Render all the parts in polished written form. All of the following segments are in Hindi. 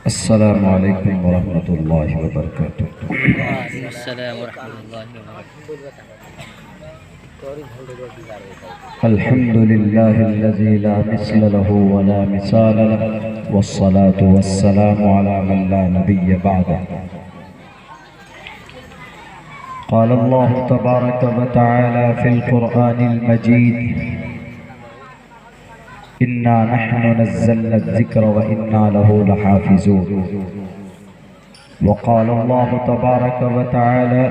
अस्सलामु अलैकुम वरहमतुल्लाहि वबरकातुहू। अल्हम्दुलिल्लाहिल्लज़ी ला मिस्ल लहू व ला मिसाल लहू वस्सलातु वस्सलामु अला मन ला नबिय्य बअदहू। क़ाल अल्लाहु तबारक व तआला फ़िल क़ुरआनिल मजीद इन्ना नहनु नज़्ज़लना ज़िक्र व इन्ना लहू लहाफ़िज़ून। व क़ाल अल्लाहु तबारक व तआला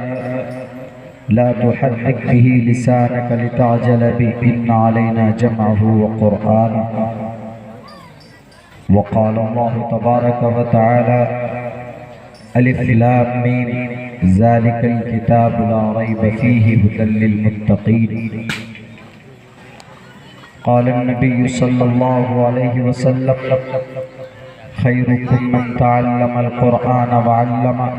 ला तुहर्रिक बिही लिसानक लितअजल बिही इन्ना अलैना जमअहू व क़ुरआनहू। व क़ाल अल्लाहु तबारक व तआला अलिफ लाम मीम ज़ालिकल किताबु ला रैब फ़ीहि हुदल लिलमुत्तक़ीन। क़ाल नबी सल्लल्लाहु अलैहि वसल्लम खैरुकुम मन तअल्लमल क़ुरआन व अल्लमह।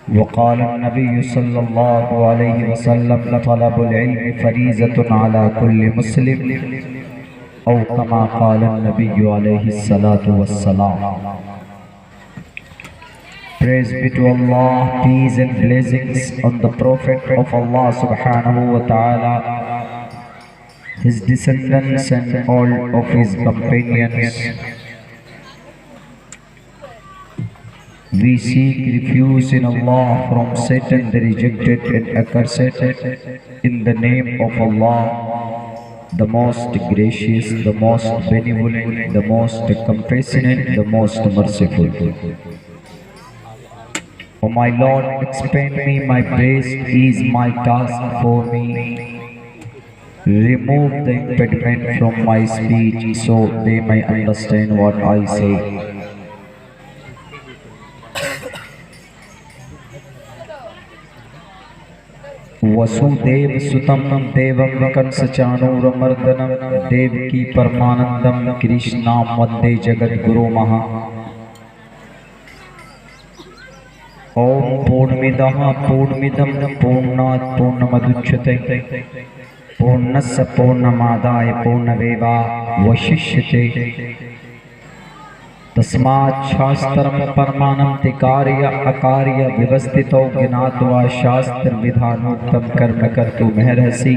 व क़ाल नबी सल्लल्लाहु अलैहि वसल्लम तलबुल इल्म फ़रीज़तुन अला कुल्लि मुस्लिम औ कमा क़ाल नबी अलैहि सलातु वस्सलाम। Praise be to Allah, peace and blessings on the Prophet of Allah subhanahu wa ta'ala, his descendants and all of his companions. We seek refuge in Allah from Satan the rejected and accursed, in the name of Allah, the most gracious, the most benevolent, the most compassionate, the most merciful. O my Lord, expand me my breast, ease my task for me. Remove the impediment from my speech so they may understand what I say. Vasudev सुतम देवम कंस चाणूरमर्दनम देवकी परमानंदम कृष्णाम वंदे जगत गुरु महा। ओम पूर्णमिदः पूर्णमिदं पूर्णात् पूर्णमुदच्यते पूर्णस्य पूर्णमादाय पूर्णमेवावशिष्यते। तस्मात् शास्त्रं परमानं तिकार्य अकार्य व्यवस्थितो ज्ञात्वा शास्त्र विधानोक्तं कर्म कर्तुमर्हसि।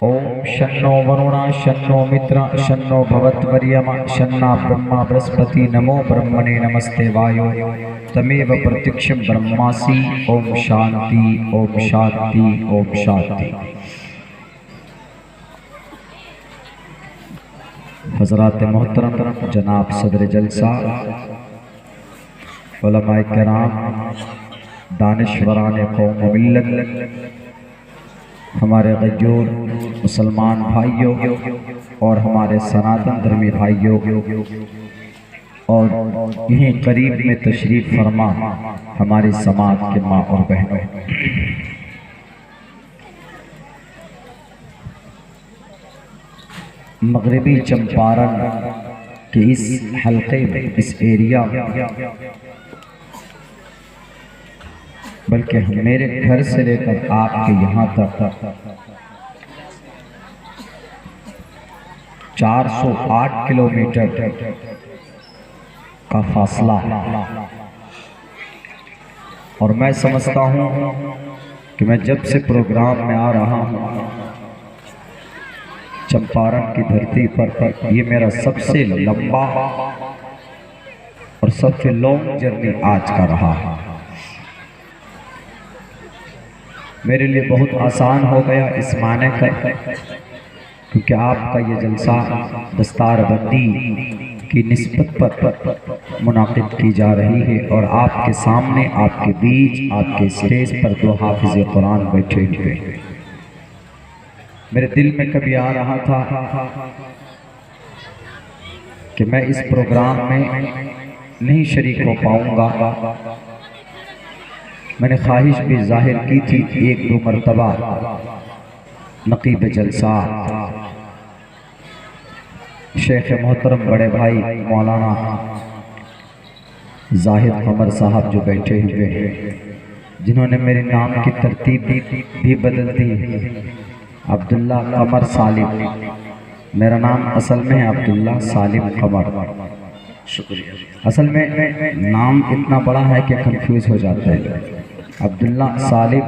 ओम शन्नो वरुणा शन्नो मित्र शन्नो भवत्वर्यमा शन्ना ब्रह्मा बृहस्पति नमो ब्रह्मणे नमस्ते वायो तमेव प्रत्यक्षं ब्रह्मासि। ओम शांति ओम शांति ओम शांति। हज़रात मोहतरम जनाब सदर जलसा, उलमाए किराम, दानिश्वरान कौम व मिल्लत, हमारे गजूर मुसलमान भाइयों और हमारे सनातन धर्मी भाइयों और यहीं करीब में तशरीफ़ फरमा हमारी समाज के माँ और बहनों, मगरबी चंपारण के इस हल्के में, इस एरिया, बल्कि मेरे घर से लेकर आपके यहाँ तक 408 किलोमीटर का फासला, और मैं समझता हूँ कि मैं जब से प्रोग्राम में आ रहा हूँ चंपारण की धरती पर, ये मेरा सबसे लंबा और सबसे लॉन्ग जर्नी आज का रहा है। मेरे लिए बहुत आसान हो गया इस माने का, क्योंकि आपका ये जलसा दस्तारबंदी की निस्बत पर मुनाकिद की जा रही है और आपके सामने, आपके बीच, आपके स्टेज पर दो हाफिज़ कुरान बैठे हुए। मेरे दिल में कभी आ रहा था कि मैं इस प्रोग्राम में नहीं शरीक हो पाऊंगा। मैंने ख्वाहिश भी जाहिर की थी एक दो मरतबा नकीब जलसा शेख मोहतरम बड़े भाई मौलाना जाहिद कमर साहब जो बैठे हुए हैं, जिन्होंने मेरे नाम की तरतीब भी बदल दी। अब्दुल्ला कमर सालिम, मेरा नाम असल में है अब्दुल्ला सालिम कमर, शुक्रिया। असल में नाम इतना बड़ा है कि कंफ्यूज हो जाता है। अब्दुल्ला सालिम,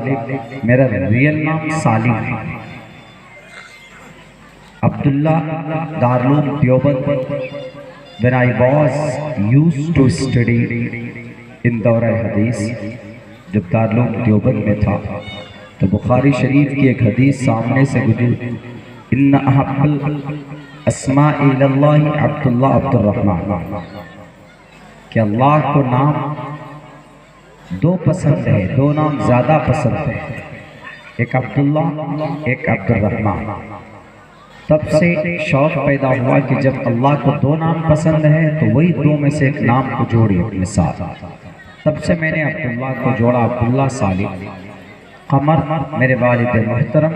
मेरा रियल नाम सालिम है। Abdullah Darul Deoband, when I was used to study in दौरा हदीस, जब दारुल देवबंद में था तो बुखारी शरीफ की एक हदीस सामने से गुजरी, इन्ना अहब्बुल अस्मा इलल्लाहि अब्दुल्ला अब्दुर्रहमान, कि अल्लाह को नाम दो पसंद है, दो नाम ज़्यादा पसंद है, एक अब्दुल्ला एक अब्दुर्रहमान। तब से शौक़ पैदा हुआ कि जब अल्लाह को दो नाम पसंद है तो वही दो में से एक नाम को जोड़िए अपने साथ। तब से मैंने अब्दुल्ला को जोड़ा, अब्दुल्ला सालिम। कमर मेरे वालिद मोहतरम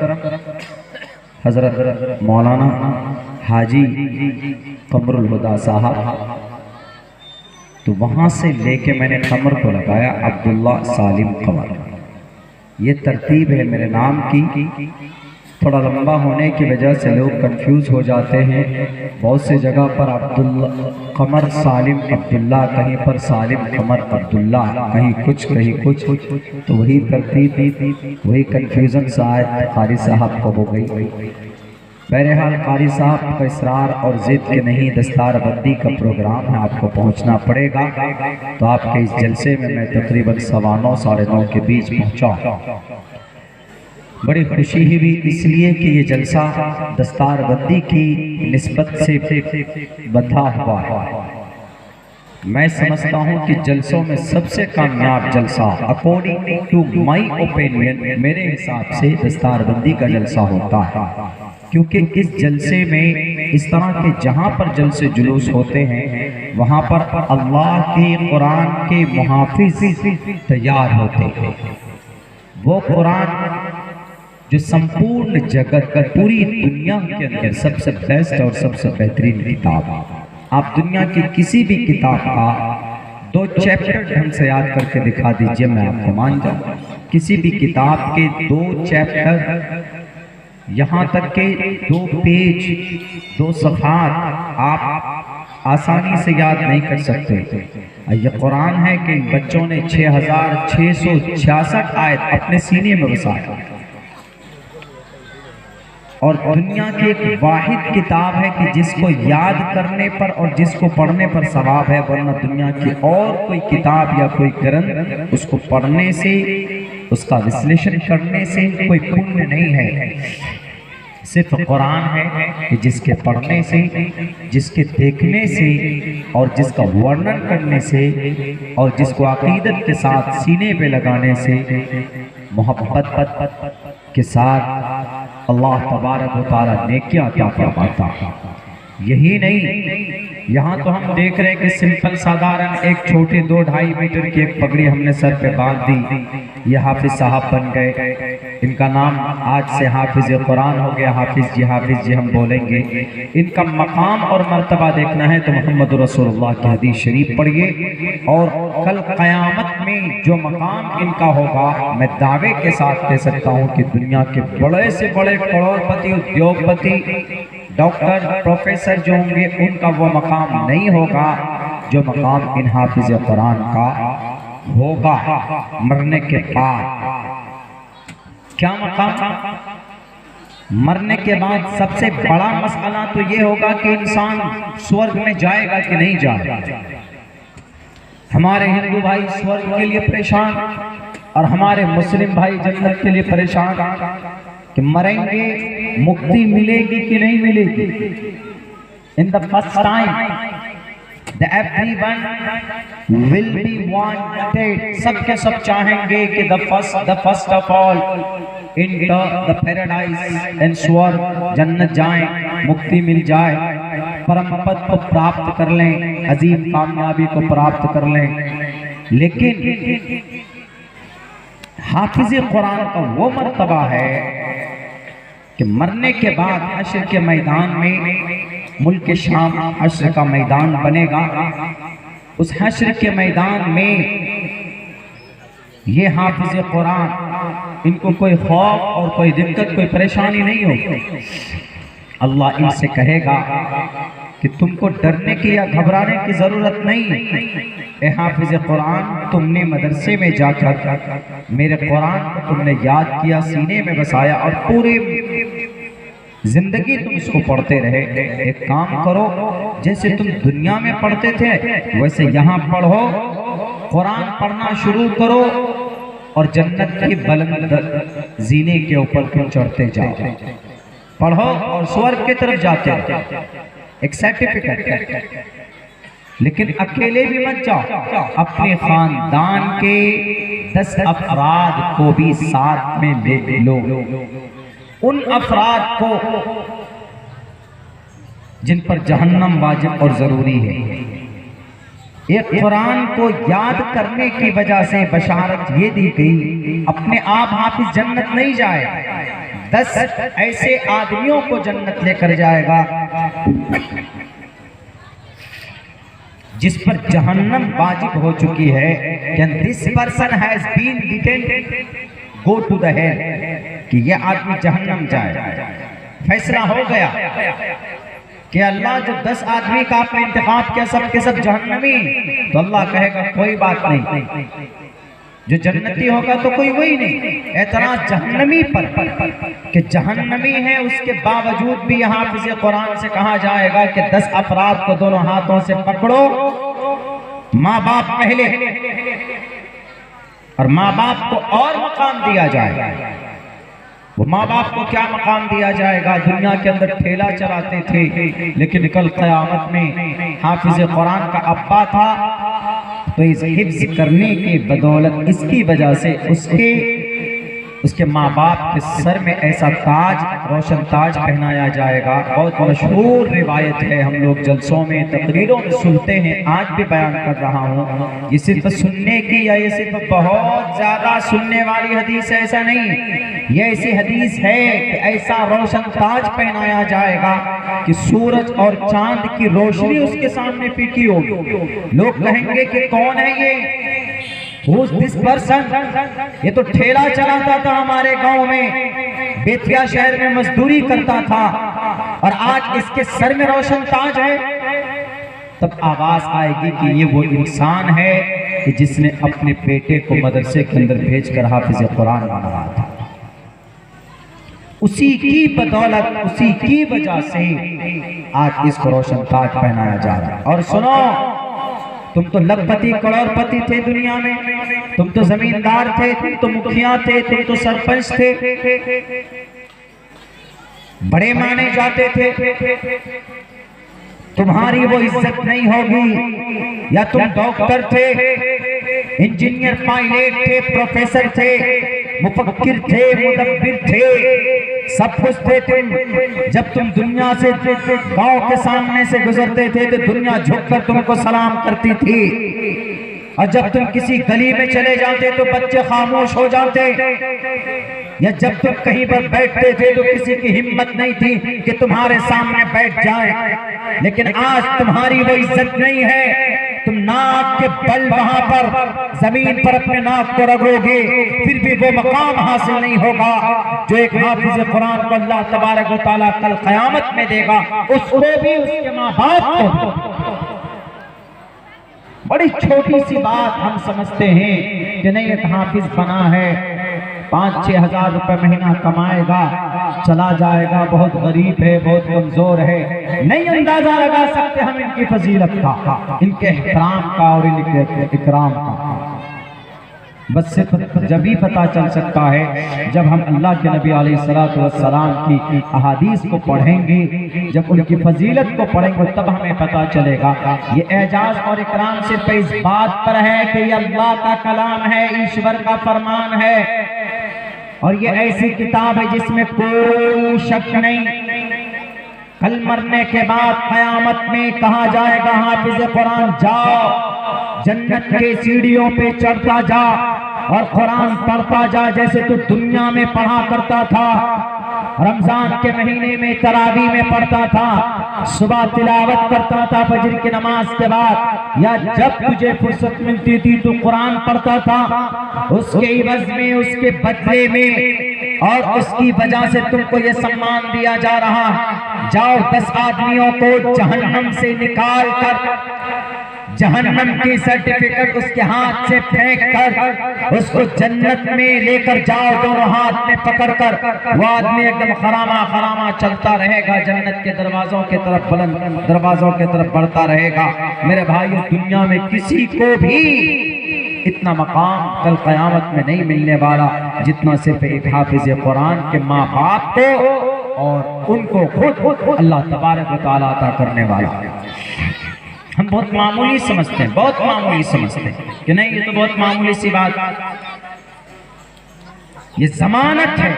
हज़रत मौलाना हाजी कमरुल हुदा साहब, तो वहाँ से लेके मैंने कमर को लगाया अब्दुल्ला सालिम कमर। ये तरतीब है मेरे नाम की। थोड़ा लंबा होने की वजह से लोग कंफ्यूज हो जाते हैं। बहुत सी जगह पर अब्दुल्ला कमर सालिम अब्दुल्ला, कहीं पर सालिम कमर अब्दुल्ला, कहीं कुछ, तो वही तरतीब, वही कंफ्यूजन शायद कारी साहब को हो गई। बहरहाल कारी साहब का इसरार और ज़िद के नहीं, दस्तारबंदी का प्रोग्राम है, आपको पहुंचना पड़ेगा। तो आपके इस जलसे में मैं तकरीबन 9:15 साढ़े 9 के बीच पहुंचा। बड़ी खुशी हुई इसलिए कि ये जलसा दस्तारबंदी की निस्बत से बंधा हुआ है। मैं समझता हूँ कि जलसों में सबसे कामयाब जलसा अकॉर्डिंग टू माई ओपिनियन, मेरे हिसाब से दस्तारबंदी का जलसा होता है, क्योंकि इस जलसे में इस तरह के जहाँ पर जलसे जुलूस होते हैं वहाँ पर अल्लाह के कुरान के मुहाफिज तैयार होते हैं। वो कुरान जो संपूर्ण जगत का, पूरी दुनिया के अंदर सबसे बेस्ट और सबसे बेहतरीन किताब है। आप दुनिया की किसी भी किताब का 2 चैप्टर ढंग से याद करके दिखा दीजिए, मैं आपको मान जाऊँ। किसी भी किताब के 2 चैप्टर, यहाँ तक के 2 पेज, 2 सफ़हात आप आसानी से याद नहीं कर सकते। ये कुरान है कि बच्चों ने 6666 आयत अपने सीने में बसाया, और दुनिया की एक वाहिद किताब है कि जिसको याद करने पर और जिसको पढ़ने पर सवाब है, वरना दुनिया की और कोई किताब या कोई ग्रंथ उसको पढ़ने से, उसका विश्लेषण करने से कोई पुण्य नहीं है। सिर्फ कुरान है कि जिसके पढ़ने से, जिसके देखने से और जिसका वर्णन करने से और जिसको अकीदत के साथ सीने पे लगाने से, मोहब्बत के साथ अल्लाह तबारक व तआला नेकियां अता फरमाता है। यही नहीं, यहाँ तो हम देख रहे हैं कि सिंपल साधारण एक छोटी 2-2.5 मीटर की एक पगड़ी हमने सर पे बांध दी, ये हाफिज साहब बन गए। इनका नाम आज से हाफिज कुरान हो गया। हाफिज जी हम बोलेंगे। इनका मकाम और मर्तबा देखना है तो मोहम्मद रसूलुल्लाह की हदीस शरीफ पढ़िए, और कल क़यामत में जो मकाम इनका होगा, मैं दावे के साथ कह सकता हूँ कि दुनिया के बड़े से बड़े करोड़पति, उद्योगपति, डॉक्टर, प्रोफेसर जो होंगे, उनका वो मकाम नहीं होगा जो मकाम इन हाफिज कुरान का होगा मरने के बाद। क्या मकाम? मरने के बाद सबसे बड़ा मसला तो ये होगा कि इंसान स्वर्ग में जाएगा कि नहीं जाएगा। हमारे हिंदू भाई स्वर्ग के लिए परेशान और हमारे मुस्लिम भाई जन्नत के लिए परेशान कि मरेंगे, मुक्ति मिलेगी कि नहीं मिलेगी। In the first time everyone will be wanted, सबके सब चाहेंगे कि the first of all into the paradise and स्वर्ग, जन्नत जाएं, मुक्ति मिल जाए, परम पद को प्राप्त कर लें, अजीम कामयाबी को प्राप्त कर लें। लेकिन हाफिज कुरान का वो मर्तबा है कि मरने के बाद हश्र के मैदान में, मुल्क शाम हश्र का मैदान बनेगा, उस हश्र के मैदान में ये हाफिज कुरान, इनको कोई खौफ और कोई दिक्कत, कोई परेशानी नहीं होगी। अल्लाह इनसे कहेगा कि तुमको डरने की या घबराने की जरूरत नहीं। ए हाफिज कुरान, तुमने मदरसे में जाकर मेरे कुरान को तुमने याद किया, सीने में बसाया और पूरी जिंदगी तुम इसको पढ़ते रहे। एक काम करो, जैसे तुम दुनिया में पढ़ते थे वैसे यहाँ पढ़ो, कुरान पढ़ना शुरू करो और जन्नत की बुलंद जीने के ऊपर तुम चढ़ते जाओ। पढ़ो और स्वर्ग की तरफ जाते हो, एक सर्टिफिकेट। लेकिन अकेले भी मत जाओ, अपने खानदान के 10 अफराद को भी साथ में ले लो। उन अफराद को जिन पर जहन्नम वाजिब और जरूरी है। एक कुरान को याद करने की वजह से बशारत ये दी गई, अपने आप हाफिज जन्नत नहीं जाए, 10 ऐसे आदमियों को जन्नत लेकर जाएगा जिस पर जहन्नम वाजिब हो चुकी है। This person has been detained, go to the hell, कि यह आदमी जहन्नम जाए। फैसला हो गया कि अल्लाह जो 10 आदमी का आपने इंतखाब किया सब के सब जहन्नमी, तो अल्लाह कहेगा कोई बात नहीं, जो जन्नती होगा तो कोई वही नहीं। एतराज जहन्नमी पर कि जहन्नमी है, उसके बावजूद भी यहाँ हाफिज़ कुरान से कहा जाएगा कि 10 अफराद को दोनों हाथों से पकड़ो, माँ बाप पहले, और माँ बाप को और मकाम दिया जाएगा। वो माँ बाप को क्या मकाम दिया जाएगा? दुनिया के अंदर ठेला चलाते थे, लेकिन कल क़यामत में हाफिज़ कुरान का अब्बा था, तो इस हिफ्ज़ करने की बदौलत इसकी वजह से उसके माँ बाप के सर में ऐसा ताज, रोशन ताज पहनाया जाएगा। बहुत मशहूर रिवायत है, हम लोग जलसों में तकरीरों में सुनते हैं, आज भी बयान कर रहा हूँ। ये सिर्फ सुनने की या ये सिर्फ बहुत ज़्यादा सुनने वाली हदीस है, ऐसा नहीं। ये ऐसी हदीस है कि ऐसा रोशन ताज पहनाया जाएगा कि सूरज और चांद की रोशनी उसके सामने फीकी होगी। लोग कहेंगे कि कौन है ये, Who's this person? ये तो ठेला चलाता था हमारे गांव में, बेतिया शहर में मजदूरी करता था, और आज इसके सर में रोशन ताज है। तब आवाज आएगी कि ये वो इंसान है कि जिसने अपने बेटे को मदरसे के अंदर भेजकर हाफिज़ कुरान बना था। उसी की बदौलत, उसी की वजह से आज इसको रोशन ताज पहनाया जा रहा है। और सुनो, तुम तो लखपति करोड़पति थे दुनिया में, तुम तो जमींदार थे, तुम तो मुखिया थे, तुम तो सरपंच थे, बड़े माने जाते थे, तुम्हारी वो इज्जत नहीं होगी। या तुम डॉक्टर थे, इंजीनियर, पायलट थे, प्रोफेसर थे, मुफक्किर थे, मुदब्बिर थे, सब कुछ थे तुम। जब तुम दुनिया से गांव के सामने से गुजरते थे तो दुनिया झुककर तुमको सलाम करती थी, और जब तुम किसी गली में चले जाते तो बच्चे खामोश हो जाते, या जब तुम कहीं पर बैठते थे तो किसी की हिम्मत नहीं थी कि तुम्हारे सामने बैठ जाए। लेकिन आज तुम्हारी वो इज्जत नहीं है, तुम नाक के बल वहां पर जमीन पर अपने नाक को रगड़ोगे, फिर भी वो मकाम हासिल नहीं होगा जो एक हाफिज़ कुरान को अल्लाह तबारक व तआला कल क़यामत में देगा, उसको भी उसके माँ बाप को। बड़ी छोटी सी बात हम समझते हैं कि नहीं, एक हाफिज बना है, 5-6 हज़ार रुपए महीना कमाएगा, चला जाएगा, बहुत गरीब है, बहुत कमजोर है। नहीं अंदाजा लगा सकते हम इनकी फजीलत का, इनके एहतराम का और इनके इकराम का। बस सिर्फ जब ही पता चल सकता है जब हम अल्लाह के नबी अलैहिस्सलातु वस्सलाम की अहादीस को पढ़ेंगे, जब उनकी फजीलत को पढ़ेंगे, तब हमें पता चलेगा। ये एजाज और इकराम सिर्फ इस बात पर है कि ये अल्लाह का कलाम है, ईश्वर का फरमान है, और ये ऐसी किताब है जिसमें कोई शक नहीं। कल मरने के बाद क़यामत में कहा जाएगा, हाफिज़ कुरान जाओ, जन्नत के सीढ़ियों पे चढ़ता जा और कुरान पढ़ता जा जैसे तू दुनिया में पढ़ा करता था। रमजान के महीने में तरावी में पढ़ता था, सुबह तिलावत करता था फजर की नमाज के बाद, या जब तुझे फुर्सत मिलती थी तू कुरान पढ़ता था। उसके इवज में, उसके बदले में और उसकी वजह से तुमको ये सम्मान दिया जा रहा है। जाओ 10 आदमियों को जहन्नम से निकाल कर जहन्नम की सर्टिफिकेट उसके हाथ से फेंक कर उसको जन्नत में लेकर जाओ, दोनों हाथ में पकड़कर वो आदमी एकदम खरामा खरामा चलता रहेगा, जन्नत के दरवाजों के तरफ, बुलंद दरवाजों के तरफ बढ़ता रहेगा। मेरे भाइयों, दुनिया में किसी को भी इतना मकाम कल क़यामत में नहीं मिलने वाला जितना सिर्फ एक हाफिज कुरान के माँ बाप को और उनको खुद अल्लाह तबारक व तआला अता करने वाला। हम बहुत मामूली समझते हैं, बहुत मामूली समझते हैं कि नहीं ये तो बहुत मामूली सी बात, ये जमानत है।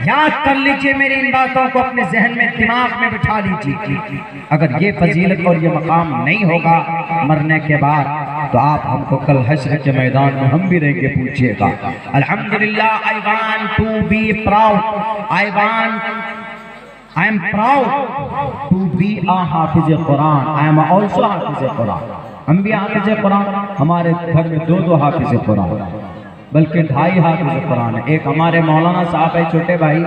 याद कर लीजिए मेरी इन बातों को अपने जहन में, दिमाग में बिठा लीजिए। अगर ये फजीलत और ये मकाम नहीं होगा मरने के बाद तो आप हमको कल हश्र के मैदान में हम भी रहेंगे पूछिएगा। अल्हम्दुलिल्लाह, I want to be proud, I am proud to be a हाफिज कुरान। I am also हाफिज कुरान। हम भी हाफिज कुरान, हमारे घर में 2 हाफिज कुरान, बल्कि 2.5 हाफिज कुरान है। एक हमारे मौलाना साहब है, छोटे भाई,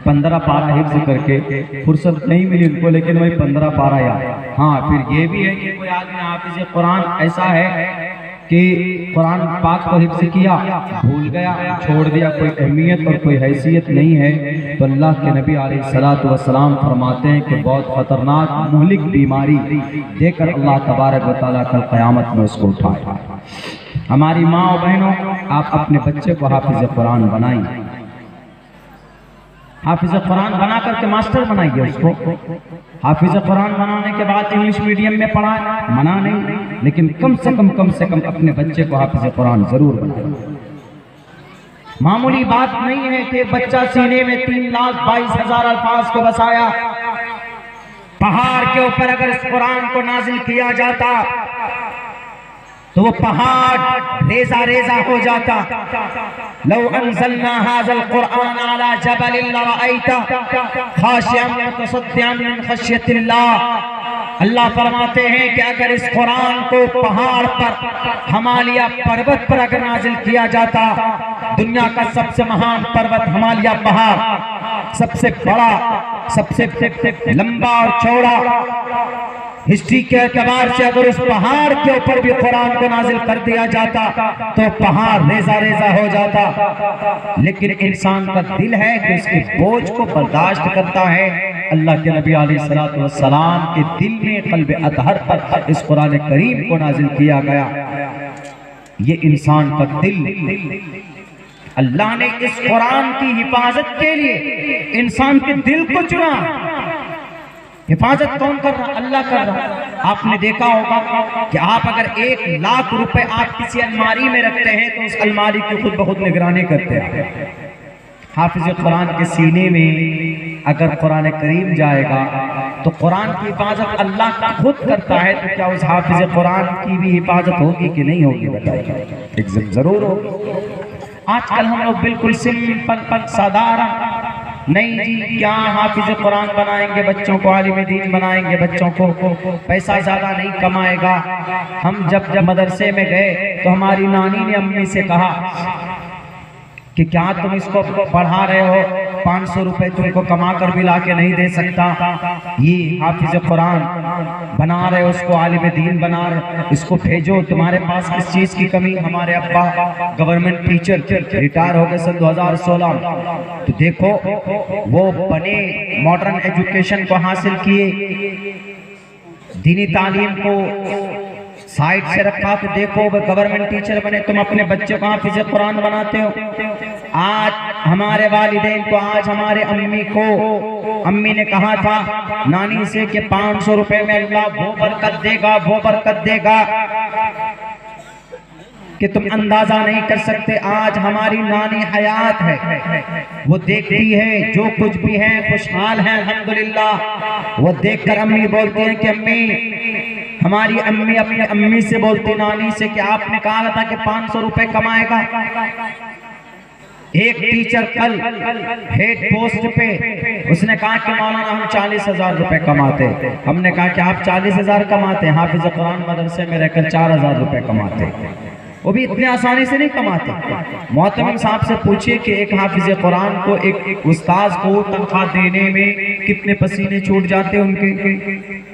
15 पारा हिफ्ज करके फुर्सत नहीं मिली उनको, लेकिन वही 15 पारा याद। हाँ, फिर ये भी है कि कोई आदमी हाफिज कुरान ऐसा है कि कुरान पाक को हिफ्ज़ किया, भूल गया, छोड़ दिया, कोई अहमियत और कोई हैसियत नहीं है, तो अल्लाह के नबी अलैहिस्सलातु वस्सलाम फरमाते हैं कि बहुत ख़तरनाक मुहलिक बीमारी देकर अल्लाह तबारक व तआला कल क़यामत में उसको उठाएगा। हमारी माँ और बहनों, आप अपने बच्चे को हाफिज़ कुरान बनाइए, हाफिज़ कुरान बना करके मास्टर बनाइए उसको। हाफिज़ कुरान बनाने के बाद इंग्लिश मीडियम में पढ़ाएं, मना नहीं, लेकिन कम से कम अपने बच्चे को हाफिज़ कुरान जरूर बनाएं। मामूली बात नहीं है कि बच्चा सीने में 3,22,000 अल्फाज को बसाया। पहाड़ के ऊपर अगर इस कुरान को नाजिल किया जाता तो वो पहाड़ रेजा रेजा हो जाता। लौ अंज़लना हाज़ल कुरान अला जबलिन लरअयता खाशिअन मुतसद्दिअन मिन खश्यतिल्लाह। अल्लाह फरमाते हैं कि अगर इस कुरान को पहाड़ पर, हिमालय पर्वत पर अगर नाजिल किया जाता, दुनिया का सबसे महान पर्वत हिमालय पहाड़, सबसे बड़ा, सबसे लंबा और चौड़ा, हिस्ट्री के एतबार से अगर उस पहाड़ के ऊपर भी कुरान को नाजिल कर दिया जाता तो पहाड़ रेजा रेजा हो जाता। लेकिन इंसान का दिल है कि उसके बोझ को बर्दाश्त करता है। अल्लाह के नबी अलैहिस्सलातु वस्सलाम के दिल में, क़ल्ब अतहर पर इस कुरान करीम को नाजिल किया गया। ये इंसान का दिल, अल्लाह ने इस कुरान की हिफाजत के लिए इंसान के दिल को चुना। हिफाजत कौन कर रहा? अल्लाह कर रहा। आपने देखा होगा कि आप अगर 1 लाख रुपए आप किसी अलमारी में रखते हैं तो उस अलमारी की खुद ब खुद निगरानी करते हैं। हाफिज कुरान के सीने में अगर कुरान करीम जाएगा तो कुरान की हिफाजत अल्लाह खुद करता है, तो क्या उस हाफिज कुरान की भी हिफाजत होगी कि नहीं होगी? बताइए। एकदम जरूर होगी। आजकल हम लोग बिल्कुल सिंपल साधारण, नहीं जी क्या हाफिज कुरान बनाएंगे बच्चों को, आलिम दीन बनाएंगे बच्चों को, पैसा ज्यादा नहीं कमाएगा। हम जब मदरसे में गए तो हमारी नानी ने अम्मी से कहा कि क्या तुम इसको पढ़ा रहे हो, 500 रुपए तुमको कमा कर भी ला के नहीं दे सकता? ये हाफिज कुरान बना रहे हो, उसको आलिम दीन बना रहे, इसको भेजो, तुम्हारे पास किस चीज की कमी? हमारे अब्बा गवर्नमेंट टीचर रिटायर हो गए सन 2016। तो देखो वो बने, मॉडर्न एजुकेशन को हासिल किए, दीनी तालीम को साइड से रखा, तो देखो वो गवर्नमेंट टीचर बने। तुम अपने बच्चे को हाफिज कुरान बनाते हो। आज हमारे वालिदैन को, आज हमारे अम्मी ने कहा था नानी से कि 500 रुपए में अल्लाह वो बरकत देगा, वो बरकत देगा कि तुम अंदाजा नहीं कर सकते। आज हमारी नानी हयात है, वो देखती है जो कुछ भी है, खुशहाल है अल्हम्दुलिल्लाह। वो देखकर अम्मी बोलती हैं कि अम्मी, हमारी अम्मी अपनी अम्मी से बोलती, नानी से, कि आपने कहा था कि 500 रुपए कमाएगा। एक टीचर कल हेड पोस्ट पे उसने कहा कि मौलाना हम 40,000 रुपए कमाते। हमने कहा कि आप 40,000 कमाते हैं, हाफिज कुरान मदरसे में रहकर 4,000 रुपए कमाते। वो भी इतने आसानी से नहीं कमाते। मोहतरम साहब से पूछिए कि एक हाफिज कुरान को, एक उस्ताद को तनख्वाह देने में कितने पसीने छूट जाते हैं उनके,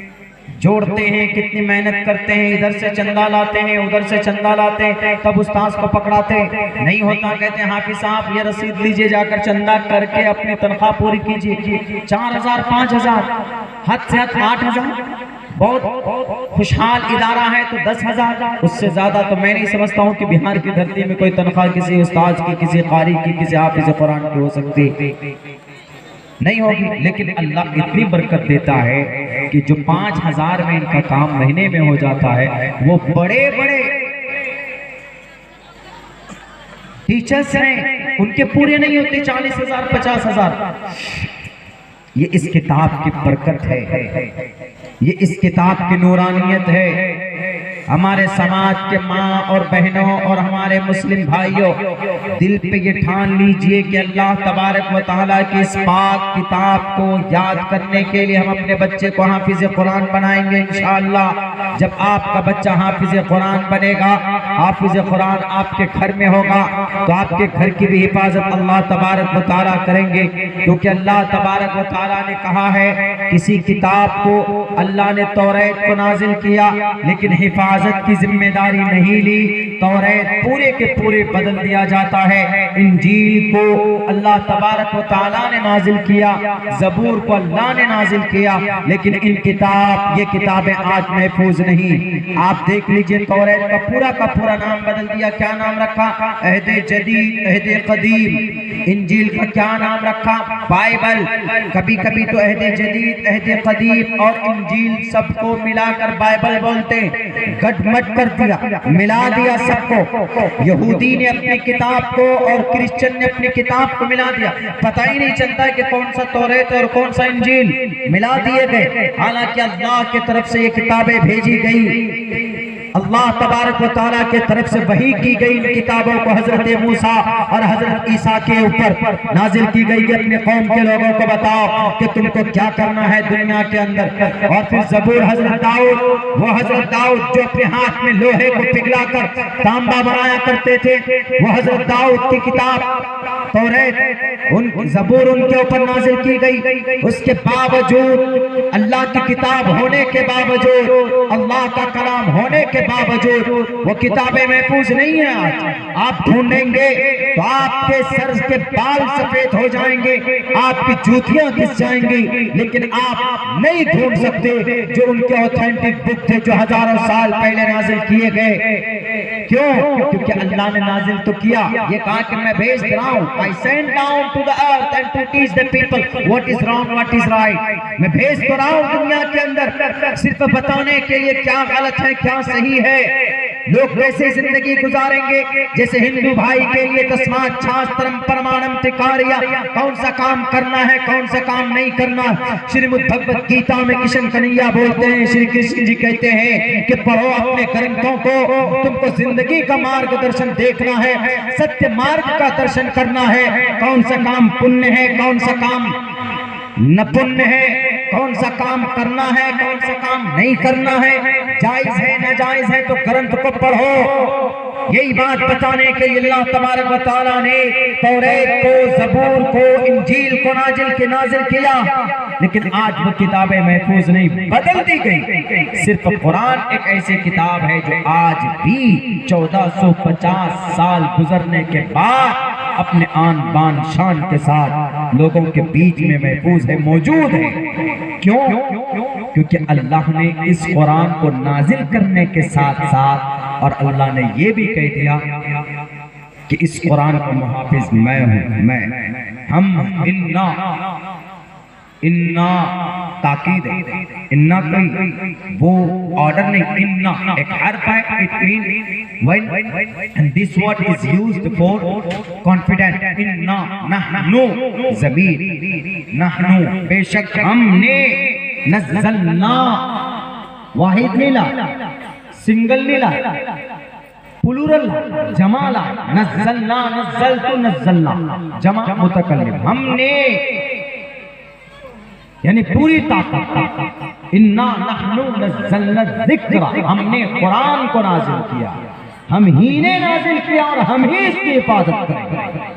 जोड़ते हैं, कितनी मेहनत करते हैं, इधर से चंदा लाते हैं, उधर से चंदा लाते हैं, तब उस्ताद को पकड़ाते नहीं होता, कहते हैं हाफिज साहब ये रसीद लीजिए, जाकर चंदा करके अपनी तनख्वाह पूरी कीजिए। 4000 5000, हद से हद 8000, बहुत खुशहाल इदारा है तो 10,000, उससे ज्यादा तो मैं नहीं समझता हूँ कि बिहार की धरती में कोई तनख्वाह किसी उस्ताद की, किसी कारी की, किसी हाफिज कुरान की हो सकती नहीं होगी। लेकिन अल्लाह इतनी बरकत देता है कि जो 5,000 में इनका काम महीने में हो जाता है, वो बड़े बड़े टीचर्स हैं उनके पूरे नहीं होते 40,000 50,000। ये इस किताब की बरकत है, ये इस किताब की नूरानियत है। हमारे समाज के माँ और बहनों और हमारे मुस्लिम भाइयों, दिल पे ये ठान लीजिए कि अल्लाह तबारक व तआला की इस पाक किताब को याद करने के लिए हम अपने बच्चे को हाफिज कुरान बनाएंगे इंशाअल्लाह। जब आपका बच्चा हाफिज कुरान बनेगा, हाफिज कुरान आपके घर में होगा, तो आपके घर की भी हिफाजत अल्लाह तबारक व तआला करेंगे, क्योंकि अल्लाह तबारक व तआला ने कहा है किसी किताब को अल्लाह ने तौरात को नाजिल किया लेकिन हिफाजत की जिम्मेदारी नहीं ली, तौरात पूरे के पूरे बदल दिया जाता है। इंजील को अल्लाह तबारक व तआला ने नाजिल किया, ज़बूर को अल्लाह ने नाजिल किया, लेकिन इन ये किताबें आज महफूज नहीं। आप देख लीजिए तौरात का पूरा नाम बदल दिया। क्या नाम रखा? अहदे जदीद, अहदे कदीम। इंजील का क्या नाम रखा? बाइबल। कभी कभी तो अहदे जदीद, अहदे कदीम और इंजील सबको मिलाकर बाइबल बोलते, गटमट कर दिया, मिला दिया सबको। यहूदी ने अपनी किताब को और क्रिश्चियन ने अपनी किताब को मिला दिया, पता ही नहीं चलता कि कौन सा तौरात और कौन सा इंजील, मिला दिए गए। हालांकि अल्लाह की तरफ से ये किताबें भेजी गई, अल्लाह तबारक व तआला के तरफ से वही की गई। इन किताबों को हजरत मूसा और हजरत ईसा के ऊपर नाजिल की गई कि अपने कौम के लोगों को बताओ कि तुमको क्या करना है दुनिया के अंदर। और फिर ज़बूर हजरत दाऊद, वो हजरत दाऊद जो अपने हाथ में लोहे को पिघलाकर तांबा बनाया करते थे, वो हजरत दाऊद की किताब तौरात, उन ज़बूर उनके ऊपर नाजिल की गई। उसके बावजूद, अल्लाह की किताब होने के बावजूद, अल्लाह का कलाम होने के बावजूद वो किताबें महफूज नहीं है। आज आप ढूंढेंगे तो आपके सर के बाल सफेद हो जाएंगे, आपकी जूतियां घिस जाएंगी, लेकिन आप नहीं ढूंढ सकते जो उनके ऑथेंटिक बुक थे जो हजारों साल पहले नाजिल किए गए। क्यों? क्योंकि अल्लाह ने नाजिल तो किया, ये कहा कि मैं भेज रहा हूँ, I send down to the earth and to teach the people what is wrong, what is right। मैं भेज तो रहा हूँ दुनिया के अंदर सिर्फ बताने के लिए क्या गलत है क्या सही है, लोग कैसे जिंदगी गुजारेंगे। जैसे हिंदू भाई के लिए तस्मात् शास्त्रम प्रमाणम तिकारिया, कौन सा काम करना है कौन सा काम नहीं करना। श्रीमद् भगवत गीता में किशन कन्हैया बोलते हैं, श्री कृष्ण जी कहते हैं कि पढ़ो अपने ग्रंथों को, तुमको जिंदगी का मार्गदर्शन देखना है, सत्य मार्ग का दर्शन करना है, कौन सा काम पुण्य है कौन सा काम न पुण्य है, कौन सा काम करना है कौन सा काम नहीं करना है, जायज है नाजायज है, तो ग्रंथ को पढ़ो। यही बात बताने के लिए अल्लाह तबारक व तआला ने तौरात को, ज़बूर को, इंजील को नाजिल किया, लेकिन आज वो किताबें महफूज नहीं, बदल दी गई। सिर्फ कुरान एक ऐसी किताब है जो आज भी 1450 साल गुजरने के बाद अपने आन बान शान के साथ लोगों के बीच में महफूज है, मौजूद है। क्यों? क्योंकि अल्लाह ने इस कुरान को नाजिल करने के साथ साथ, और अल्लाह ने ये भी कह दिया कि इस कुरान का मुहाफिज मैं हूं, मैं, हम, इन्ना ताकीद है, इन्ना कोई वो ऑर्डर नहीं, इन्ना एक हर्फ है, it mean when and this word is used for confident. इन्ना नहनु ज़मीर, नहनु बेशक हमने, नज़्ज़लना वाहिद नीला, सिंगल नीला, प्लूरल जमाला, नज़्ज़लना, नज़्ज़लतु, नज़्ज़लना जमा मुतकल्लिम, हमने यानी पूरी ताकत। इन्ना नहनु नज़्ज़लना ज़िक्रा, हमने कुरान को नाज़िल किया। हम ही ने नाजिल किया और हम ही इसकी हिफाजत करेंगे।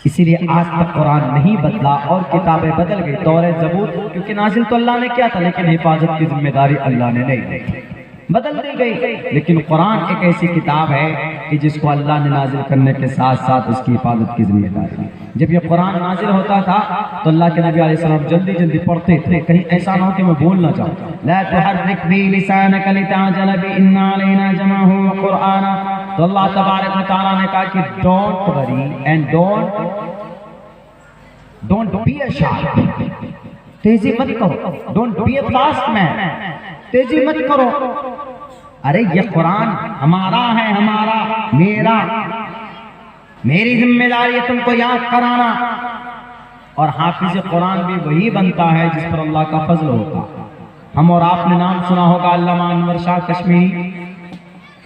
इसीलिए आज तक कुरान नहीं बदला और किताबें बदल गई, तौरात ज़बूर, क्योंकि नाजिल तो अल्लाह ने किया था लेकिन हिफाजत की जिम्मेदारी अल्लाह ने नहीं दी, बदल दी गई। लेकिन कुरान एक ऐसी किताब है कि जिसको अल्लाह ने नाजिल करने के साथ साथ उसकी हिफाजत की जिम्मेदारी। जब ये कुरान नाजिल होता था तो अल्लाह के नबी अलैहि सलाम जल्दी जल्दी पढ़ते थे, कहीं ऐसा ना हो कि मैं भूल ना जाऊं। ला तुहर्रिक बि लिसानका लिताजल बि इन्ना अलैना जमाहु व कुरआना। तो अल्लाह तबारक व तआला ने कहा कि don't worry and don't be a shy, तेजी मत करो, don't be a fast man, तेजी मत करो। अरे ये कुरान हमारा है, हमारा, मेरा, मेरी जिम्मेदारी है तुमको याद कराना। और हाफिज कुरान भी वही बनता है जिस पर अल्लाह का फजल होता। हम और आपने नाम सुना होगा अल्लामा अनवर शाह कश्मीरी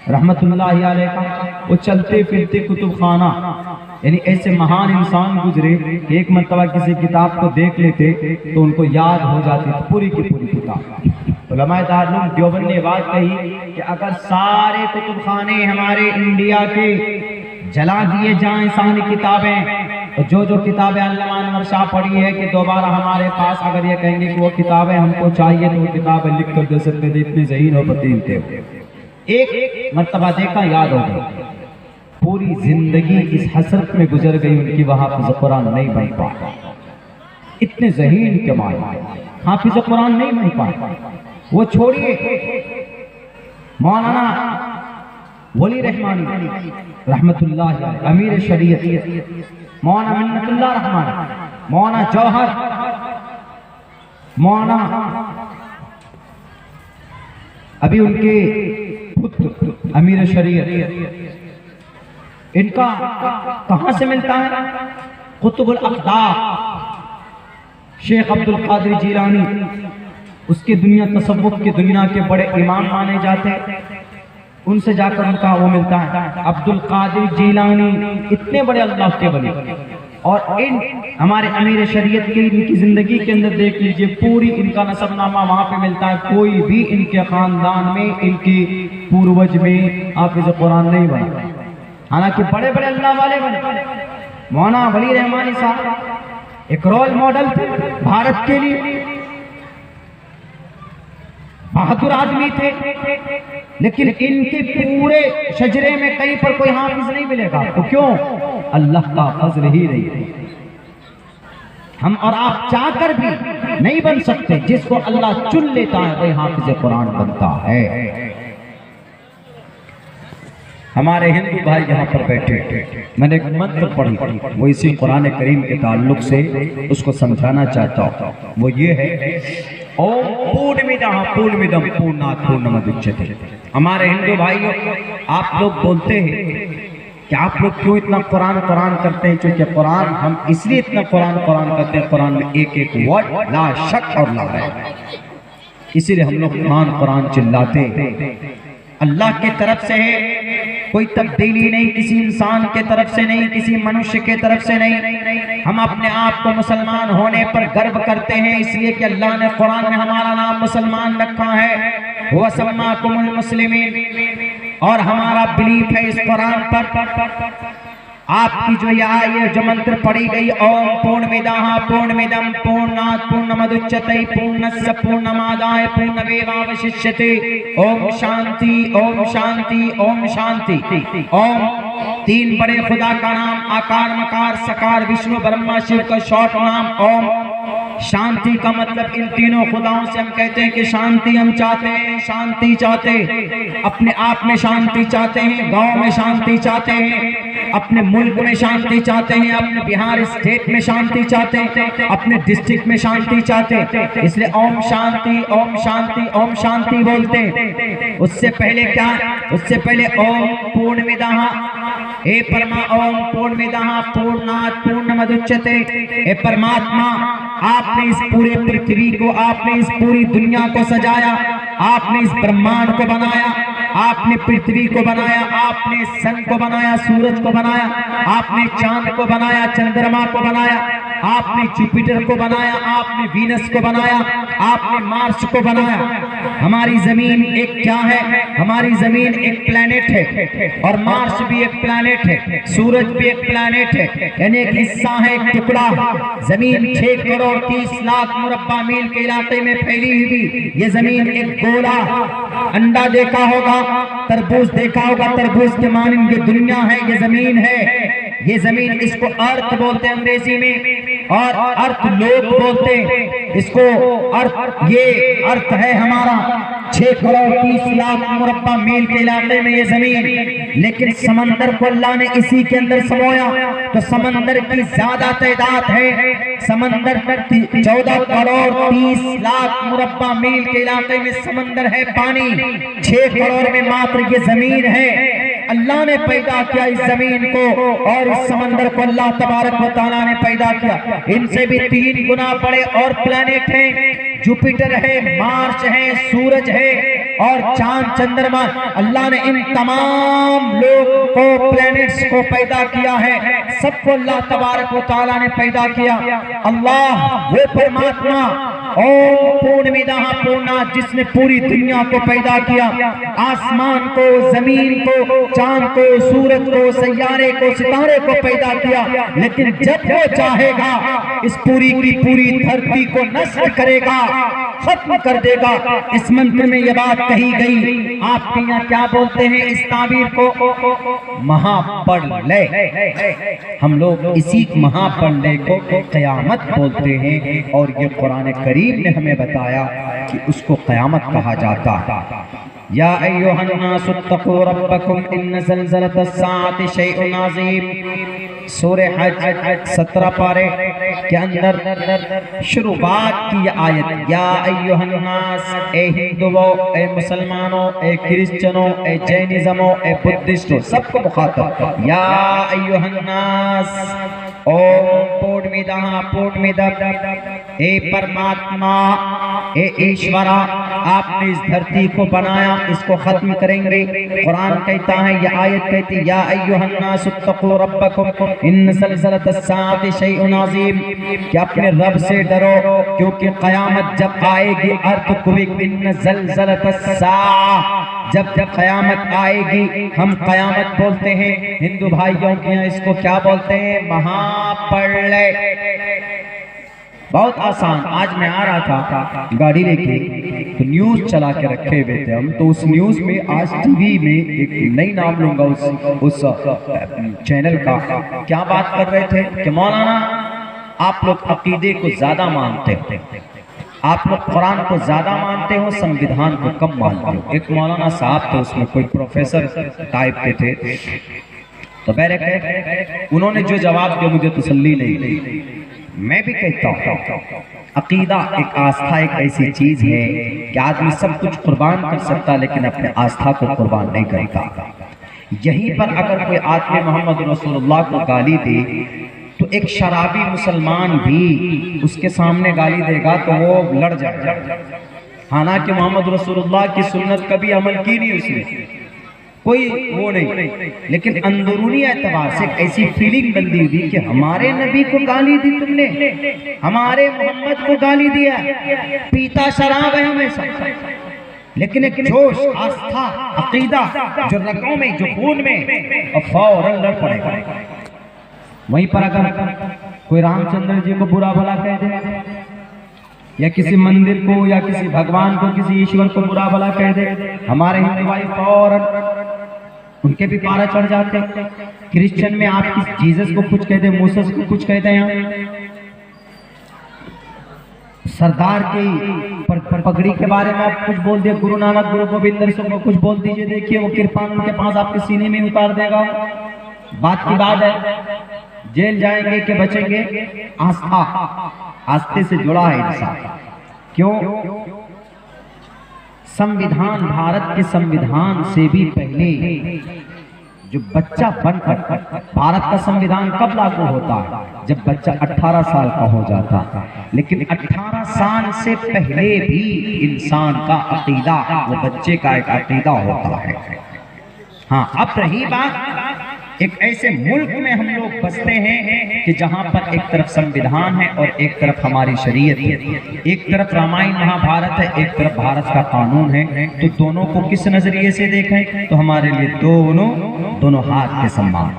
रहमतुल्लाहि अलैह का। वो चलते फिरते कुतुब खाना, यानी ऐसे महान इंसान गुजरे कि एक मरतबा किसी किताब को देख लेते तो उनको याद हो जाती थी पूरी की पूरी किताब। उलमाए दारुल देवबंद ने बात कही कि अगर सारे कुतुब खाने हमारे इंडिया के जला दिए जाएं सारी किताबें, तो जो किताबें अल्लामा अनवर शाह पढ़ी है कि दोबारा हमारे पास अगर ये कहेंगे कि वो किताबें हमको चाहिए तो वो किताबें लिख कर दे सकते थे, इतनी ज़हीन और बदीन थे। एक मरतबा देखा, याद हो गई, पूरी जिंदगी इस हसरत में गुजर गई उनकी, वहां हाफिज कुरान नहीं बन पाया। इतने ज़हीन के मारे हाफिज कुरान नहीं बन पाया। वो छोड़िए, मौलाना वली रहमानी रहमतुल्लाह अलैह, अमीर शरीयत, मौलाना मिन्नतुल्लाह रहमान, मौलाना जौहर, मौलाना अभी उनके पुत्र अमीर शरीयत, इनका कहां से मिलता है? कुतुबुल अक़दार शेख अब्दुल कादिर जीलानी, उसकी दुनिया तसव्वुफ की दुनिया के बड़े इमाम माने जाते हैं, उनसे जाकर उनका वो मिलता है। अब्दुल कादिर जीलानी इतने बड़े अल्लाह के वली, और इन हमारे अमीर शरीयत की इनकी जिंदगी के अंदर देख लीजिए, पूरी इनका नसबनामा वहां पे मिलता है। कोई भी इनके खानदान में, इनके पूर्वज में हाफिज कुरान नहीं बना, हालांकि बड़े बड़े अल्लाह वाले बने। मौलाना वली रहमानी साहब एक रोल मॉडल थे भारत के लिए, बहादुर आदमी थे, लेकिन इनके पूरे शजरे में कहीं पर कोई हाफिज नहीं मिलेगा आपको। क्यों? अल्लाह का फजल ही नहीं है। हम और आप चाहकर भी नहीं बन सकते, जिसको अल्लाह चुन लेता है वही हाफिज कुरान बनता है। हमारे हिंदू भाई यहाँ पर बैठे, मैंने एक मंत्र पढ़ी, वो इसी कुरान करीम के ताल्लुक से उसको समझाना चाहता हूँ। वो ये है, ओम पूर्णमिदः पूर्णमिदं पूर्णात् पूर्णमुदच्यते। हमारे हिंदू भाइयों, आप लोग बोलते हैं कि आप लोग क्यों इतना कुरान कुरान करते हैं? क्योंकि कुरान, हम इसलिए इतना कुरान कुरान करते हैं, कुरान में एक एक वर्ड ला शक और ला है, इसीलिए हम लोग कुरान कुरान चिल्लाते हैं। अल्लाह की तरफ से है, कोई तब्दीली नहीं, किसी इंसान के तरफ से नहीं, किसी मनुष्य के तरफ से नहीं। हम अपने आप को मुसलमान होने पर गर्व करते हैं, इसलिए कि अल्लाह ने कुरान में हमारा नाम मुसलमान रखा है, हुवा सम्माकुमुल मुस्लिमीन, और हमारा बिलीफ है इस कुरान पर। आपकी जो ये जो मंत्र पढ़ी गई, ओम पूर्णमिदः पूर्णमिदं पूर्णात् पूर्णमुदच्यते पूर्णस्य पूर्णमादाय पूर्णमेवावशिष्यते। ओम शांति, ओम शांति, ओम शांति। ओम तीन बड़े खुदा का नाम, आकार मकार सकार विष्णु ब्रह्मा शिव का शॉर्ट नाम ओम। शांति का मतलब इन तीनों खुदाओं से हम कहते हैं कि शांति हम चाहते हैं, शांति चाहते हैं, अपने आप में शांति चाहते हैं, गांव में शांति चाहते हैं, अपने मुल्क में शांति चाहते हैं, अपने बिहार स्टेट में शांति चाहते हैं, अपने डिस्ट्रिक्ट में शांति चाहते हैं। इसलिए ओम शांति, ओम शांति, ओम शांति बोलते हैं। उससे पहले क्या? उससे पहले ओम पूर्णमिदः, हे परमा, ओम पूर्णमिदः पूर्णात् पूर्णमुदच्यते। हे परमात्मा, आपने इस पूरे पृथ्वी को, आपने इस पूरी दुनिया को सजाया, आपने इस ब्रह्मांड को बनाया, आपने पृथ्वी को बनाया, आपने सन को बनाया, सूरज को बनाया, आपने चांद को बनाया, चंद्रमा को बनाया, आपने जुपिटर को बनाया, आपने वीनस को बनाया, आपने मार्स को बनाया। हमारी जमीन एक क्या है? हमारी जमीन एक प्लेनेट है और मार्स भी एक प्लेनेट है, सूरज भी एक प्लेनेट है, यानी एक हिस्सा है, एक टुकड़ा। जमीन 6 करोड़ 30 लाख मुरब्बा मील के इलाके में फैली हुई ये जमीन एक गोला। अंडा देखा होगा, तरबूज देखा होगा, तरबूज के मानिंद ये दुनिया है, ये जमीन है। ये जमीन, इसको अर्थ बोलते हैं अंग्रेजी में, और अर्थ लोग बोलते हैं इसको। अर्थ, ये अर्थ है हमारा 6 करोड़ 30 लाख मुरब्बा मील के इलाके में ये जमीन। लेकिन समंदर को अल्लाह ने इसी के अंदर समोया, तो समंदर की ज्यादा तादाद है। समंदर 14 करोड़ 30 लाख मुरब्बा मील के इलाके में समंदर है, पानी 6 करोड़ में मात्र ये जमीन है। अल्लाह ने पैदा किया इस जमीन को और इस समंदर को अल्लाह तबारक व तआला ने पैदा किया। इनसे भी 3 गुना बड़े और प्लेनेट हैं, जुपिटर है, मार्स है, सूरज है और चांद चंद्रमा। अल्लाह ने इन तमाम लोग को, प्लेनेट्स को पैदा किया है, सबको अल्लाह तबारक व तआला ने पैदा किया। अल्लाह वो परमात्मा ओम पूर्णमिदः पूर्णात्, जिसने पूरी दुनिया को पैदा किया, आसमान को, जमीन को, चांद को, सूरज को, सैयारे को, सितारे को पैदा किया। लेकिन जब वो चाहेगा इस पूरी की पूरी धरती को नष्ट करेगा, खत्म कर देगा। इस मंत्र में ये बात कही गई। आपके यहाँ क्या बोलते हैं इस ताबीर को? महाप्रलय। हम लोग इसी महाप्रलय को क़यामत बोलते हैं और ये कुरान करीम ने हमें बताया कि उसको क़यामत कहा जाता है। या अय्युहन्नासु इत्तक़ू रब्बकुम इन्न ज़ल्ज़लतस्साअति शैउन अज़ीम। सूरह हज 17 पारे के अंदर शुरुआत की आयत, या अय्युहन्नास, ए हिंदुओं, ए मुसलमानों, ए क्रिश्चियनों, ए जैनिज़मों, ए बुद्धिस्टों, सबको मुखातब। या अय्युहन्नास, ओम पूर्णमिदः पूर्णमिदम्, ए परमात्मा, ए ईश्वरा, आपने इस धरती को बनाया, इसको खत्म करेंगे। कुरान कहता है, यह आयत कहती है, या अय्युहन्नासु इत्तक़ू रब्बकुम इन्न ज़ल्ज़लतस्साअति शैउन अज़ीम, कि अपने रब से डरो क्योंकि क़यामत जब आएगी, अर्थक्वेक, इन्न ज़ल्ज़लतस्साअ, जब क़यामत आएगी। हम क़यामत बोलते हैं, हिंदू भाइयों के यहाँ इसको क्या बोलते हैं? महाप्रलय। बहुत आसान। आज मैं आ रहा था गाड़ी लेके, तो न्यूज चला के रखे हुए थे हम, तो उस न्यूज में आज टीवी में एक नई नाम लूंगा उस चैनल का, क्या बात कर रहे थे कि मौलाना आप लोग अकीदे को ज्यादा मानते हो, आप लोग कुरान को ज्यादा मानते हो, संविधान को कम मानते हो। एक मौलाना साहब थे, उसमें कोई प्रोफेसर टाइप के थे, तो बैरक उन्होंने जो जवाब दिया मुझे तसल्ली नहीं। मैं भी कहता हूँ अकीदा एक आस्था एक ऐसी चीज है कि आदमी सब कुछ कुर्बान कर सकता लेकिन अपने आस्था को कुर्बान नहीं करता। यहीं पर अगर कोई आदमी मोहम्मद रसूलुल्लाह को गाली दे तो एक शराबी मुसलमान भी उसके सामने गाली देगा तो वो लड़ जाएगा। हालांकि मोहम्मद रसूलुल्लाह की सुन्नत कभी अमल की नहीं उसने, कोई वो नहीं, लेकिन अंदरूनी एतबार से ऐसी फीलिंग बंदी हुई कि हमारे नबी को गाली दी तुमने, हमारे मोहम्मद को गाली दिया, पीता शराब है हमेशा। लेकिन एक जोश, आस्था, अकीदा जो रगों में, जो खून में, और फौरन लड़ पड़ेगा। वहीं पर अगर कोई रामचंद्र जी को बुरा भला कह दे, या किसी मंदिर को, या किसी भगवान को, किसी ईश्वर को बुरा भला कह दे, हमारे हिंदू भाई फौरन उनके भी पारा चढ़ जाते। क्रिश्चियन में आप किस जीसस को कुछ कह दे, मूसस को कुछ कह दे, सरदार की पगड़ी के बारे में आप कुछ बोल दिए, गुरु नानक, गुरु गोविंद सिंह को कुछ बोल दीजिए, देखिए वो किरपान उनके पास आपके सीने में उतार देगा। बात की बात है, जेल जाएंगे कि बचेंगे? आस्था, आस्थे से जुड़ा है इंसान। क्यों? संविधान, भारत के संविधान से भी पहले जो बच्चा बनकर, भारत का संविधान कब लागू होता है? जब बच्चा 18 साल का हो जाता है। लेकिन 18 साल से पहले भी इंसान का अकीदा, वो बच्चे का एक अकीदा होता है। हाँ, अब रही बात एक ऐसे मुल्क में हम लोग बसते हैं कि जहां पर एक तरफ संविधान है और एक तरफ हमारी शरीयत है, एक तरफ रामायण महाभारत है, एक तरफ भारत का कानून है। तो दोनों को किस नजरिए से देखें? तो हमारे लिए दोनों हाथ के सम्मान।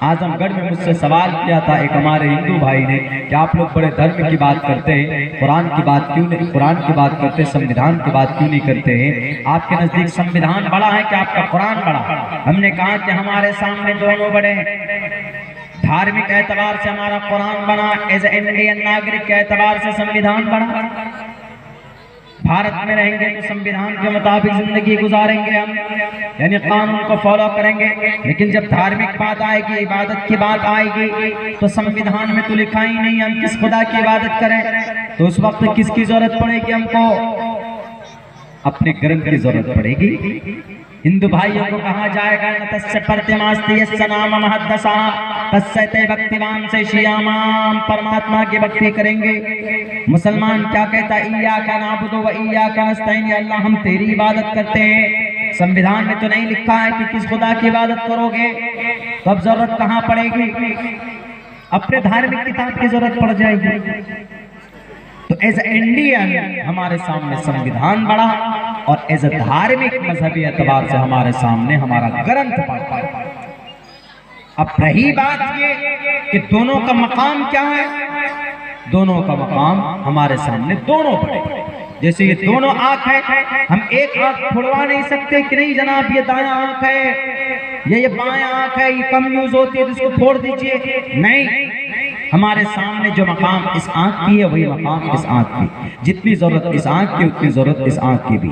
आजमगढ़ में मुझसे सवाल किया था एक हमारे हिंदू भाई ने कि आप लोग बड़े धर्म की बात करते हैं, कुरान की बात क्यों नहीं, कुरान की बात करते हैं, संविधान की बात क्यों नहीं करते हैं? आपके नजदीक संविधान बड़ा है कि आपका कुरान बड़ा? हमने कहा कि हमारे सामने दोनों बड़े हैं। धार्मिक एतबार से हमारा कुरान बना, एज ए इंडियन नागरिक के एतबार से संविधान बना। भारत में रहेंगे तो संविधान के मुताबिक जिंदगी गुजारेंगे हम, यानी कानून को फॉलो करेंगे। लेकिन जब धार्मिक बात आएगी, इबादत की बात आएगी, तो संविधान में तो लिखा ही नहीं हम किस खुदा की इबादत करें। तो उस वक्त किसकी जरूरत पड़ेगी? हमको अपने ग्रंथ की जरूरत पड़ेगी। हिंदू भाइयों को कहा जाएगा न तस्य प्रतिमास्ति यस्य नाम महद्दसा तस्य ते भक्तिवान से श्यामाम, परमात्मा की भक्ति करेंगे। मुसलमान क्या कहता है? इय्याका नअबुदु व इय्याका नस्तईन, अल्लाह हम तेरी इबादत करते हैं। संविधान में तो नहीं लिखा है कि किस खुदा की इबादत करोगे, तो अब जरूरत कहाँ पड़ेगी? अपने धार्मिक किताब की जरूरत पड़ जाएगी। तो एज ए इंडियन हमारे सामने संविधान बड़ा और एज ए धार्मिक मजहबी एतबार से हमारे सामने हमारा ग्रंथ पड़ा। अब रही बात ये कि दोनों का मकाम क्या है? दोनों का मकाम हमारे सामने दोनों पड़े। जैसे ये दोनों आंख है, हम एक आंख फोड़वा नहीं सकते कि नहीं जनाब ये दायां आंख है, ये बायां आंख है, ये कम यूज होती है तो इसको फोड़ दीजिए। नहीं, हमारे सामने जो मकाम इस आंख की है वही मकाम इस आंख की। जितनी जरूरत इस आंख की उतनी जरूरत इस आंख की भी।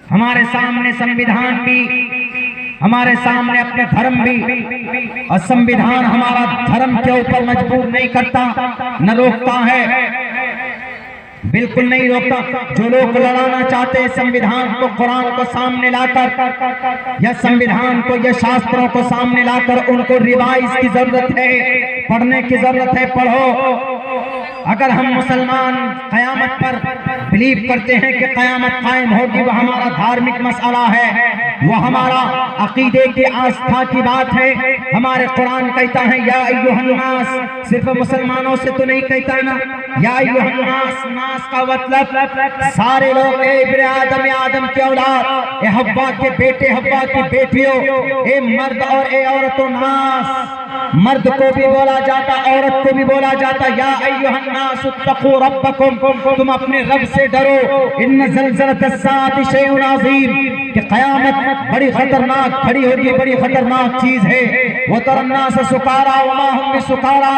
हमारे सामने संविधान भी, हमारे सामने अपने धर्म भी। और संविधान हमारा धर्म के ऊपर मजबूर नहीं करता, न रोकता है, बिल्कुल नहीं रोकता। जो लोग लड़ाना चाहते हैं संविधान को, कुरान को सामने लाकर या संविधान को या शास्त्रों को सामने लाकर, उनको रिवाइज की जरूरत है, पढ़ने की जरूरत है। पढ़ो। अगर हम मुसलमान कयामत पर बिलीव करते हैं कि कयामत कायम होगी, वह हमारा धार्मिक मसला है, वो हमारा अकीदे की आस्था की बात है। हमारे कुरान कहता है या अय्युहन्नास, सिर्फ मुसलमानों से तो नहीं कहता ना, या अय्युहन्नास, नास का मतलब सारे लोग, ए इब्ने आदम, आदम के औलाद, ए हव्वा के बेटे, हव्वा की बेटियों, ए मर्द और ए औरतों। नास मर्द को भी बोला जाता, औरत को भी बोला जाता। या अय्युहन्नास इत्तक़ू रब्बकुम, तुम अपने रब से डरो। इन्न ज़लज़लतस्साअति शैउन अज़ीम, कि कयामत बड़ी खतरनाक खड़ी होगी, बड़ी खतरनाक चीज है। वो तरन्नास सुकारा वमा हुम बिसुकारा,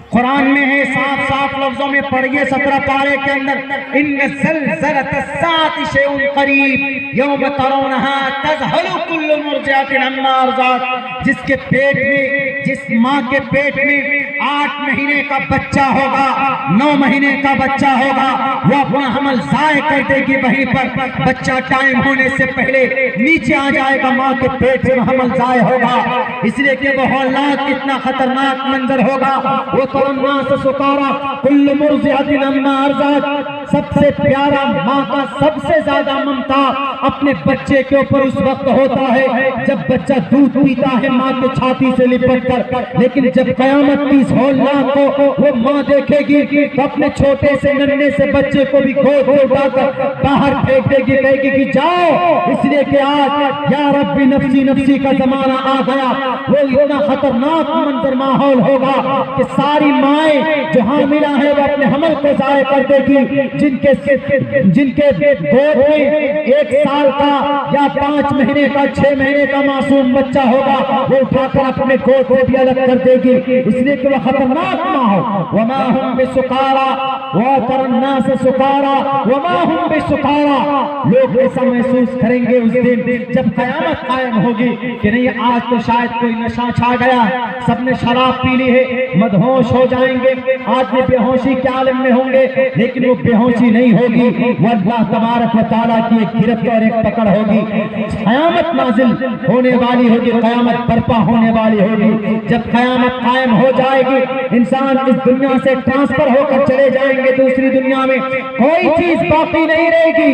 कुरान में है, साफ साफ लफ्जों में पढ़िए 17 पारे के अंदर। इन्न ज़लज़लतस्साअति शैउन क़रीब यौम तरौनहा तज़हलु कुल्लु मुर्दिअतिन अम्मा अर्ज़अत, जिसके पेट में, जिस माँ के पेट में 8 महीने का बच्चा होगा, 9 महीने का बच्चा होगा, वो अपना हमल ज़ाय कर देगी। वहीं पर बच्चा टाइम होने से पहले नीचे आ जाएगा, माँ के पेट से हमल ज़ाय होगा। इसलिए कि वो हौलनाक, कितना खतरनाक मंजर होगा। वो तरन्नास सुकारा कुल्लु मुर्दिअतिन अम्मा अर्ज़अत, सबसे प्यारा माँ का सबसे ज्यादा ममता अपने बच्चे के ऊपर उस वक्त होता है जब बच्चा दूध पीता है माँ के छाती से लिपट कर। लेकिन जब कयामत की इस हौलनाक को वो माँ देखेगी तो अपने छोटे से नन्हे से बच्चे को भी गोद में उठाकर बाहर फेंक देगी, कहेगी कि जाओ। इसलिए कि आज या रब्बी नफ्सी नफ्सी का जमाना आ गया। वो इतना खतरनाक मंजर माहौल होगा कि सारी माएं जो हामिला है वो अपने हमल को ज़ाय कर देगी। जिनके गोद में 1 साल का या 5 महीने का, 6 महीने का मासूम बच्चा होगा, वो उठाकर अपने गोद से भी अलग कर देगी। इसलिए कि वह खतरनाक माहौल। वमा हुम बिसुकारा व तरन्नास सुकारा वमा हुम बिसुकारा, लोग ऐसा महसूस करेंगे उस दिन जब कयामत कायम होगी कि नहीं आज तो शायद कोई नशा छा गया, सबने शराब पी ली है, मदहोश हो जाएंगे, आज भी बेहोशी के आलम में होंगे। लेकिन वो बेहोशी नहीं होगी, वो अल्लाह तबारक व तआला की एक गिरफ्त और एक पकड़ होगी। कयामत नाजिल होने वाली होगी, कयामत बर्पा होने वाली होगी। जब कयामत कायम हो जाएगी, इंसान इस दुनिया से ट्रांसफर होकर चले जाएंगे दूसरी दुनिया में, कोई चीज बाकी नहीं रहेगी।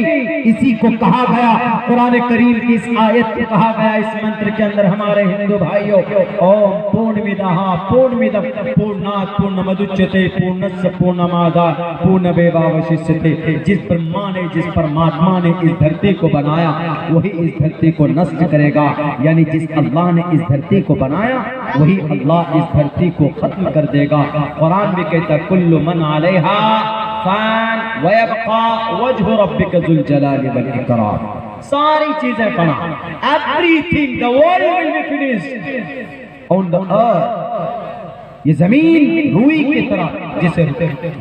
इसी को कहा गया कुरान करीम की इस आयत को कहा गया इस मंत्र के अंदर हमारे हिंदू भाइयों, ओम पूर्णमिदः पूर्णमिदं पूर्णात् पूर्णमुदच्यते पूर्णस्य पूर्णमादाय पूर्णमेवावशिष्यते। जिस ब्रह्मा ने, जिस परमात्मा ने इस धरती को बनाया वही इस धरती को नष्ट करेगा, यानी जिस अल्लाह ने इस धरती को बनाया वही अल्लाह इस धरती को खत्म कर देगा। कुरान भी कहता है कुल्लु मन अलैहा फान व यबका वजहु रब्बिका ज़ुल जलाली वल इकराम। सारी चीजें फना, everything the world will be finished on the earth. ये जमीन रुई की तरह, जैसे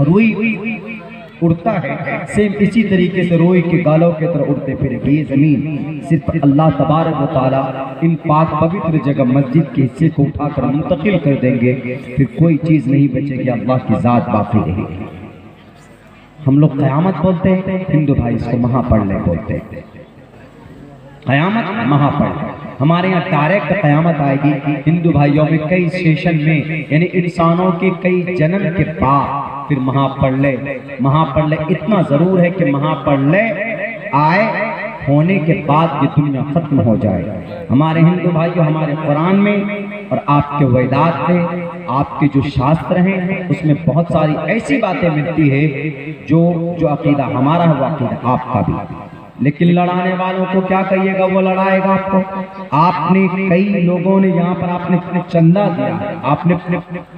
रुई उड़ता है, सेम इसी तरीके से रोई के गालों की तरह उड़ते फिरेगी ये जमीन। सिर्फ अल्लाह तबारक व तआला इन पाक पवित्र जगह मस्जिद के हिस्से को उठाकर मुंतकिल कर देंगे, फिर कोई चीज नहीं बचेगी, अल्लाह की जात बाकी रहेगी। हम लोग क़यामत बोलते हैं, हिंदू भाई इसको महाप्रलय बोलते हैं। क़यामत महाप्रलय, हमारे यहाँ डायरेक्ट क़यामत आएगी हिंदू भाइयों में कई सेशन में, यानी इंसानों के कई जन्म के बाद फिर महाप्रलय। महाप्रलय इतना जरूर है कि महाप्रलय आए होने के बाद ये दुनिया खत्म हो जाए। हमारे हिंदू भाइयों, हमारे कुरान में और आपके वेदात में, आपके जो शास्त्र हैं उसमें बहुत सारी ऐसी बातें मिलती है जो अकीदा हमारा है वो अकीदा आपका भी। लेकिन लड़ाने वालों को क्या कहिएगा, वो लड़ाएगा आपको। आपने कई लोगों ने यहाँ पर आपने चंदा दिया, आपने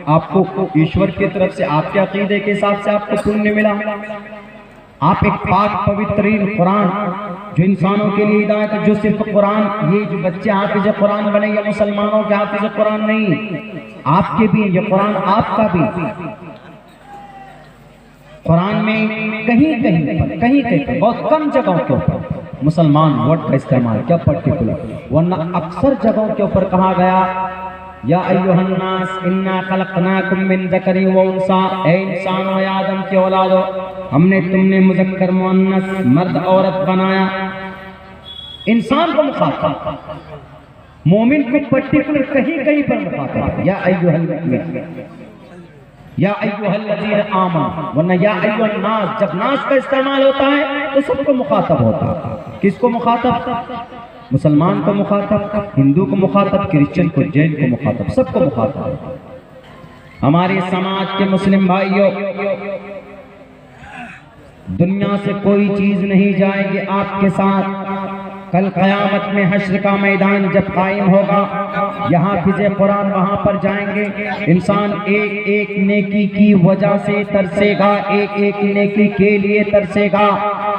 आपको ईश्वर की तरफ से आपके अकीदे के हिसाब से आपको पुण्य मिला। आप एक पाक पवित्रीन कुरान जो इंसानों के लिए हिदायत है, जो सिर्फ कुरान, ये जो बच्चे हाफिज कुरान बने या मुसलमानों के हाफिज कुरान नहीं, आपके भी ये कुरान आपका भी। कुरान में कहीं कहीं बहुत कम जगहों के ऊपर मुसलमान वर्ड का इस्तेमाल क्या पर्टिकुलर, वरना अक्सर जगहों के ऊपर कहा गया या अय्युहन्नास इन्ना खलकनाकुम मिन ज़करिन व उन्सा, ए इंसान व आदम के औलादो, हमने तुमने मुज़क्कर मुअन्नस मर्द औरत बनाया। इंसान को मुखातब, मोमिन को पर्टिकुलर कहीं पर मुखातब या अय्युहल मुमिन या अय्युहल्लज़ीना आमनू, वरना या अय्युहन्नास जब नास का इस्तेमाल होता है तो सबको मुखातब होता है। किसको मुखातब? मुसलमान को मुखातब, हिंदू को मुखातब, क्रिश्चियन को, जैन को मुखातब, सबको मुखातब। हमारे समाज के मुस्लिम भाइयों, दुनिया से कोई चीज नहीं जाएगी आपके साथ। कल क़यामत में हश्र का मैदान जब कायम होगा, यहाँ फिज़े कुरान वहाँ पर जाएंगे। इंसान एक एक नेकी की वजह से तरसेगा, एक एक नेकी के लिए तरसेगा।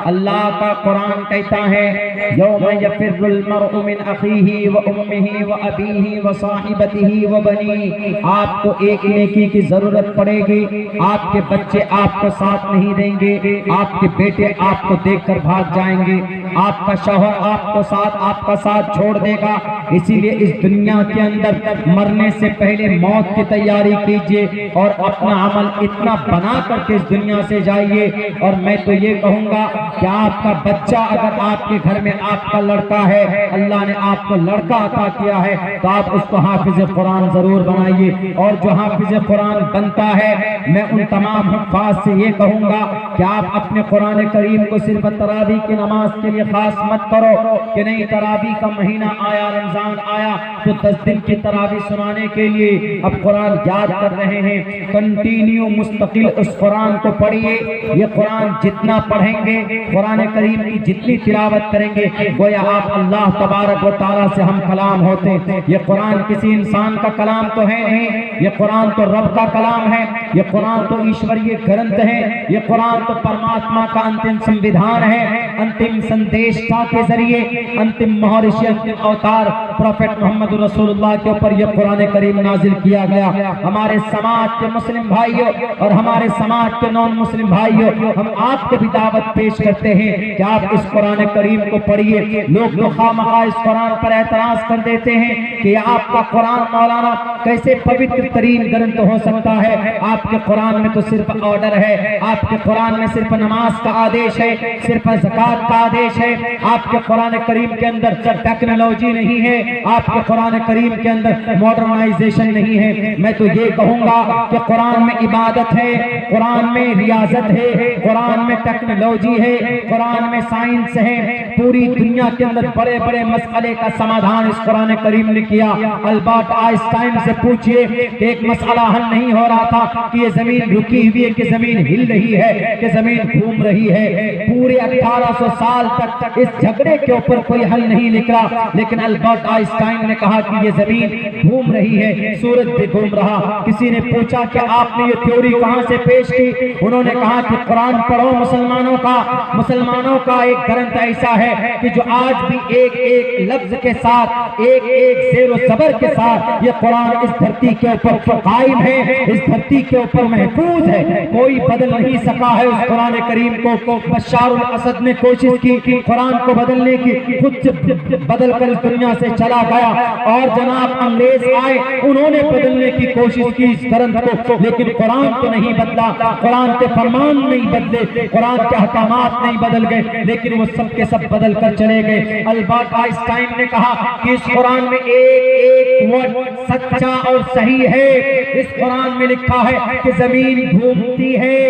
अल्लाह का कुरान कहता है यौम यफ़िर्रुल मर्उ मिन अख़ीही व उम्मिही व अबीही व साहिबतिही व बनी। आपको एक नेकी की जरूरत पड़ेगी, आपके बच्चे आपको साथ नहीं देंगे, आपके बेटे आपको देखकर भाग जाएंगे, आपका शौहर आपका साथ छोड़ देगा। इसीलिए इस दुनिया के अंदर मरने से पहले मौत की तैयारी कीजिए और अपना अमल इतना बना करके इस दुनिया से जाइए। और मैं तो ये कहूँगा कि आपका बच्चा, अगर आपके घर में आपका लड़का है, अल्लाह ने आपको लड़का अता किया है, तो आप उसको हाफिज कुरान जरूर बनाइए। और जो हाफिज कुरान बनता है, मैं उन तमाम हुफ़ाज़ से ये कहूँगा कि आप अपने कुरान करीम को सिर्फ तरावी की नमाज के लिए खास मत करो कि नहीं तरावी का महीना आया, रमजान आया तो 10 दिन की तरावी सुनाने के लिए अब कुरान याद कर रहे हैं। कंटिन्यू मुस्तकिल उस कुरान को पढ़िए। ये कुरान जितना पढ़ेंगे, कुरान करीम की जितनी तिलावत करेंगे, गोया आप अल्लाह तबारक व तआला से हम कलाम होते। ये कुरान किसी इंसान का कलाम तो है नहीं, ये कुरान तो रब का कलाम है, ये कुरान तो ईश्वरीय ग्रंथ है, ये कुरान तो परमात्मा का अंतिम संविधान है। अंतिम संदेशता के जरिए अंतिम महर्षि, अंतिम अवतार प्रोफेट मोहम्मद रसूलुल्लाह के ऊपर यह कुरान करीम नाजिल किया गया। हमारे समाज के मुस्लिम भाइयों और हमारे समाज के नॉन मुस्लिम भाइयों, हम आपको भी दावत पेश करते हैं कि आप इस कुरान करीम को पढ़िए। लोग तो खामखा इस कुरान पर एतराज कर देते हैं कि आपका कुरान मौलाना कैसे पवित्र तरीन ग्रंथ हो सकता है, आपके कुरान में तो सिर्फ ऑर्डर है, आपके कुरान में सिर्फ नमाज का आदेश है, सिर्फ ज़कात ज़कात का आदेश है। आपके कुरान करीम के अंदर टेक्नोलॉजी नहीं है, आपके कुरान करीम के अंदर मॉडर्नाइजेशन नहीं है। मैं तो ये कहूंगा कि कुरान में इबादत है, कुरान में रियाजत है, कुरान में टेक्नोलॉजी है, कुरान में साइंस है। पूरी दुनिया के अंदर बड़े बड़े मसले का समाधान इस कुरान करीम ने किया। अल्बर्ट आइंस्टाइन से पूछिए कि एक मसला हल नहीं हो रहा था कि ये जमीन रुकी हुई है कि जमीन हिल रही है कि जमीन घूम रही है। पूरे 1800 साल तक इस झगड़े के ऊपर कोई हल नहीं निकला, लेकिन अल्बर्ट आइंस्टाइन ने कहा कि ये जमीन घूम रही है, सूरज भी घूम रहा। किसी ने पूछा कि आपने ये थ्योरी कहां से पेश की? उन्होंने कहा कि कुरान पढ़ो मुसलमानों का एक ग्रंथ ऐसा है कि जो आज भी एक एक लफ्ज के साथ, एक एक ज़ेर ज़बर के साथ ये कुरान इस धरती के ऊपर कायम है, इस धरती के ऊपर महफूज है। कोई बदल नहीं सका है उस कुरान करीम को। बशारुल असद ने कोशिश की कुरान को बदलने की, खुद से बदल कर इस दुनिया से चला गया। और जनाब अंग्रेज आए, उन्होंने बदलने की कोशिश की इस ग्रंथ को, लेकिन कुरान तो नहीं बदला, कुरान के फरमान नहीं बदले, कुरान के अहकामात नहीं बदल गए, लेकिन वो सब के सब बदल कर चले गए। अल्बर्ट आइंस्टाइन ने कहा कि इस कुरान में एक एक वर्ड सच्चा और सही है। इस कुरान में लिखा है कि जमीन घूमती है।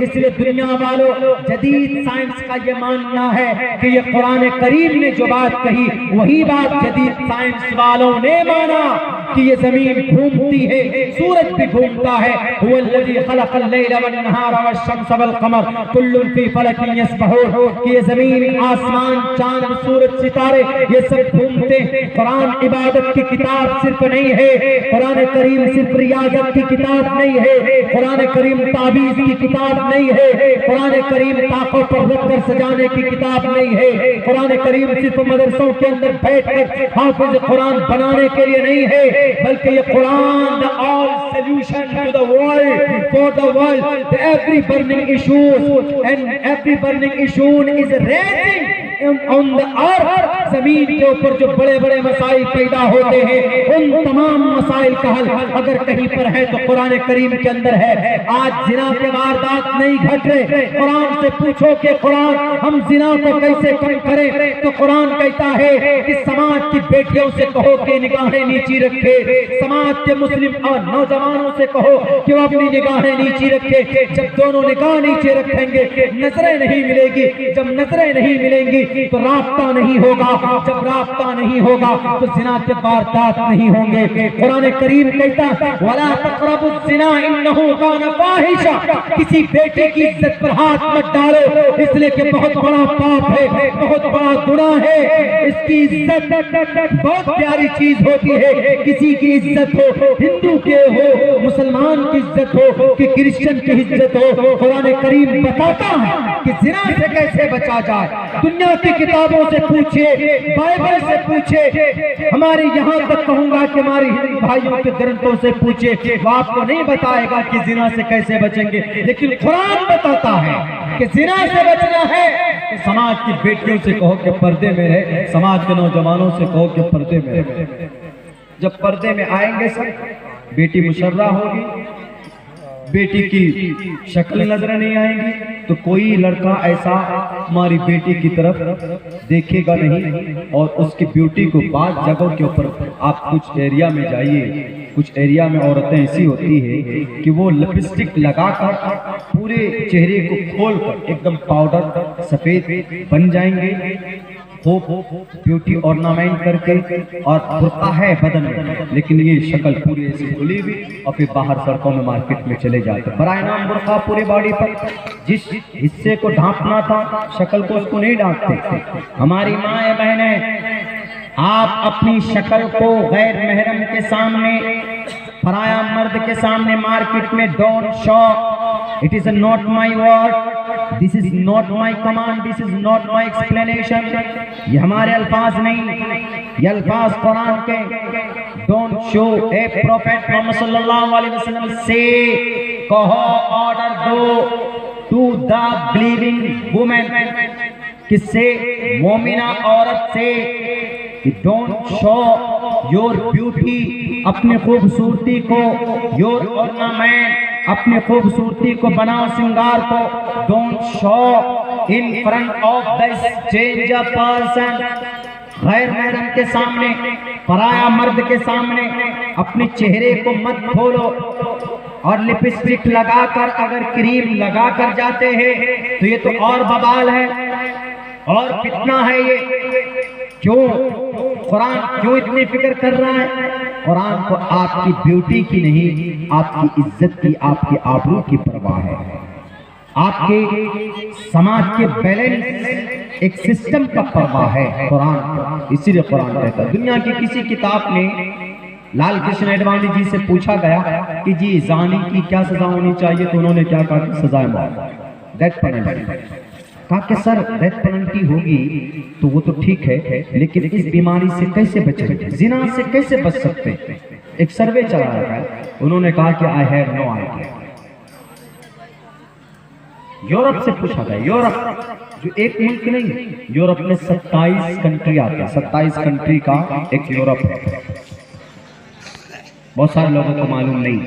इसलिए दुनिया वालों, जदीद साइंस का ये मानना है कि ये कुरान करीम ने जो बात कही वही बात जदीद साइंस वालों ने माना कि ये जमीन घूमती है, सूरज भी घूमता है। हुवल्लज़ी खलक़ल लैला वन्नहारा वश्शम्स वल्क़मर कुल्लुन फ़ी फ़लकिन यस्बहून, कि ये जमीन, आसमान, चांद, सूरज, सितारे ये सब घूमते हैं। कुरान इबादत की किताब सिर्फ नहीं है, कुरान करीम सिर्फ रियाजत की किताब नहीं है, कुरान करीम ताबीज़ की किताब नहीं है, कुरान करीम ताकों पर रखकर सजाने की किताब नहीं है, कुरान करीम सिर्फ मदरसों के अंदर बैठकर हाफिज कुरान बनाने के लिए नहीं है, बल्कि ये कुरान the all solution to the world, for the world, every burning issues and every burning issue is raging on the earth. जमीन के ऊपर जो बड़े बड़े मसाइल पैदा होते हैं, उन तमाम मसाइल का हल अगर कहीं पर है तो कुरान करीम के अंदर है। आज जिना के वारदात नहीं घट रहे, कुरान से पूछो कि कुरान हम जिना को कैसे कम करें, तो कुरान कहता है कि समाज की बेटियों से कहो कि निगाहें नीची रखे, समाज के मुस्लिम और नौजवानों से कहो कि वो अपनी निगाहें नीची रखे। जब दोनों निगाह नीचे रखेंगे नजरें नहीं मिलेगी, जब नजरें नहीं मिलेंगी तो राब्ता नहीं होगा, जब राब्ता नहीं होगा तो जिना के वारदात नहीं होंगे। कुरान करीम कहता वला तक़रबुज़ ज़िना इन्नहु कान फ़ाहिशा, किसी बेटे की इज्जत पर हाथ मत डालो, इसलिए कि बहुत बड़ा पाप है, बहुत बड़ा गुनाह है। इसकी इज्जत बहुत प्यारी चीज होती है, किसी की इज्जत हो, हिंदू के हो, मुसलमान की इज्जत हो कि क्रिश्चियन की इज्जत हो, कुरान करीम बताता है कि जिना से कैसे बचा जाए। दुनिया की किताबों से पूछिए, बाइबल से पूछिए, हमारे यहाँ तक कहूंगा कि हमारे हिंदू भाइयों के ग्रंथों से पूछिए, वो आपको नहीं बताएगा कि जिना से कैसे बचेंगे, लेकिन कुरान बताता है कि जिना से बचना है तो समाज की बेटियों से कहो कि पर्दे में रहे, समाज के नौजवानों से कहो कि पर्दे में रहे। जब पर्दे में आएंगे सब, बेटी मुशर्रा होगी, बेटी की शक्ल नजर नहीं आएगी, तो कोई लड़का ऐसा हमारी बेटी की तरफ देखेगा नहीं। और उसकी ब्यूटी को बाद जगहों के ऊपर आप कुछ एरिया में जाइए, कुछ एरिया में औरतें ऐसी होती है कि वो लिपस्टिक लगाकर पूरे चेहरे को खोलकर एकदम पाउडर सफेद बन जाएंगे, ब्यूटी ऑर्नामेंट करके, और बुर्का है बदन में, लेकिन ये शक्ल पूरी ऐसी खुली हुई, और फिर बाहर सड़कों में मार्केट में चले जाते। बराए नाम बुर्का पूरी बॉडी पर, जिस हिस्से को ढांपना था शक्ल को उसको नहीं ढांपते। हमारी माएँ बहनें, आप अपनी शक्ल को गैर महरम के सामने, पराया मर्द के सामने मार्केट में don't show. It is not my word, this is not my command, this is not my explanation. ये हमारे अल्फाज नहीं, ये अल्फाज कुरान के। Don't show a prophet Mohammed सल्लल्लाहु अलैहि वसल्लम से कहो, ऑर्डर दो टू द बिलीविंग वुमेन, किससे? मोमिना औरत से, कि डोंट शो योर ब्यूटी, अपनी खूबसूरती को, योर ऑर्नामेंट, अपनी खूबसूरती को, बनाओ श्रृंगार को, don't show in front of the stranger person, गैर महरम के सामने, पराया मर्द के सामने अपने चेहरे को मत खोलो। और लिपस्टिक लगाकर अगर क्रीम लगाकर जाते हैं तो ये तो और बवाल है और फितना है ये। क्यों कुरान क्यों इतनी फिक्र कर रहा है? कुरान को आपकी ब्यूटी की नहीं, आपकी इज्जत की, आपकी आबरू की परवाह है, आपके समाज के बैलेंस एक सिस्टम का परवाह है कुरान। इसीलिए कुरान कहता है। दुनिया की किसी किताब में लाल कृष्ण अडवाणी जी से पूछा गया कि जी जानी की क्या सजा होनी चाहिए, तो उन्होंने क्या कहा कि सजा मौत, डेथ पेनल्टी। कहा कि सर डेथ पेनल्टी होगी तो वो तो ठीक है, लेकिन इस बीमारी से कैसे बचेंगे, जिना से कैसे बच सकते हैं? एक सर्वे चलाया गया, उन्होंने कहा कि I have no idea. Europe से पूछा गया, यूरोप जो एक मुल्क नहीं, यूरोप में 27 कंट्री आते हैं, 27 कंट्री का एक यूरोप है। बहुत सारे लोगों को मालूम नहीं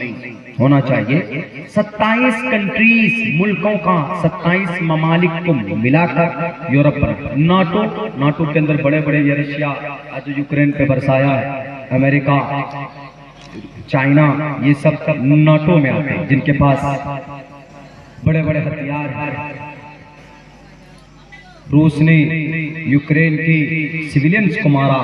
होना चाहिए। 27 कंट्रीज, मुल्कों का 27 ममालिक को मिलाकर यूरोप पर नाटो के अंदर बड़े बड़े, ये रशिया आज यूक्रेन पे बरसाया है, अमेरिका, चाइना, ये सब नाटो में आते हैं, जिनके पास बड़े बड़े हथियार हैं। रूस ने यूक्रेन की सिविलियंस को मारा,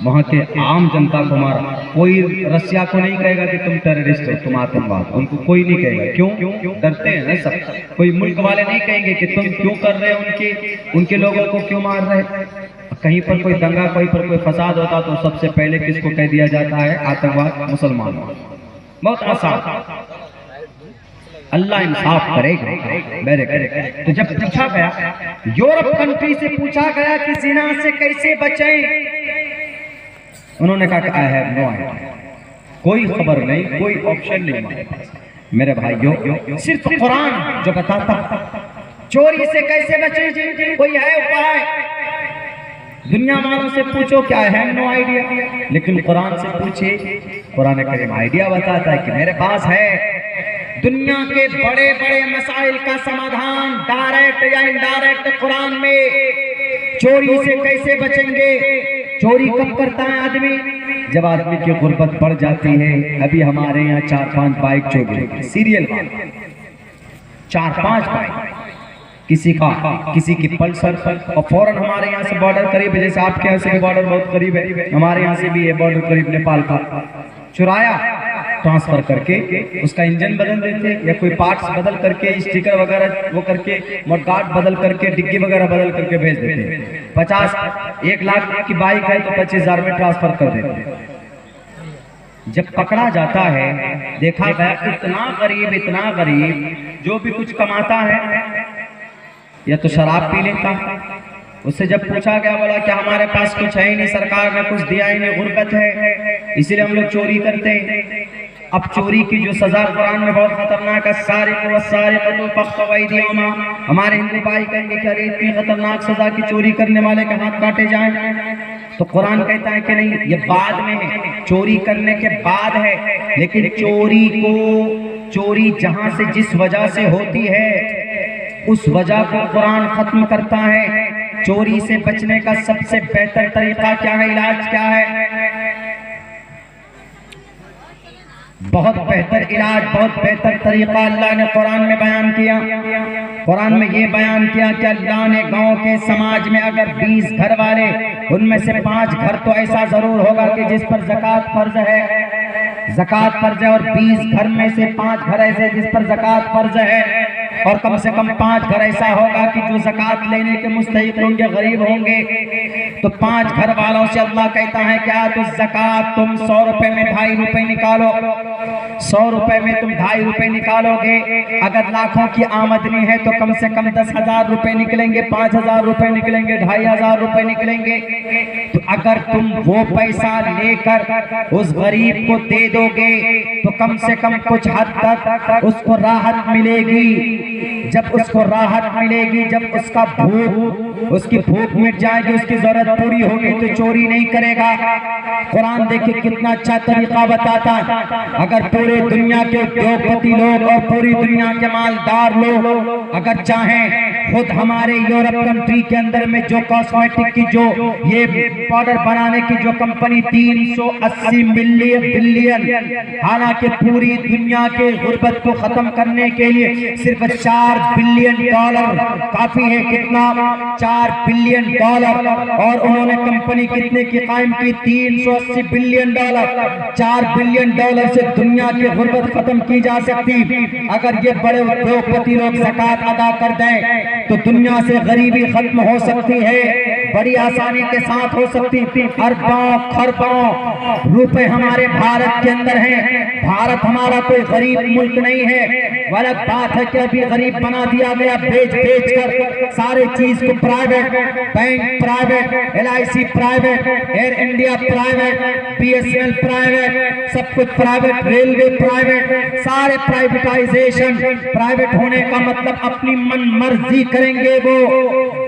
वहां के आम जनता को मारा। कोई रशिया को नहीं कहेगा कि तुम टेररिस्ट हो, तुम आतंकवाद, उनको कोई नहीं कहेगा। क्यों? डरते हैं ना सब। कोई मुल्क वाले नहीं कहेंगे कि तुम क्यों कर रहे हो, उनके लोगों को क्यों मार रहे। कहीं पर कोई दंगा, कहीं पर कोई फसाद होता तो सबसे पहले किसको कह दिया जाता है? आतंकवाद, मुसलमान। बहुत आसान, अल्लाह इंसाफ करेगा, मेरे करेगा। तो जब पूछा गया, यूरोप कंट्री से पूछा गया कि जिना से कैसे बचें, उन्होंने कहा कि आई हैव नो आइडिया, कोई खबर नहीं, कोई ऑप्शन नहीं हमारे पास। मेरे भाइयों, सिर्फ कुरान जो बताता चोरी से कैसे बचें, कोई है उपाय? दुनिया वालों से पूछो क्या है नो आइडिया, लेकिन कुरान से पूछे, कुरान करीम आइडिया बताता है कि मेरे पास है। दुनिया के बड़े बड़े मसाइल का समाधान डायरेक्ट या इनडायरेक्ट कुरान में। चोरी से कैसे बचेंगे? चोरी कब करता है आदमी? जब आदमी की गुर्बत बढ़ जाती है। अभी हमारे यहाँ 4-5 बाइक चोरी, सीरियल 4-5 बाइक, किसी की पल्सर, और फौरन हमारे यहाँ से बॉर्डर करीब है, जैसे आपके यहाँ से भी बॉर्डर बहुत करीब है, हमारे यहाँ से भी है बॉर्डर करीब, नेपाल का। चुराया, ट्रांसफर करके उसका इंजन बदल देते, या कोई पार्ट्स बदल करके, स्टिकर वगैरह वो करके, मडगार्ड बदल करके, डिग्गी वगैरह बदल करके भेज देते। 1 लाख की बाइक है तो 25,000 में ट्रांसफर कर देते। जब पकड़ा जाता है, देखा गया इतना गरीब जो भी कुछ कमाता है या तो शराब पी लेता। उससे जब पूछा गया, बोला कि हमारे पास कुछ है ही नहीं, सरकार ने कुछ दिया ही नहीं, गुर्बत है, इसीलिए हम लोग चोरी करते हैं। अब चोरी की जो सजा कुरान में बहुत खतरनाक है, हमारे हिंदू भाई कहेंगे कि अरे इतनी खतरनाक सजा की चोरी करने वाले के हाथ काटे जाएं, तो कुरान कहता है कि नहीं, ये बाद में है, चोरी करने के बाद है। लेकिन चोरी जहां से जिस वजह से होती है उस वजह को कुरान खत्म करता है। चोरी से बचने का सबसे बेहतर तरीका क्या है, इलाज क्या है? बहुत बेहतर इलाज, बहुत बेहतर तरीका अल्लाह ने कुरान में बयान किया। कुरान में ये बयान किया कि अल्लाह ने गांव के समाज में अगर 20 घर वाले, उनमें से 5 घर तो ऐसा जरूर होगा कि जिस पर ज़कात फर्ज है, और 20 घर में से 5 घर ऐसे जिस पर ज़कात फर्ज है, और कम से कम 5 घर ऐसा होगा कि जो ज़कात लेने के मुस्तहिक होंगे, गरीब होंगे। तो 5 घर वालों से अल्लाह कहता है क्या, तो ज़कात तुम 100 रुपए में 2.5 रुपए निकालो, 100 रुपए में तुम 2.5 रुपए निकालोगे। अगर लाखों की आमदनी है तो कम से कम 10,000 रुपए निकलेंगे, 5,000 रुपए निकलेंगे, 2,500 रुपए निकलेंगे। तो अगर तुम वो पैसा लेकर उस गरीब को दे दोगे तो कम से कम कुछ हद तक उसको राहत मिलेगी। जब उसको राहत मिलेगी, जब उसकी भूख मिट जाएगी, उसकी जरूरत पूरी होगी, तो चोरी नहीं करेगा। कुरान देखिए कितना अच्छा तरीका बताता है। अगर पूरे दुनिया के उद्योगपति लोग और पूरी दुनिया के मालदार लोग अगर चाहें, खुद हमारे यूरोप कंट्री के अंदर में जो कॉस्मेटिक की जो ये पाउडर बनाने की जो कंपनी 380 बिलियन, हालांकि पूरी दुनिया के गुर्बत को खत्म करने के लिए सिर्फ $4 बिलियन काफी है। कितना? $4 बिलियन। और उन्होंने कंपनी कितने की कायम की? $380 बिलियन। $4 बिलियन से दुनिया की गुर्बत खत्म की जा सकती। अगर ये बड़े उद्योगपति लोग ज़कात अदा कर दें तो दुनिया से गरीबी खत्म हो सकती है, बड़ी आसानी के साथ हो सकती। अरबों खरबों रुपए हमारे भारत के अंदर हैं। भारत हमारा कोई गरीब मुल्क नहीं है। गलत बात है कि अभी गरीब बना दिया गया, बेच कर सारे चीज को private, bank private, LIC private, air India private, BSNL private, सब कुछ प्राइवेट, रेलवे प्राइवेट, सारे प्राइवेटाइजेशन। प्राइवेट होने का मतलब अपनी मन मर्जी करेंगे वो।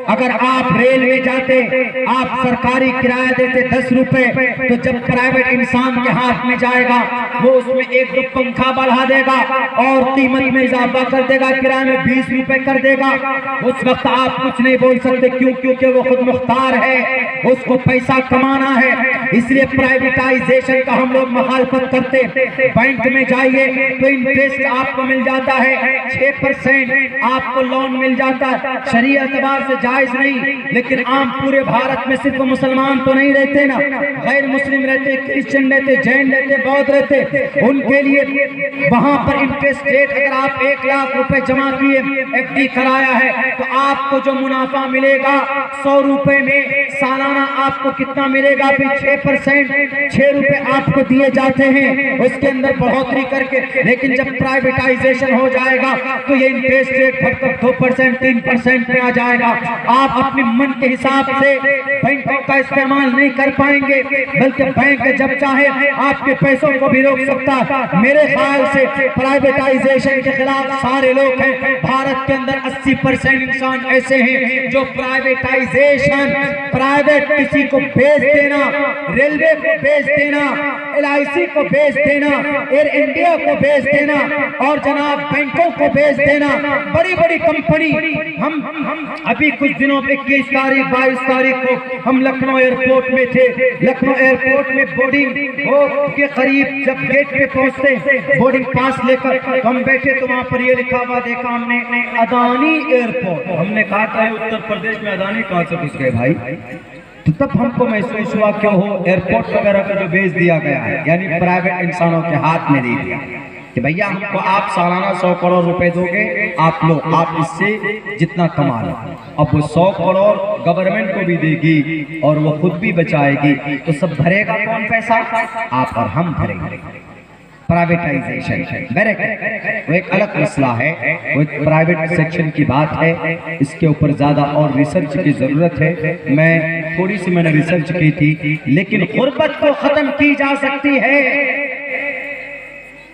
अगर आप रेलवे जाते, आप सरकारी किराया देते 10 रुपए, तो जब प्राइवेट इंसान के हाथ में जाएगा वो उसमें 1-2 पंखा बढ़ा देगा और कीमत में इजाफा कर देगा, किराए में 20 रुपए कर देगा। उस वक्त आप कुछ नहीं बोल सकते। क्यों? क्योंकि वो खुद मुख्तार है, उसको पैसा कमाना है। इसलिए प्राइवेटाइजेशन का हम लोग मुखालफत करते। बैंक में जाइए तो इंटरेस्ट आपको मिल जाता है 6%, आपको लोन मिल जाता है। शरीयत एतबार से जायज नहीं, लेकिन आम पूरे भारत में सिर्फ मुसलमान तो नहीं रहते ना, गैर मुस्लिम रहते, क्रिश्चियन रहते, जैन रहते, बौद्ध रहते। उनके लिए वहां पर इंटरेस्ट रेट, अगर आप 1 लाख रुपए जमा किए, FD कराया है, तो आपको जो मुनाफा मिलेगा 100 रुपए में सालाना आपको कितना मिलेगा? भी 6%, 6 रुपए आपको दिए जाते हैं उसके अंदर बढ़ोतरी करके। लेकिन जब प्राइवेटाइजेशन हो जाएगा तो ये इंटरेस्ट रेट घटकर 2%, 3% में आ जाएगा। आप अपने मन के हिसाब से बैंकों का इस्तेमाल नहीं कर पाएंगे, बल्कि बैंक जब चाहे आपके पैसों को भी रोक सकता है। मेरे ख्याल से प्राइवेटाइजेशन के खिलाफ सारे लोग हैं। भारत के अंदर 80% इंसान ऐसे हैं जो प्राइवेटाइजेशन, प्राइवेट किसी को बेच देना, रेलवे को बेच देना, LIC को बेच देना, एयर इंडिया को बेच देना और जनाब बैंकों को बेच देना, बड़ी बड़ी कंपनी। हम अभी कुछ दिनों पे 21 तारीख 22 तारीख को हम लखनऊ एयरपोर्ट में थे। लखनऊ एयरपोर्ट में बोर्डिंग के करीब जब गेट पे पहुंचते बोर्डिंग पास लेकर तो हम बैठे, तो वहां पर ये लिखा हुआ देखा हमने, अदानी एयरपोर्ट। हमने कहा था उत्तर प्रदेश में अदानी कहां से घुस गए भाई? तो तब हमको महसूस हुआ क्यों हो एयरपोर्ट वगैरह को जो बेच दिया गया है, यानी प्राइवेट इंसानों के हाथ में दे दिया कि भैया हमको आप सालाना 100 करोड़ रुपए दोगे, आप लो, आप इससे जितना कमा लो। अब वो 100 करोड़ गवर्नमेंट को भी देगी और वो खुद भी बचाएगी, तो सब भरेगा कौन पैसा? आप और हम भरेंगे। प्राइवेटाइजेशन वो एक अलग मसला है, वो एक प्राइवेट सेक्शन की बात है। इसके ऊपर ज्यादा और रिसर्च की जरूरत है। मैंने रिसर्च की थी, लेकिन गुर्बत को खत्म की जा सकती है।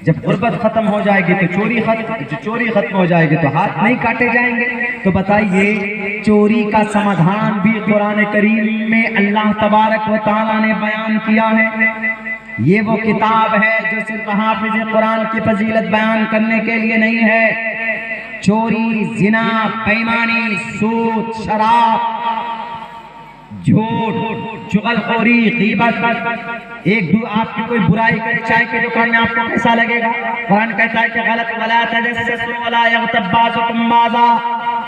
जब गुर्बत खत्म हो जाएगी तो चोरी खत्म हो जाएगी तो हाथ नहीं काटे जाएंगे। तो बताइए, चोरी का समाधान भी कुरान करीम में अल्लाह तबारक व तआला ने बयान किया है। ये वो किताब है जो सिर्फ हाफिज़ कुरान की फजीलत बयान करने के लिए नहीं है। चोरी, जिना, बेईमानी, सूद, शराब, झूठ, चुगलखोरी, गीबत, आपकी कोई बुराई करे, चाय की दुकान में आपको पैसा लगेगा। कुरान कहता है कि गलत वला तजस्ससु वला यग़्तब बाज़ुकुम बाज़ा,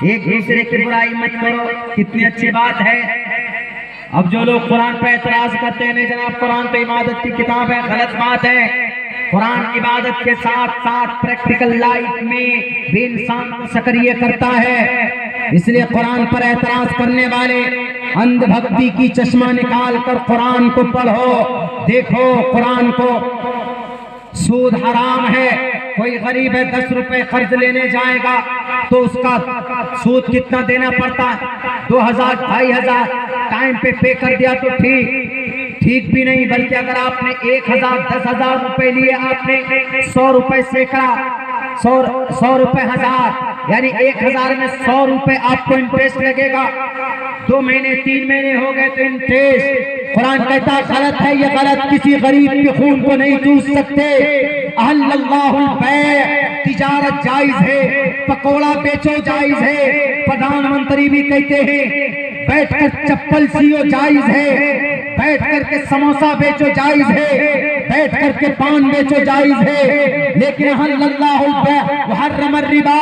एक दूसरे की बुराई मत करो। कितनी अच्छी बात है। अब जो लोग कुरान पे एतराज करते हैं, नहीं जनाब कुरान तो इबादत की किताब है, गलत बात है। कुरान इबादत के साथ साथ प्रैक्टिकल लाइफ में भी इंसान को सक्रिय करता है। इसलिए कुरान पर एतराज करने वाले अंधभक्ति की चश्मा निकाल कर कुरान को पढ़ो, देखो कुरान को। सूद हराम है। कोई गरीब है 10 रुपए कर्ज लेने जाएगा तो उसका सूद कितना देना पड़ता है? 2000, 2500। टाइम पे कर दिया तो ठीक भी नहीं, बल्कि अगर आपने 1000, 10,000 रुपए लिए, आपने 100 रुपए सैकड़ा, 100 रुपए 1000, यानी 1000 में 100 रुपए आपको इंटरेस्ट लगेगा। 2 महीने 3 महीने हो गए तो इंटरेस्ट। कुरान कहता गलत है, ये गलत। किसी गरीब के खून को नहीं चूस सकते। अहल्लल्लाहुल बै, तिजारत जायज है, पकोड़ा बेचो जायज है, प्रधानमंत्री भी कहते हैं बैठकर चप्पल सियो जायज है, बैठ करके समोसा बेचो जायज है, बैठ करके पान बेचो जायज है, लेकिन रिबा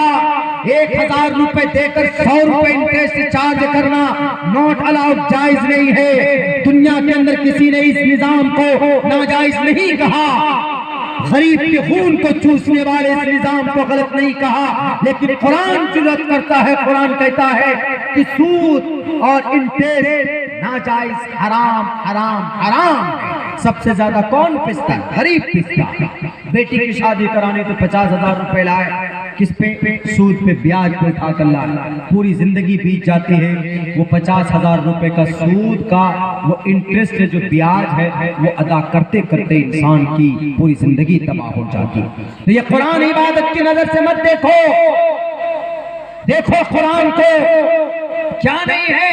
1000 रुपए देकर 100 रुपए इंटरेस्ट चार्ज करना नॉट अलाउड, जायज नहीं है। दुनिया के अंदर किसी ने इस निजाम को नाजायज नहीं कहा, गरीब के खून को चूसने वाले इस निजाम को गलत नहीं कहा, लेकिन कुरान जुर्रत करता है, कुरान कहता है कि सूद और इंटरेस्ट नाजायज, हराम हराम हराम। सबसे ज्यादा कौन पिसता? गरीब पिसता। बेटी की शादी करानी तो 50,000 रुपए लाए, किस पे? सूद पे, ब्याज पे उठा कर लाए। पूरी जिंदगी बीत जाती है, वो 50,000 रुपए का सूद का वो इंटरेस्ट है, जो ब्याज है, वो अदा करते करते इंसान की पूरी जिंदगी तबाह हो जाती। तो ये कुरान इबादत की नजर से मत देखो, देखो कुरान को क्या नहीं है,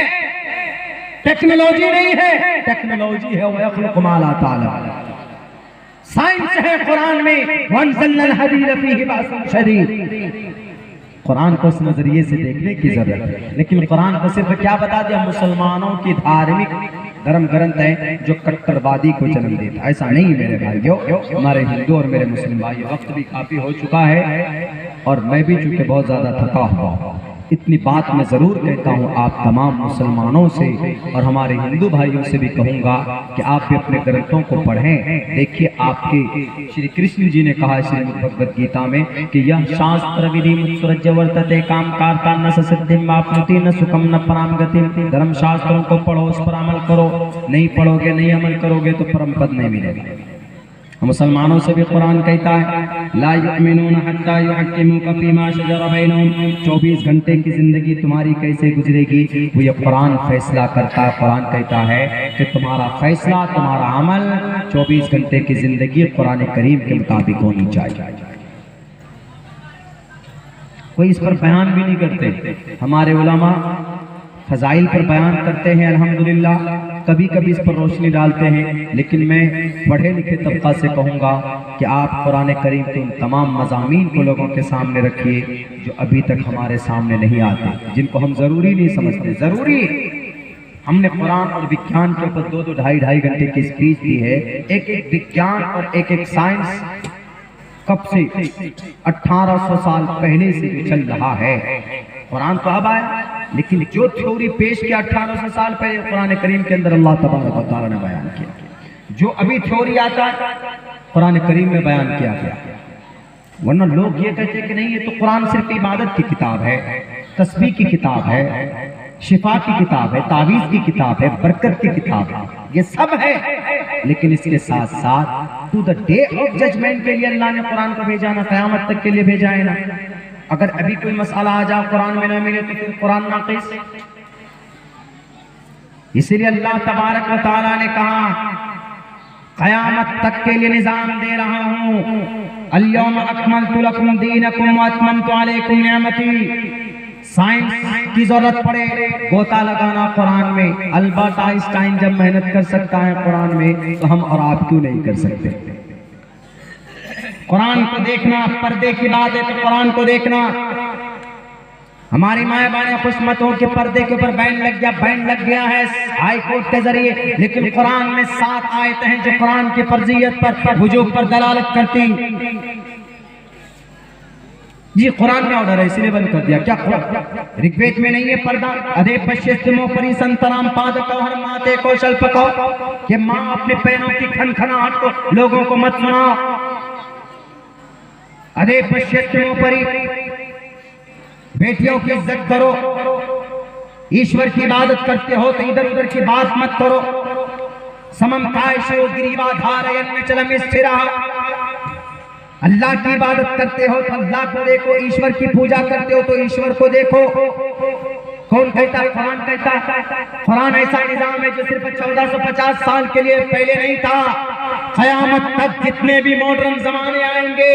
टेक्नोलॉजी नहीं है, टेक्नोलॉजी है वो यखलुक़ु मा ला ताअलम। साइंस है कुरान में, वअनज़लना अल-हदीद फ़ीही बअसन शदीद। कुरान को इस नजरिए से देखने की जरूरत है, लेकिन कुरान को सिर्फ क्या बता दिया? मुसलमानों की धार्मिक धर्म ग्रंथ है जो कट्टरवादी को जन्म देता। ऐसा नहीं मेरे भाइयों, हमारे हिंदू और मेरे मुस्लिम भाइयों, वक्त भी काफी हो चुका है और मैं भी चूंकि बहुत ज्यादा थका हुआ हूँ, इतनी बात मैं जरूर कहता हूँ आप तमाम मुसलमानों से और हमारे हिंदू भाइयों से भी कहूँगा कि आप भी अपने ग्रंथों को पढ़ें। देखिए आपके श्री कृष्ण जी ने कहा श्रीमद् भगवद गीता में कि यह शास्त्र विधि मुत्सृज्य वर्तते काम कार्ता न सिद्धिं वाप्नोति न सुखम न पराम गतिं। धर्म शास्त्रों को पढ़ो, उस पर अमल करो, नहीं पढ़ोगे, नहीं अमल करोगे तो परम पद नहीं मिलेगा। मुसलमानों से भी कुरान कहता है ला युमिनूना हत्ता युहक्किमूका फीमा शजरा बैनहुम। 24 घंटे की जिंदगी तुम्हारी कैसे गुजरेगी वो ये कुरान फैसला करता है। कुरान कहता है कि तुम्हारा फैसला, तुम्हारा अमल 24 घंटे की जिंदगी कुरान करीम के मुताबिक होनी चाहिए। कोई इस पर बयान भी नहीं करते। हमारे उलमा फजाइल पर बयान करते हैं अल्हम्दुलिल्लाह, कभी कभी इस पर रोशनी डालते हैं, लेकिन मैं पढ़े लिखे तबका से कहूँगा कि आप कुरान करीम के उन तमाम मज़ामीन को लोगों के सामने रखिए जो अभी तक हमारे सामने नहीं आते, जिनको हम ज़रूरी नहीं समझते। ज़रूरी हमने कुरान और विज्ञान के ऊपर 2-2, 2.5 घंटे की स्पीच दी है। एक एक विज्ञान और एक एक साइंस कब से 1800 साल पहले से चल रहा है। कुरान तो अब आया, लेकिन जो थ्योरी पेश किया 1800 साल पहले कुरान करीम के अंदर अल्लाह तबारक व तआला ने बयान किया, जो अभी थ्योरी आता है कुरान करीम में बयान किया गया। वरना लोग ये कहते हैं कि नहीं, ये तो कुरान सिर्फ इबादत की किताब है, तस्बीह की किताब है, शिफा की किताब है, तावीज़ की किताब है, बरकत की किताब है, ये सब है। लेकिन इसके साथ साथ to the day of judgement के लिए अल्लाह ने कुरान को भेजा ना, क़यामत तक के लिए भेजा है ना। अगर अभी कोई मसाला आ जाए कुरान में ना मिले तो फिर कुरान नाक़िस। इसीलिए अल्लाह तबारक व तआला ने कहा क़यामत तक के लिए निजाम दे रहा हूँ। अल-यौम अकमलतु लकुम दीनकुम व अतममतु अलैकुम निअमती। साइंस की जरूरत पड़े गोता लगाना कुरान में, अल्बर्ट आइंस्टाइन जब मेहनत कर सकता है कुरान में, तो हम और आप क्यों नहीं कर सकते? कुरान को देखना पर्दे की बात है, तो कुरान को देखना। हमारी माए बहनें खुश मत हो कि पर्दे के ऊपर बैन लग गया है हाई कोर्ट के जरिए, लेकिन कुरान में 7 आयतें हैं जो कुरान की फर्जियत पर, वजूब पर दलालत करती। जी कुरान में ऑर्डर है इसलिए बंद कर दिया। क्या ऋग्वेद में नहीं है पर्दा? अधे पश्चिमो परी संतराम पाद कौहर माते कौशल पकाओ कि माँ अपने पैरों की खनखनाहट को लोगों को मत सुनाओ। अधे पश्चिमो परी, बेटियों की इज्जत करो, ईश्वर की इबादत करते हो तो इधर उधर की बात मत करो। समम कायशो गिरीवा धारयन चलम स्थिरा, अल्लाह की इबादत करते हो तो अल्लाह को देखो, ईश्वर की पूजा करते हो तो ईश्वर को देखो। कौन कहता है? कुरान कहता है। कुरान ऐसा निजाम है जो सिर्फ 1450 साल के लिए पहले नहीं था। क़यामत तक जितने भी मॉडर्न जमाने आएंगे,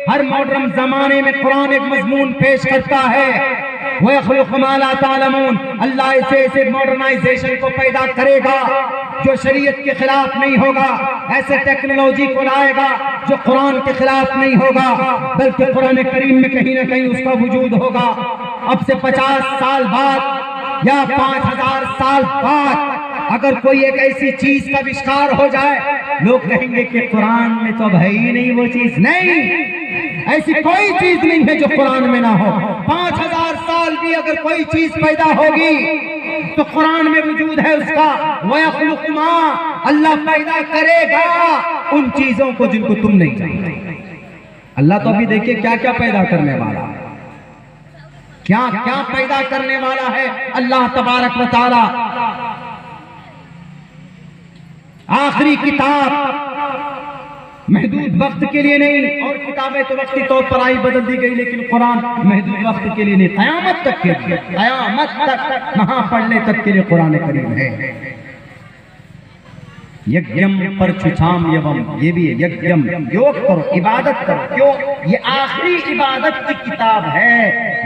हर मॉडर्न जमाने में कुरान एक मजमून पेश करता है, वो यख़लुक़ु मा ला तालमून। अल्लाह ऐसे मॉडर्नाइजेशन को पैदा करेगा जो शरीयत के खिलाफ नहीं होगा, ऐसे टेक्नोलॉजी को लाएगा जो कुरान के खिलाफ नहीं होगा, बल्कि कुरान करीम में कहीं ना कहीं उसका वजूद होगा। अब से 50 साल बाद या 5000 साल बाद अगर कोई एक ऐसी चीज का आविष्कार हो जाए, लोग कहेंगे कि कुरान में तो है ही नहीं वो चीज। नहीं, ऐसी कोई चीज नहीं है जो कुरान में ना हो। 5000 साल भी अगर कोई चीज पैदा होगी तो कुरान में वजूद है उसका। वयख़्लुक़ु मा, अल्लाह पैदा करेगा उन चीजों को जिनको तुम नहीं जानते। अल्लाह तो अभी देखिए क्या क्या पैदा करने वाला है, क्या क्या पैदा करने वाला है अल्लाह तबारक व तआला। आखिरी किताब महदूद वक्त के लिए नहीं, और किताबें तो वक्ती तौर पर आई बदल दी गई, लेकिन कुरान महदूद वक्त के लिए नहीं, क़यामत तक के लिए, क़यामत तक नहा पढ़ने तक के लिए कुरान करीम है। यज्ञम परचुछाम यवम, ये भी है यज्ञम, योग करो, इबादत करो। क्यों? ये आखिरी इबादत की किताब है।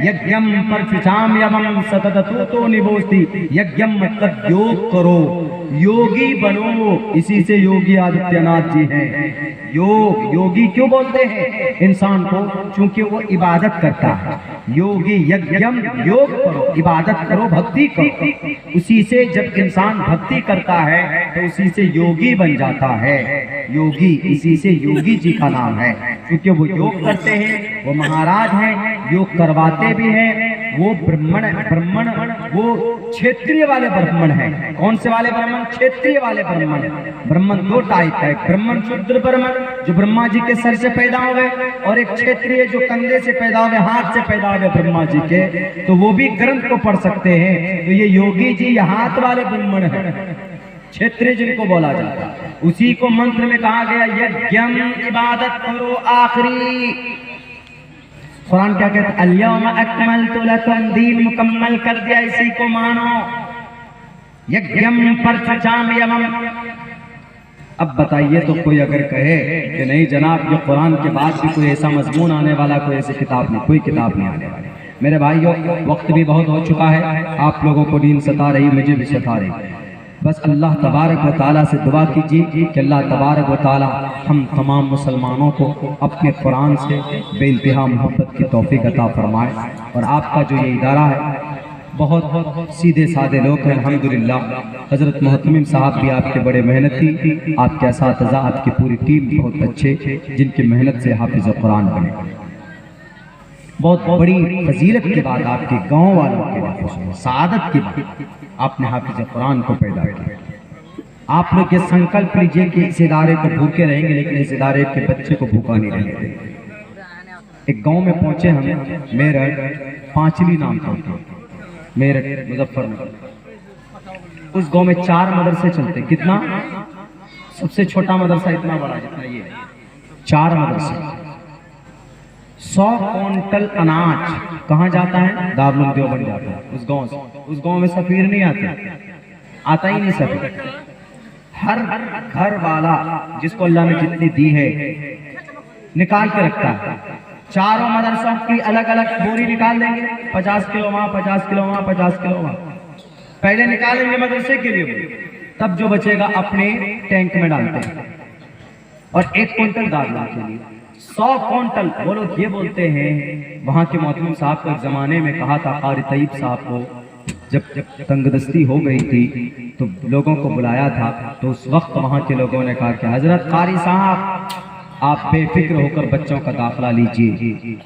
यज्ञम परचुछाम यवम सतततु तो निबोस्ति, यज्ञम मतलब योग करो, योगी बनो। इसी से योगी आदित्यनाथ जी हैं। योग, योगी क्यों बोलते हैं इंसान को? क्योंकि वो इबादत करता है। योगी, यज्ञम योग करो, इबादत करो, भक्ति करो। उसी से जब इंसान भक्ति करता है तो उसी से योगी बन जाता है। योगी, इसी से योगी जी का नाम है, क्योंकि वो योग करते हैं, वो महाराज हैं, योग करवाते भी हैं। वो ब्राह्मण, वो क्षेत्रीय वाले ब्राह्मण हैं। कौन से वाले ब्राह्मण? क्षेत्रीय वाले ब्राह्मण। ब्राह्मण दो टाइप है, ब्राह्मण शूद्र ब्राह्मण जो ब्रह्मा जी के सर से पैदा हो गए, और एक क्षेत्रीय जो कंधे से पैदा हो गए, हाथ से पैदा हो गए ब्रह्मा जी के, तो वो भी ग्रंथ को पढ़ सकते हैं। तो ये योगी जी ये हाथ वाले ब्राह्मण हैं, क्षेत्रीय जिनको बोला जाता है। उसी को मंत्र में कहा गया यज्ञम, इबादत करो। आखिरी कुरान क्या कहता है? अल-यौमा अकमलतु लकुम, दीन मुकम्मल कर दिया, इसी को मानो। यज्ञम परचुछाम यवम। अब बताइए तो कोई अगर कहे कि नहीं जनाब ये कुरान के बाद भी कोई ऐसा मजमून आने वाला, कोई ऐसी किताब नहीं, कोई किताब नहीं आने वाली। मेरे भाइयों, वक्त भी बहुत हो चुका है, आप लोगों को नींद सता रही, मुझे भी सता रही। बस अल्लाह तबारक व ताला से दुआ कीजिए कि अल्लाह तबारक व ताला हम तमाम मुसलमानों को अपने कुरान से बेइंतहा मोहब्बत की तौफीक अता फरमाए। और आपका जो ये इदारा है बहुत सीधे साधे लोग हैं, अल्हम्दुलिल्लाह। हज़रत मोहतमिम साहब भी आपके बड़े मेहनती, आपके असातिज़ा, आपकी पूरी टीम बहुत अच्छे, जिनकी मेहनत से हाफिज़ कुरान बने। बहुत बड़ी फजीलत की बात, आपके गांव वालों के लिए सादत की बात, आपने हाफिज़ कुरान को पैदा किया। आप लोग ये संकल्प लीजिए कि इस इदारे को भूखे रहेंगे, लेकिन इस इदारे के बच्चे को भूखा नहीं रहेंगे। एक गांव में पहुंचे हम, मेरठ, पांचली नाम का, मेरठ मुजफ्फरनगर। उस गांव में 4 मदरसे चलते। कितना? सबसे छोटा मदरसा इतना बड़ा जितना ये, 4 मदरसे। 100 क्विंटल अनाज कहाँ जाता है? दारुल देवबंद जाता है। उस गांव से, उस गांव में सफीर नहीं आता ही नहीं सफीर। हर घर वाला जिसको अल्लाह ने जितनी दी है निकाल के रखता है। चारों मदरसों की अलग अलग बोरी निकाल देंगे, 50 किलो वहाँ, 50 किलो वहाँ, 50 किलो वहाँ। पहले निकालेंगे मदरसे के लिए, तब जो बचेगा अपने टैंक में डालते हैं। और 1 क्विंटल दारुल के लिए 100 क्विंटल। वो लोग ये बोलते हैं, वहाँ के मोहतमिम साहब को एक जमाने में कहा था, कारी तैयब साहब को जब तंगदस्ती हो गई थी तो लोगों को बुलाया था, तो उस वक्त वहाँ के लोगों ने कहा कि हजरत कारी साहब आप बेफिक्र होकर बच्चों का दाखिला लीजिए।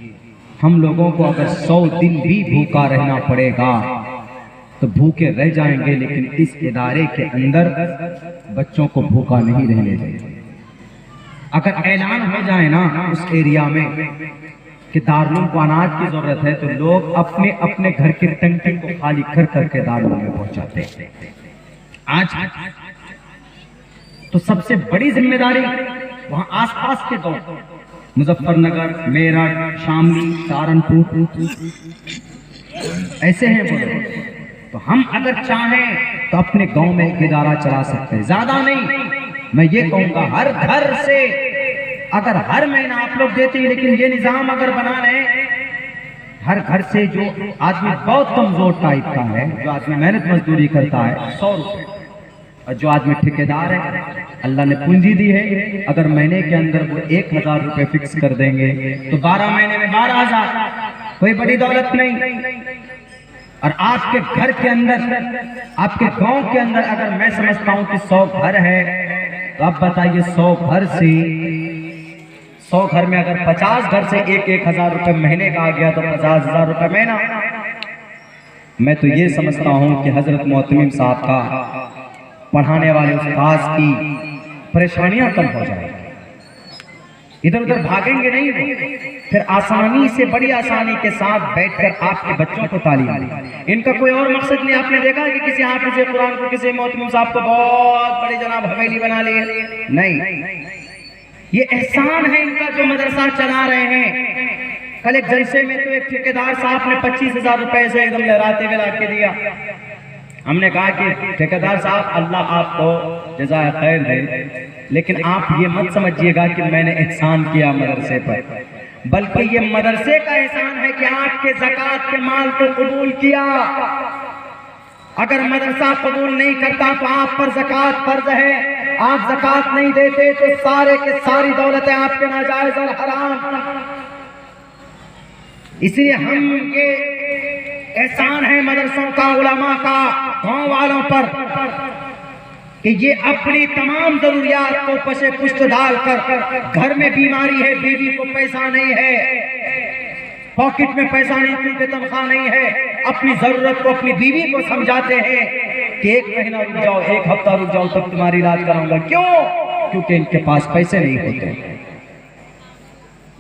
हम लोगों को अगर 100 दिन भी भूखा रहना पड़ेगा तो भूखे रह जाएंगे, लेकिन इस इदारे के अंदर बच्चों को भूखा नहीं रहने देंगे। अगर ऐलान हो जाए ना उस एरिया में कि दारुल को अनाज की जरूरत है, तो लोग अपने अपने घर के टंकी को खाली कर करके दारुल में पहुंचाते हैं। आज तो सबसे बड़ी जिम्मेदारी वहां आसपास के गांव, मुजफ्फरनगर, मेरठ, शामली, सहारनपुर ऐसे हैं वो लोग। तो हम अगर चाहें तो अपने गांव में एक इदारा चला सकते हैं, ज्यादा नहीं। मैं ये कहूंगा हर घर से अगर हर महीना आप लोग देते हैं, लेकिन ये निजाम अगर बना लें, हर घर से जो आदमी बहुत कमजोर टाइप का है, जो आदमी मेहनत मजदूरी करता है, 100 रुपए, और जो आदमी ठेकेदार है, अल्लाह ने पूंजी दी है, अगर महीने के अंदर वो 1000 रुपए फिक्स कर देंगे तो 12 महीने में 12,000, कोई बड़ी दौलत नहीं। और आपके घर के अंदर, आपके गांव के अंदर अगर मैं समझता हूं कि 100 घर है, तो आप बताइए 100 घर से, 100 घर में अगर 50 घर से 1-1 हजार रुपए महीने का आ गया तो 50,000 रुपए महीना। मैं तो ये समझता हूं कि हजरत मोहतमिम साहब का पढ़ाने वाले उस्ताद की परेशानियां कम हो जाएगी, इधर उधर भागेंगे नहीं वो, फिर आसानी से, बड़ी आसानी के साथ बैठकर आपके बच्चों को तालीम दी। इनका कोई और मकसद नहीं। आपने देखा कि किसी हाफिज़ कुरान को, किसी मोहतमिम साहब को बहुत बड़ी जनाब हवेली बना ली, नहीं, ये एहसान है इनका जो मदरसा चला रहे हैं। कल एक जलसे में तो एक ठेकेदार साहब ने 25,000 रुपए से एकदम लहराते हुए लाके दिया। हमने कहा कि ठेकेदार साहब अल्लाह आपको जज़ाए खैर दे, लेकिन आप ये मत समझिएगा कि मैंने एहसान किया मदरसे पर, बल्कि ये मदरसे का एहसान है कि आपके ज़कात के माल को कबूल किया। अगर मदरसा कबूल नहीं करता तो आप पर ज़कात फर्ज है, आप ज़कात नहीं देते तो सारे के सारी दौलतें आपके नाजायज और हराम। इसलिए हम ये एहसान है मदरसों का, उलमा का, गांव वालों पर कि ये अपनी तमाम जरूरियात को पशे पुष्ट डालकर, घर में बीमारी है, बीवी को पैसा नहीं है, पॉकेट में पैसा नहीं, क्योंकि तनख्वाह नहीं है, अपनी जरूरत को अपनी बीवी को समझाते हैं कि 1 महीना रुक जाओ, 1 हफ्ता रुक जाओ, तब तुम्हारी इलाज कराऊंगा। क्यों? क्योंकि इनके पास पैसे नहीं होते।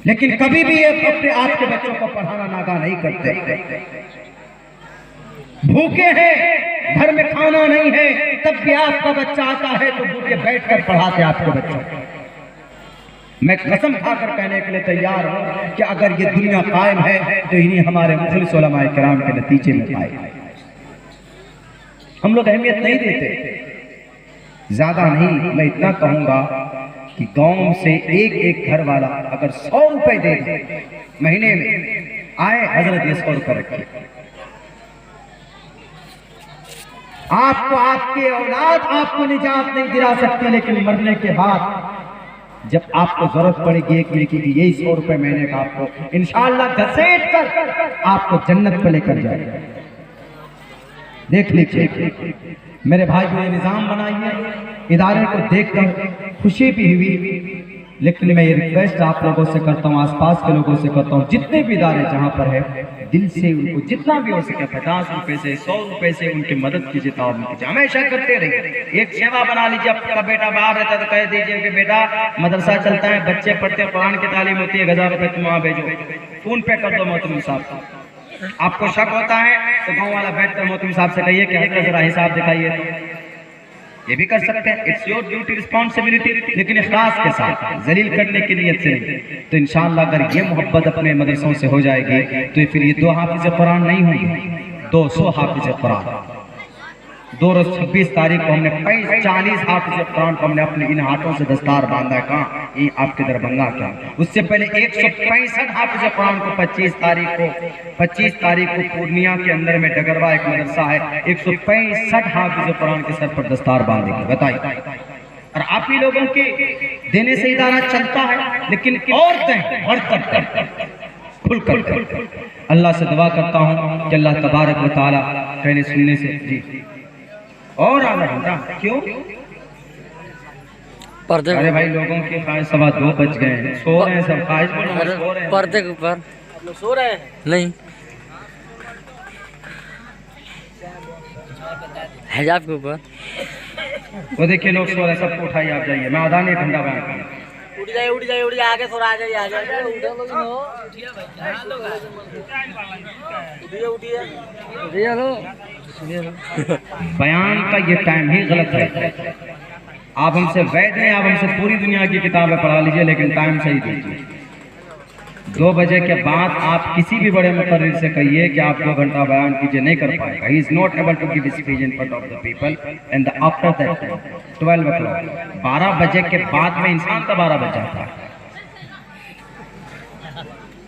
लेकिन कभी भी ये अपने आपके बच्चों को पढ़ाना नागा नहीं करते। भूखे हैं, घर में खाना नहीं है, तब भी आपका बच्चा आता है तो भूखे बैठकर पढ़ाते आपके बच्चों को। मैं कसम खाकर कहने के लिए तैयार हूं कि अगर ये दुनिया कायम है तो इन्हीं हमारे मुखलिस उलमाए किराम के नतीजे में पाए। हम लोग अहमियत नहीं देते। ज्यादा नहीं, मैं इतना कहूंगा कि गांव से एक घर वाला अगर 100 रुपए दे दे महीने में, आए हजरत ये 100 रुपए रखिए, आपको आपके औलाद आपको निजात नहीं दिला सकती, लेकिन मरने के बाद जब आपको जरूरत पड़ेगी एक मिनट की, यही 100 रुपए महीने का आपको इंशाअल्लाह घसीट कर आपको जन्नत पे लेकर जाएगा। देख लीजिए मेरे भाई को ये निजाम बनाइए, इदारे को देखकर खुशी भी हुई, लेकिन मैं ये रिक्वेस्ट आप लोगों से करता हूँ, आसपास के लोगों से करता हूँ, जितने भी इदारे जहाँ पर है, दिल से उनको जितना भी हो सके 50 रुपए से, 100 रुपए से उनकी मदद कीजिए, ताउन कीजिए, हमेशा करते रहिए। एक सेवा बना लीजिए। आपका बेटा बाहर रहता है तो कह दीजिए कि बेटा मदरसा चलता है, बच्चे पढ़ते हैं, कुरान की तालीम होती है, 1000 रुपए तुम वहाँ भेजो, फोन पे कर दो मोहतमिम साहब को। आपको शक होता है तो गाँव वाला बैठ कर मोहतमिम साहब से कहिए कि हल्का जरा हिसाब दिखाइए, तो ये भी कर सकते हैं। इट्स योर ड्यूटी, रिस्पॉन्सिबिलिटी, लेकिन इखलास के साथ, जलील करने की नीयत से नहीं। तो इंशाअल्लाह अगर ये मोहब्बत अपने मदरसों से हो जाएगी तो फिर ये 2 हाफिज़ कुरान नहीं होंगे, 200 हाफिज़ कुरान। 26 तारीख को हमने 40 हाफिज़ कुरान को हमने अपने इन हाथों से दस्तार बांधा है। कहाँ? ये आपके दरभंगा का। उससे पहले 165 हाफिज़ कुरान को 25 तारीख को पूर्णिया के अंदर में डगरवा एक मदरसा है, 165 हाफिज़ कुरान के सर पर दस्तार बांधेगी। बताइए, और आप ही लोगों के देने से इदारा चलता है, लेकिन और दें, बढ़कर खुलकर। अल्लाह से दुआ करता हूँ कि अल्लाह तबारक व तआला कहने सुनने से जी और आ रहा। क्यों? पर्दे, अरे भाई लोगों की ख्वाहिश 2:15 बज गए हैं, सो रहे हैं सब, ख्वाहिश सो रहे हैं। पर्दे के ऊपर सो रहे हैं? नहीं, हिजाब के ऊपर। वो देखिए लोग सो रहे हैं, सबको उठाइए, आप जाइए, मैं आधा नहीं ठंडा बयान करूँ। उठ जाइए आगे थोड़ा, आ जाइए बयान का ये टाइम ही गलत है। आप हमसे वैध हैं, आप हमसे पूरी दुनिया की किताबें पढ़ा लीजिए, लेकिन टाइम सही दीजिए। 2 बजे के बाद आप किसी भी बड़े मुकर्रिर से कहिए कि आप 2 घंटा बयान कीजिए, नहीं कर पाएगा। He is not able to give speech in front of the people and after that 12 o'clock। 12 बजे के बाद में इंसान का 12 बज जाता है।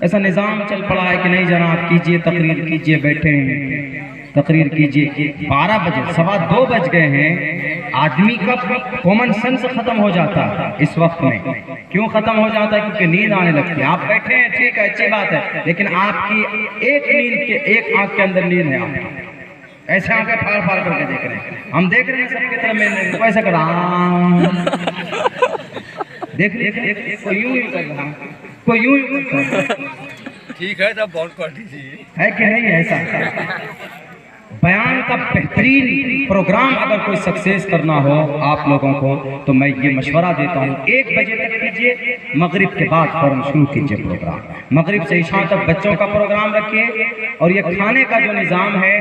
ऐसा निजाम चल पड़ा है कि नहीं जनाब, कीजिए तकरीर कीजिए, बैठे हैं तकरीर कीजिए। 12 बजे, 2:15 बज गए हैं, आदमी का कॉमन सेंस खत्म हो जाता है इस वक्त में। क्यों खत्म हो जाता है? क्योंकि नींद आने लगती है। आप बैठे हैं, ठीक है, अच्छी बात है, लेकिन आपकी एक आंख के अंदर नींद है। आप ऐसे आंखें फाड़ फाड़ करके देख रहे हैं, हम देख रहे हैं सबकी तरफ में कैसे कर देख लीजिए, कोई यूं ही कर रहा, कोई यूं ही करता है। ठीक है, तब बहुत कर दीजिए, है कि नहीं? ऐसा बयान का बेहतरीन प्रोग्राम अगर कोई सक्सेस करना हो आप लोगों को, तो मैं ये मशवरा देता हूँ 1 बजे तक कीजिए, मगरिब के बाद फौरन शुरू कीजिए प्रोग्राम। मगरिब से इशा तक बच्चों का प्रोग्राम रखिए। और ये खाने का जो निज़ाम है,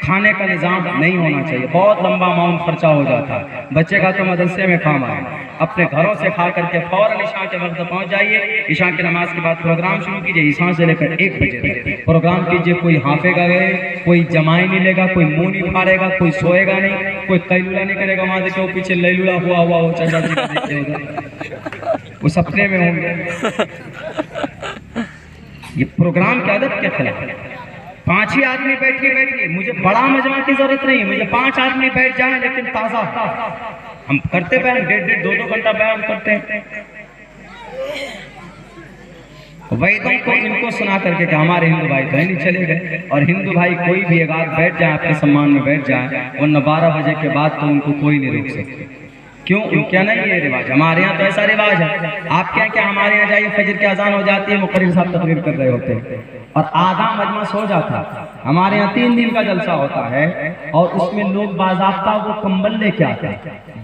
खाने का निज़ाम नहीं होना चाहिए, बहुत लंबा अमाउंट खर्चा हो जाता है। बच्चे का तो मदरसे में काम आए, अपने घरों से खा करके फौरन इशा के वक्त पहुंच जाइए। इशा की नमाज के बाद प्रोग्राम शुरू कीजिए, इशा से लेकर 1 बजे तक प्रोग्राम कीजिए। कोई हाफेगा गए, कोई जमाई नहीं लेगा, कोई मुंह नहीं फाड़ेगा, कोई सोएगा नहीं, कोई कैलूला नहीं करेगा। वहां देखो पीछे लैलूला हुआ वो चाचा जी का देखिए उधर, वो सपने में होंगे। ये प्रोग्राम की आदत के खिलाफ है। 5 ही आदमी बैठिए, मुझे बड़ा मजमा की जरूरत नहीं, मुझे 5 आदमी बैठ जाए लेकिन ताज़ा। हम करते बयान 1.5 2 घंटा बयान करते हैं। वैदों को इनको सुना करके कि हमारे हिंदू भाई तो नहीं चले गए, और हिंदू भाई कोई भी एक आध बैठ जाए आपके सम्मान में बैठ जाए, वरना 12 बजे के बाद तो उनको कोई नहीं रोक सकते। क्यों? उनके यहाँ नहीं ये रिवाज, हमारे यहाँ तो ऐसा रिवाज है। आपके यहाँ क्या? हमारे यहाँ जाइए, फजर की अजान हो जाती है, मुकर्रिर साहब तकरीर कर रहे होते हैं और आधा मजमा सो जाता है। हमारे यहाँ 3 दिन का जलसा होता है और उसमें लोग बाज़ाब्ता वो कंबल लेके आते हैं,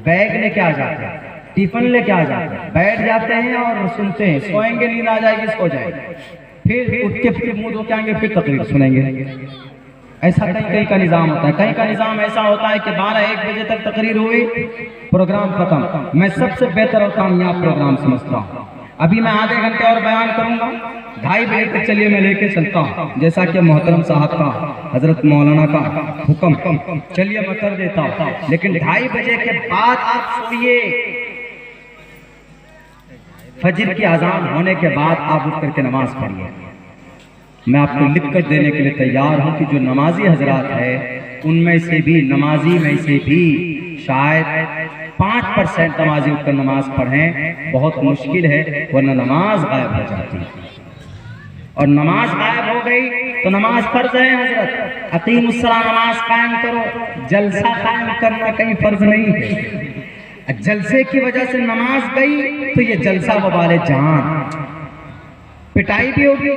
बैग लेके आ जाते हैं, टिफिन लेके आ जाते हैं, बैठ जाते हैं और सुनते हैं। सोएंगे, नींद आ जाएगी, सो जाएंगे, फिर उठ के फिर मुँह धो के आएंगे, फिर तकरीर सुनेंगे। ऐसा कहीं का निज़ाम होता है। कहीं का निज़ाम ऐसा होता है कि 12-1 बजे तक तकरीर हुई, प्रोग्राम खत्म। मैं सबसे बेहतर और कामयाब प्रोग्राम समझता हूँ। अभी मैं आधे घंटे और बयान करूंगा, 2:30 बजे तक चलिए मैं लेके चलता हूँ, जैसा कि मोहतरम साहब का, हजरत मौलाना का हुक्म, चलिए मैं कर देता हूँ। लेकिन 2:30 बजे के बाद आप सोइए, फजर की अजान होने के बाद आप उठ करके नमाज पढ़िए। मैं आपको लिख कर देने के लिए तैयार हूँ कि जो नमाजी हजरात है उनमें से भी, नमाजी में से भी शायद 5% नमाजी उठकर नमाज पढ़ें, बहुत मुश्किल है, वरना नमाज गायब हो जाती है। और नमाज गायब हो गई तो नमाज फर्ज है हजरत, अकीमुस्सलाह, नमाज कायम करो। जलसा कायम करना कहीं फर्ज नहीं है। जलसे की वजह से नमाज गई तो ये जलसा वबाले जान, पिटाई भी होगी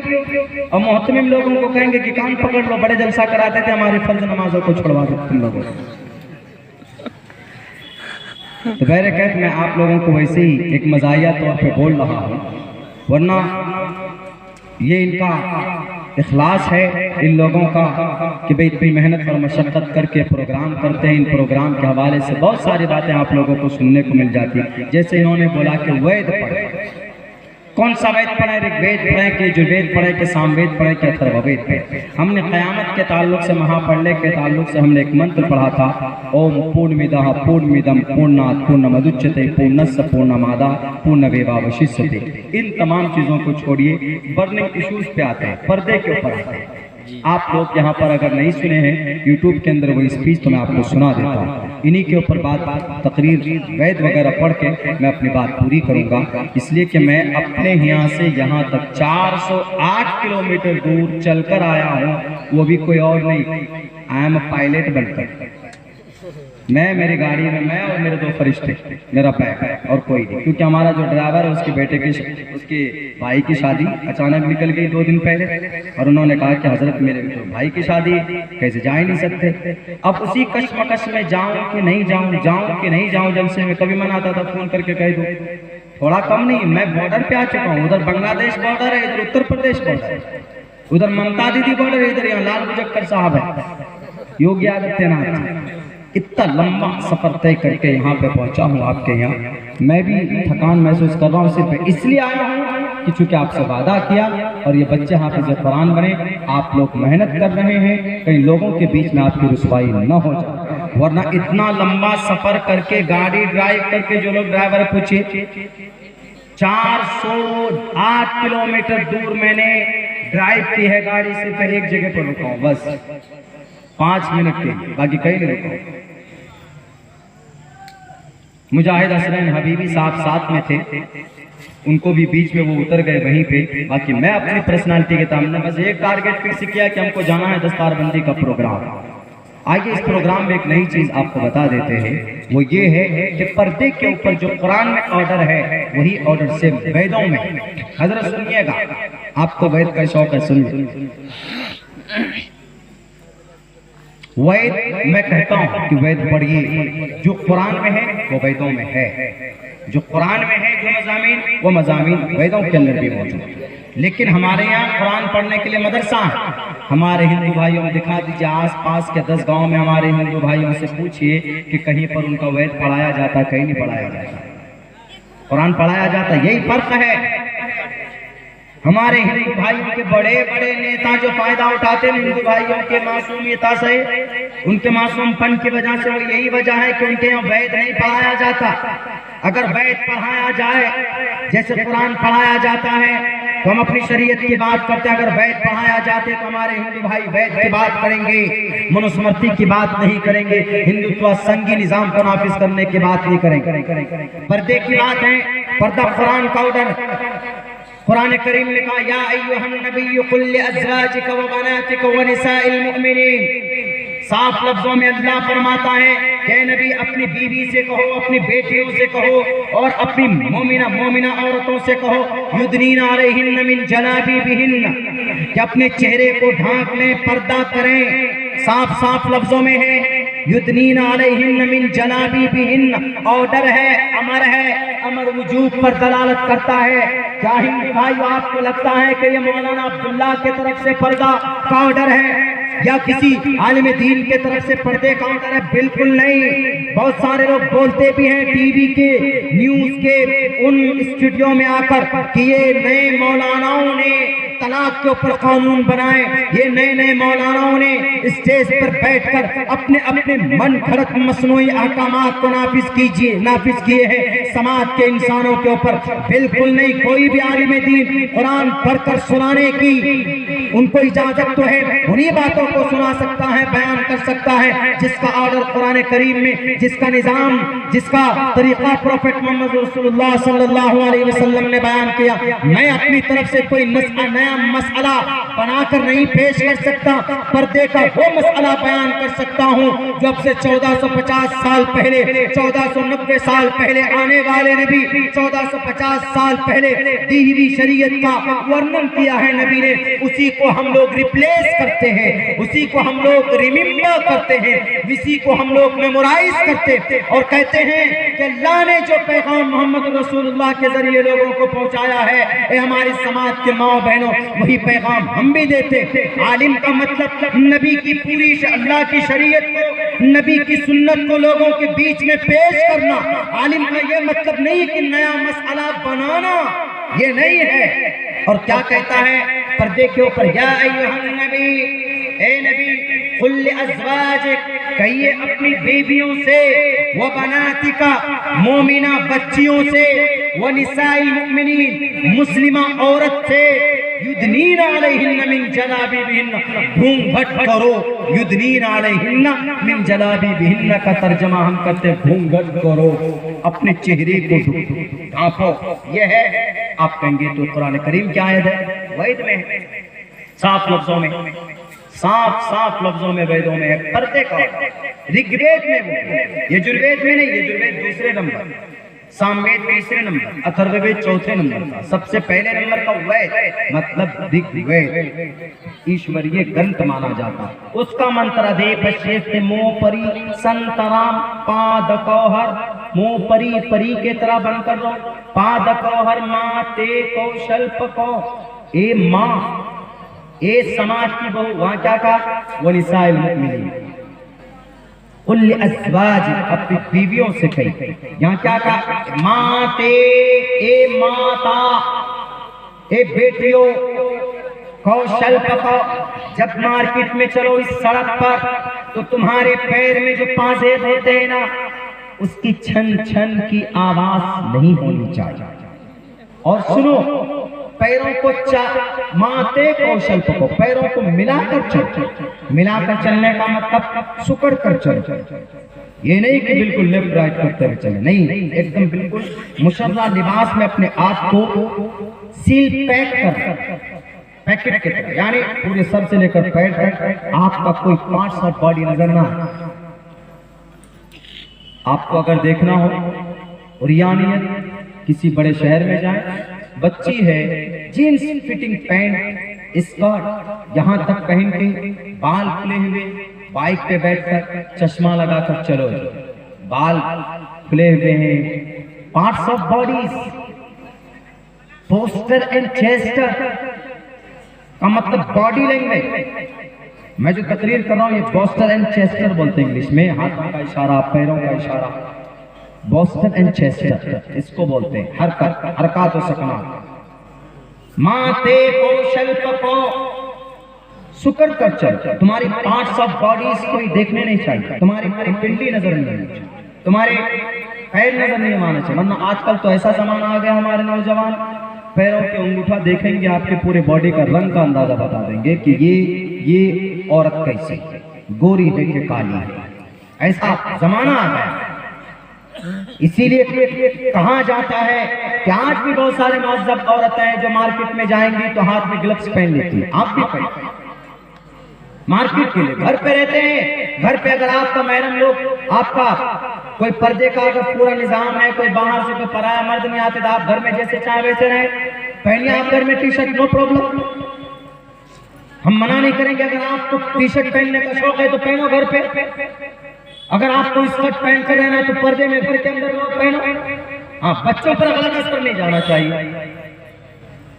और मोहतमिम लोगों को कहेंगे कि कान पकड़ लो, बड़े जलसा कराते थे, हमारी फर्ज नमाजों को छुड़वा दो तुम लोगों। तो बहरकैफ मैं आप लोगों को वैसे ही एक मज़ाहिया तौर पे बोल रहा हूँ, वरना ये इनका इखलास है इन लोगों का कि भाई इतनी मेहनत और मशक्क़त करके प्रोग्राम करते हैं। इन प्रोग्राम के हवाले से बहुत सारी बातें आप लोगों को सुनने को मिल जाती है। जैसे इन्होंने बोला कि वेद पढ़े, कौन सा वेद पढ़े? ऋग्वेद पढ़े कि यजुर्वेद पढ़े कि सामवेद पढ़े कि अथर्ववेद पढ़े? हमने क़यामत के ताल्लुक से, महाप्रलय के ताल्लुक से हमने एक मंत्र पढ़ा था, ओम पूर्णमिदः पूर्णमिदं पूर्णात् पूर्णमुदच्यते पूर्णस्य पूर्णमादाय पूर्णमेवावशिष्यते। इन तमाम चीज़ों को छोड़िए, बर्निंग इश्यूज पे आते हैं, पर्दे के ऊपर आते हैं। आप लोग यहाँ पर अगर नहीं सुने हैं यूट्यूब के अंदर वो स्पीच, तो मैं आपको सुना देता हूँ। इन्हीं के ऊपर बात, तकरीर, वैद वगैरह पढ़ के मैं अपनी बात पूरी करूँगा। इसलिए कि मैं अपने यहाँ से यहाँ तक 408 किलोमीटर दूर चलकर आया हूँ, वो भी कोई और नहीं, आई एम अ पायलट बनकर। मैं, मेरी गाड़ी में मैं और मेरे 2 फरिश्ते, मेरा बैग और कोई नहीं, क्योंकि हमारा जो ड्राइवर है उसके बेटे की, उसके भाई की शादी अचानक निकल गई 2 दिन पहले, और उन्होंने कहा कि हजरत मेरे भाई की शादी, कैसे जा ही नहीं सकते। अब उसी कश्मकश में जाऊं कि नहीं जाऊं, जाऊं कि नहीं जाऊं, जलसे में कभी मन आता था फोन करके कह दो, थोड़ा कम नहीं, मैं बॉर्डर पे आ चुका हूँ। उधर बांग्लादेश बॉर्डर है, इधर उत्तर प्रदेश बॉर्डर है, उधर ममता दीदी बॉर्डर है, इधर यहाँ लाल मुजफ्फर साहब है, योगी आदित्यनाथ। इतना लंबा सफर तय करके यहाँ पे पहुँचा हूँ आपके यहाँ। मैं भी थकान महसूस कर रहा हूँ, सिर्फ इसलिए आया हूँ कि चूंकि आपसे वादा किया और ये बच्चे हाफिज़ कुरान बने, आप लोग मेहनत कर रहे हैं, कई लोगों के बीच में आपकी रुसवाई न हो जाए। वरना इतना लंबा सफर करके, गाड़ी ड्राइव करके, जो लोग ड्राइवर पूछिए, 408 किलोमीटर दूर मैंने ड्राइव की है गाड़ी, सिर्फ एक जगह पर रुका हूँ, बस 5 मिनट के, बाकी कहीं नहीं रुका। मुजाहिद असरन हबीबी साहब साथ में थे, उनको भी बीच में वो उतर गए वहीं पे। बाकी मैं अपनी पर्सनालिटी के सामने बस एक टारगेट फिक्स किया कि हमको जाना है दस्तारबंदी का प्रोग्राम। आइए इस प्रोग्राम में एक नई चीज आपको बता देते हैं, वो ये है कि पर्दे के ऊपर जो कुरान में ऑर्डर है वही ऑर्डर से वेदों में। हजरत सुनिएगा, आपको वेद का शौक है, सुनिए। वेद मैं कहता हूं कि वेद पढ़िए, जो कुरान में है वो वेदों में है, जो कुरान में है जो मज़ामीन वो मज़ामीन वेदों के अंदर भी मौजूद है। लेकिन हमारे यहाँ कुरान पढ़ने के लिए मदरसा है। हमारे हिंदू भाइयों में दिखा दीजिए, आस पास के 10 गांव में हमारे हिंदू भाइयों से पूछिए कि कहीं पर उनका वेद पढ़ाया जाता, कहीं नहीं पढ़ाया जाता, कुरान पढ़ाया जाता। यही फर्क है। हमारे हिंदू भाइयों के बड़े बड़े नेता जो फायदा उठाते हैं हिंदू भाइयों के मासूमियता से, उनके मासूमपन की वजह से, वो यही वजह है कि उनके यहाँ वेद नहीं पढ़ाया जाता। अगर वेद पढ़ाया जाए जैसे कुरान पढ़ाया जाता है तो हम अपनी शरीयत की बात करते हैं। अगर वैद पढ़ाया जाते तो हमारे हिंदू भाई वैद की बात करेंगे, मनुस्मृति की बात नहीं करेंगे, हिंदुत्व संघी निजाम को नाफिज करने की बात नहीं करेंगे। पर्दे की बात है, पर्दा कुरान का ऑर्डर। कुरान करीम ने कहा या अय्युहन नबिय्यु कुल लिअज़वाजिका व बनातिका व निसाइल मुमिनीन। साफ लफ्जों में अल्लाह फरमाता है कि नबी अपनी बीवी से कहो, अपनी बेटियों से कहो और अपनी मोमिना औरतों से कहो युदनीना अलैहिन्ना मिन जलाबिबिहिन्ना, कि अपने चेहरे को ढांक लें, पर्दा करें। साफ साफ लफ्जों में है युदनीना अलैहिन्ना मिन जलाबिबिहिन्ना। ऑर्डर है, अमर है, अमर वजूब पर दलालत करता है। क्या हिंदू भाइयों आपको लगता है कि ये मौलाना अब्दुल्ला की तरफ से पर्दा का ऑर्डर है या किसी आलिम दीन के तरफ से पर्दे का ऑर्डर है? बिल्कुल नहीं। बहुत सारे लोग बोलते भी हैं टीवी के, न्यूज के उन स्टूडियो में आकर कि ये नए मौलानाओं ने तलाक के ऊपर कानून बनाए, ये नए नए मौलानाओं ने स्टेज पर बैठकर अपने अपने मन घड़त मसनूई अहकामात को नाफिज किए हैं समाज के इंसानों के ऊपर। बिल्कुल नहीं। कोई भी आलिम दीन कुरान पढ़कर सुनाने की उनको इजाजत तो है, उन्हीं बातों को सुना सकता है, बयान कर सकता है जिसका ऑर्डर कुरान करीम में, जिसका निजाम, जिसका तरीका प्रोफेट मोहम्मद रसूलुल्लाह सल्लल्लाहु अलैहि वसल्लम ने बयान किया। मैं अपनी तरफ से कोई नया मसला बनाकर नहीं पेश कर सकता, पर्दे का वो मसला बयान कर सकता हूँ जो अब से 1450 साल पहले, 1490 साल पहले आने वाले ने भी 1450 साल पहले दी हुई शरीयत का वर्णन किया है नबी ने। उसी को हम लोग रिप्लेस करते हैं, उसी को हम लोग रिमेम्बर करते हैं, उसी को हम लोग मेमोराइज करते हैं और कहते हैं कि अल्लाह ने जो पैगाम मोहम्मद रसूलुल्लाह के जरिए लोगों को पहुंचाया है, हमारी समाज के माँ बहनों वही पैगाम हम भी देते। आलिम का मतलब नबी की पूरी अल्लाह की शरीयत को, नबी की सुन्नत को लोगों के बीच में पेश करना। आलिम का ये मतलब नहीं कि नया मसला बनाना, ये नहीं है। और क्या कहता है पर्दे के ऊपर, या अय्युहन नबी, ए नबी, कुल लिअज़वाजिक, कहिए अपनी बीवियों से, वो बनातिका, मोमिना बच्चियों से, वो निसाइल मुमिनीन, मुस्लिमा औरत से, युदनीना अलैहिन्ना मिन जलाबिबिहिन्ना, घूंघट करो। युदनीना अलैहिन्ना मिन जलाबिबिहिन्ना का तर्जमा हम करते हैं घूंघट करो, अपने चेहरे को ढांपो। यह है, आप कहेंगे तो कुरान करीम क्या आयत है? वैद में है, साफ लफ्जों में, साफ लफ्जों में वेदों में है पर्दे का। ऋग्वेद में वो, यजुर्वेद में नहीं, यजुर्वेद दूसरे नंबर, सामवेद तीसरे नंबर, अथर्ववेद चौथे नंबर का, सबसे पहले नंबर का वेद मतलब ऋग्वेद ईश्वरीय ग्रंथ माना जाता। उसका मंत्र अधेप शेष मोह परी संतराम पाद कौहर, मोह परी परी के तरह बनकर रहो, पाद कौहर माँ ते कौशल्प को, ए माँ, ए समाज की बहू, वहां क्या कहा? वो निसाइल मुमिनीन, कुल अज़वाज, अपनी बीवियों से कही। यहाँ क्या कहा? माते, ए माता, ए बेटियों, कौशल पको। जब मार्केट में चलो इस सड़क पर तो तुम्हारे पैर में जो पांजे होते हैं ना, उसकी छन छन की आवाज नहीं होनी चाहिए। और सुनो, पैरों को माते कौशल को, पैरों को मिलाकर चल, मिलाकर चलने का मतलब सुकड़ कर चल। ये नहीं कि बिल्कुल लेफ्ट राइट करते हुए चले, नहीं, एकदम बिल्कुल मुशर्रा लिबास में अपने आप को सील पैक कर, पैकेट की तरह, यानी पूरे सर से लेकर पैर तक आपका कोई पार्ट्स ऑफ बॉडी नजर ना। आपको अगर देखना हो और यानियत किसी बड़े शहर में जाए, बच्ची है जीन्स फिटिंग पैंट स्कर्ट यहाँ तक पहन के, बाल खुले हुए, बाइक पे बैठकर चश्मा लगाकर चलो, बाल खुले हुए हैं, parts of bodies, poster and Chester का मतलब बॉडी लैंग्वेज। मैं जो तकरीर कर रहा हूँ ये पोस्टर एंड चेस्टर बोलते हैं इंग्लिश में, हाथों का इशारा, पैरों का इशारा, पोस्टर एंड चेस्टर इसको बोलते हैं। हरकत हो सकना, माते को शल्प को सुकड़ कर चल। तुम्हारी पार्ट्स ऑफ बॉडीज कोई देखने नहीं चाहिए, तुम्हारी पिंडी नजर नहीं आनी चाहिए, तुम्हारे पैर नजर नहीं आना चाहिए, वरना आजकल तो ऐसा जमाना आ गया, हमारे नौजवान पैरों के अंगूठा देखेंगे आपके पूरे बॉडी का रंग का अंदाजा बता देंगे कि ये औरत कैसी, गोरी है कि काली है, ऐसा जमाना आ गया। इसीलिए कहा जाता है कि आज भी बहुत सारे मौजूद औरतें हैं जो मार्केट में जाएंगी तो हाथ में ग्लव्स पहन लेती है, आप भी पहन मार्केट के लिए। घर पे रहते हैं, घर पे अगर आपका महरम लोग, आपका कोई पर्दे का अगर पूरा निजाम है, कोई बाहर से कोई पराया मर्द नहीं आते तो आप घर में जैसे चाहे वैसे रहे, पहनिए आप घर में टी शर्ट, नो प्रॉब्लम, हम मना नहीं करेंगे। अगर आपको टी शर्ट पहनने का शौक है तो पहनो घर पे, अगर आपको स्कर्ट पहन कर रहना है तो पर्दे में घर के अंदर लोग पहनो। हाँ, बच्चों पर गलत असर नहीं जाना चाहिए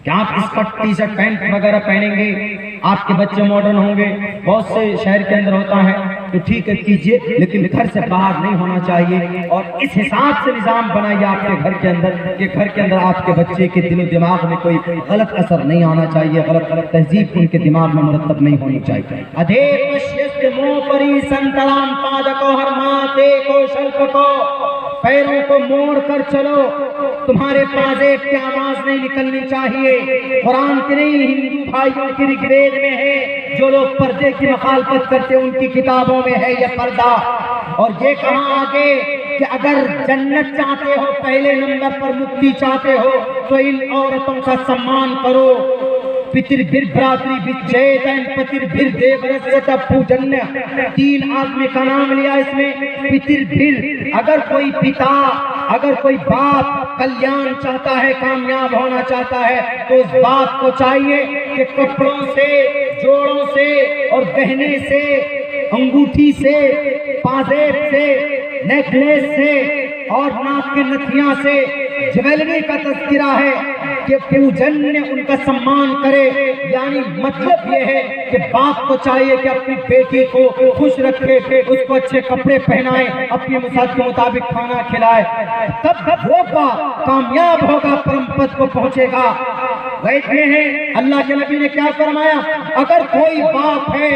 कि आप स्कर्ट टी शर्ट पैंट वगैरह पहनेंगे, आपके बच्चे मॉडर्न होंगे, बहुत से शहर के अंदर होता है तो ठीक है कीजिए, लेकिन घर से बाहर नहीं होना चाहिए। और इस हिसाब से निजाम बनाइए आपके घर के अंदर कि घर के अंदर आपके बच्चे के दिलो दिमाग में कोई गलत असर नहीं आना चाहिए, गलत तहजीब उनके दिमाग में मुरतब नहीं होनी चाहिए। पैरों को मोड़ कर चलो, तुम्हारे पाजेब की आवाज नहीं निकलनी चाहिए। कुरान की नहीं, हिंदू भाइयों की ऋग्वेद में है, जो लोग पर्दे की मुखालफत करते हैं उनकी किताबों में है यह पर्दा। और ये कहा आगे कि अगर जन्नत चाहते हो, पहले नंबर पर मुक्ति चाहते हो, तो इन औरतों का सम्मान करो। पितृभिर्भ्रातृ विच्छेदन पितृभिर्देवरस्य पूजन्य, 3 आदमी का नाम लिया इसमें। पितृभिर, अगर कोई पिता, अगर कोई बाप कल्याण चाहता है, कामयाब होना चाहता है, तो उस बाप को चाहिए कि कपड़ों से, जोड़ों से और गहने से, अंगूठी से, पाजेब से, नेकलेस से और नाक के नथिया से ज्वेलरी का तस्करा है कि पूजन्य उनका सम्मान करे। यानी मतलब ये है कि बाप को चाहिए कि अपनी बेटी को खुश रखे, उसको अच्छे कपड़े पहनाए, अपनी मुसाद के मुताबिक खाना खिलाए, तब वो बाप कामयाब होगा, परम पद को पहुंचेगा। वैसे हैं अल्लाह के नबी ने क्या फरमाया, अगर कोई बाप है,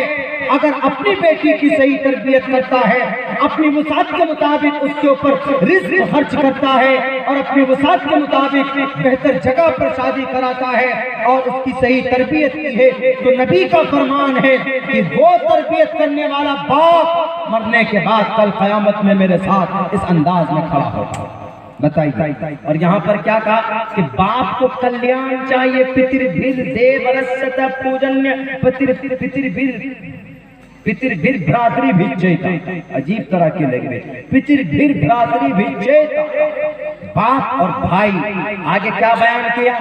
अगर अपनी बेटी की सही तरबियत करता है, अपनी वसात के मुताबिक उसके ऊपर रिज़्क़ खर्च करता है और अपनी वसात के मुताबिक बेहतर जगह पर शादी कराता है और उसकी सही तरबियत की है, तो नबी का फरमान है कि वो तरबियत करने वाला बाप मरने के बाद कल क़यामत में मेरे साथ इस अंदाज में खड़ा होगा। बताइए। और यहाँ पर क्या कहा कि बाप को कल्याण चाहिए। पितृभिर देवरस्य पूजन्य, पितृभिर भ्रातृ भिज्जयता, अजीब तरह के लगे, पितृभिर भ्रातृ भिज्जयता, बाप और भाई। आगे क्या बयान किया,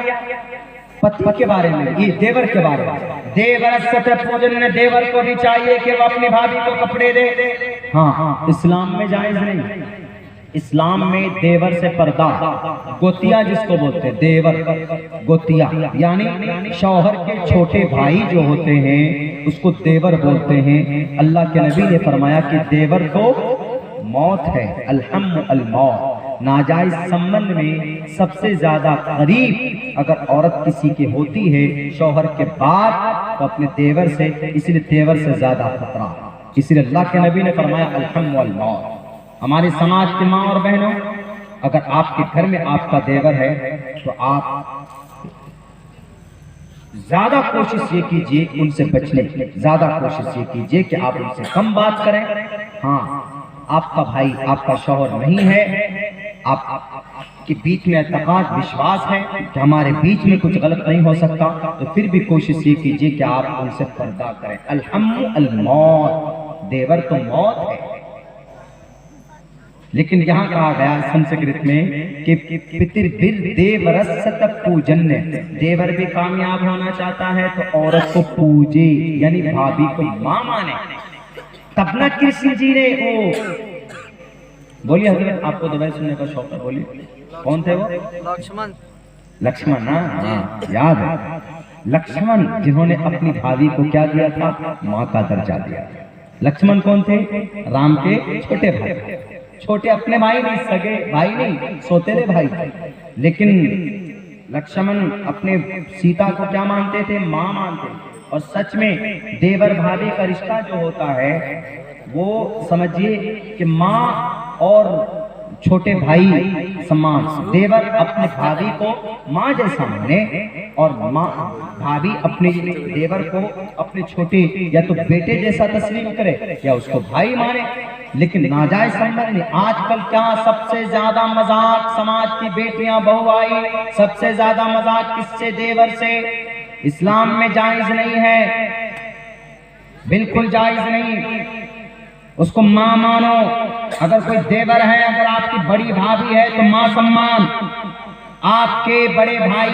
पति के बारे में, ये देवर के बारे में। देवरस्य पूजन्य, देवर को भी चाहिए कि वो अपनी भाभी को कपड़े दे। हाँ, इस्लाम में जायज नहीं, इस्लाम में देवर से पर्दा, गोतिया जिसको बोलते हैं, देवर गोतिया यानी शौहर के छोटे भाई जो होते हैं उसको देवर बोलते हैं। अल्लाह के नबी ने फरमाया कि देवर को मौत है, अलहम्मु अलमौत। नाजायज संबंध में सबसे ज्यादा करीब अगर औरत किसी की होती है शौहर के बाद तो अपने देवर से, इसलिए देवर से ज्यादा खतरा। इसलिए अल्लाह के नबी ने फरमाया अलहम्मु अलमौत। हमारे समाज की माँ और बहनों, अगर आपके घर में आपका देवर है तो आप ज्यादा कोशिश ये कीजिए उनसे बचने की, ज्यादा कोशिश ये कीजिए कि आप उनसे कम बात करें। हाँ, आपका भाई आपका शौहर नहीं है, आपके बीच में एतकाद विश्वास है कि हमारे बीच में कुछ गलत नहीं हो सकता, तो फिर भी कोशिश ये कीजिए कि आप उनसे पर्दा करें। अल-हम्मु अल-मौत, देवर तो मौत है, लेकिन यहाँ कहा गया संस्कृत में कि पितृभिर देवरस्य पूजन, देवर भी कामयाब होना चाहता है तो औरत को पूजे, यानी भाभी को मां माने, तब ना कृष्ण जी ने वो बोलिए। हजरत आपको दवाई सुनने का शौक है, बोलिए कौन थे वो? लक्ष्मण। लक्ष्मण ना, हाँ याद है, लक्ष्मण जिन्होंने अपनी भाभी को क्या दिया था? मां का दर्जा दिया। लक्ष्मण कौन थे? राम के छोटे भाई, छोटे अपने भाई नहीं, सगे भाई नहीं, सौतेले भाई थे। लेकिन लक्ष्मण अपने सीता को क्या मानते थे? मां मानते। और सच में देवर भाभी का रिश्ता जो होता है वो समझिए कि मां और छोटे भाई समान। देवर अपने भाभी को मां जैसा माने और मां भाभी अपने देवर को अपने छोटे या तो बेटे जैसा तस्लीम करे या उसको भाई माने, लेकिन नाजायज संबंध नहीं। आजकल क्या सबसे ज्यादा मजाक समाज की बेटियां बहू आई, सबसे ज्यादा मजाक किससे? देवर से। इस्लाम में जायज नहीं है, बिल्कुल जायज नहीं। उसको मां मानो। अगर कोई देवर है, अगर आपकी बड़ी भाभी है तो मां सम्मान। आपके बड़े भाई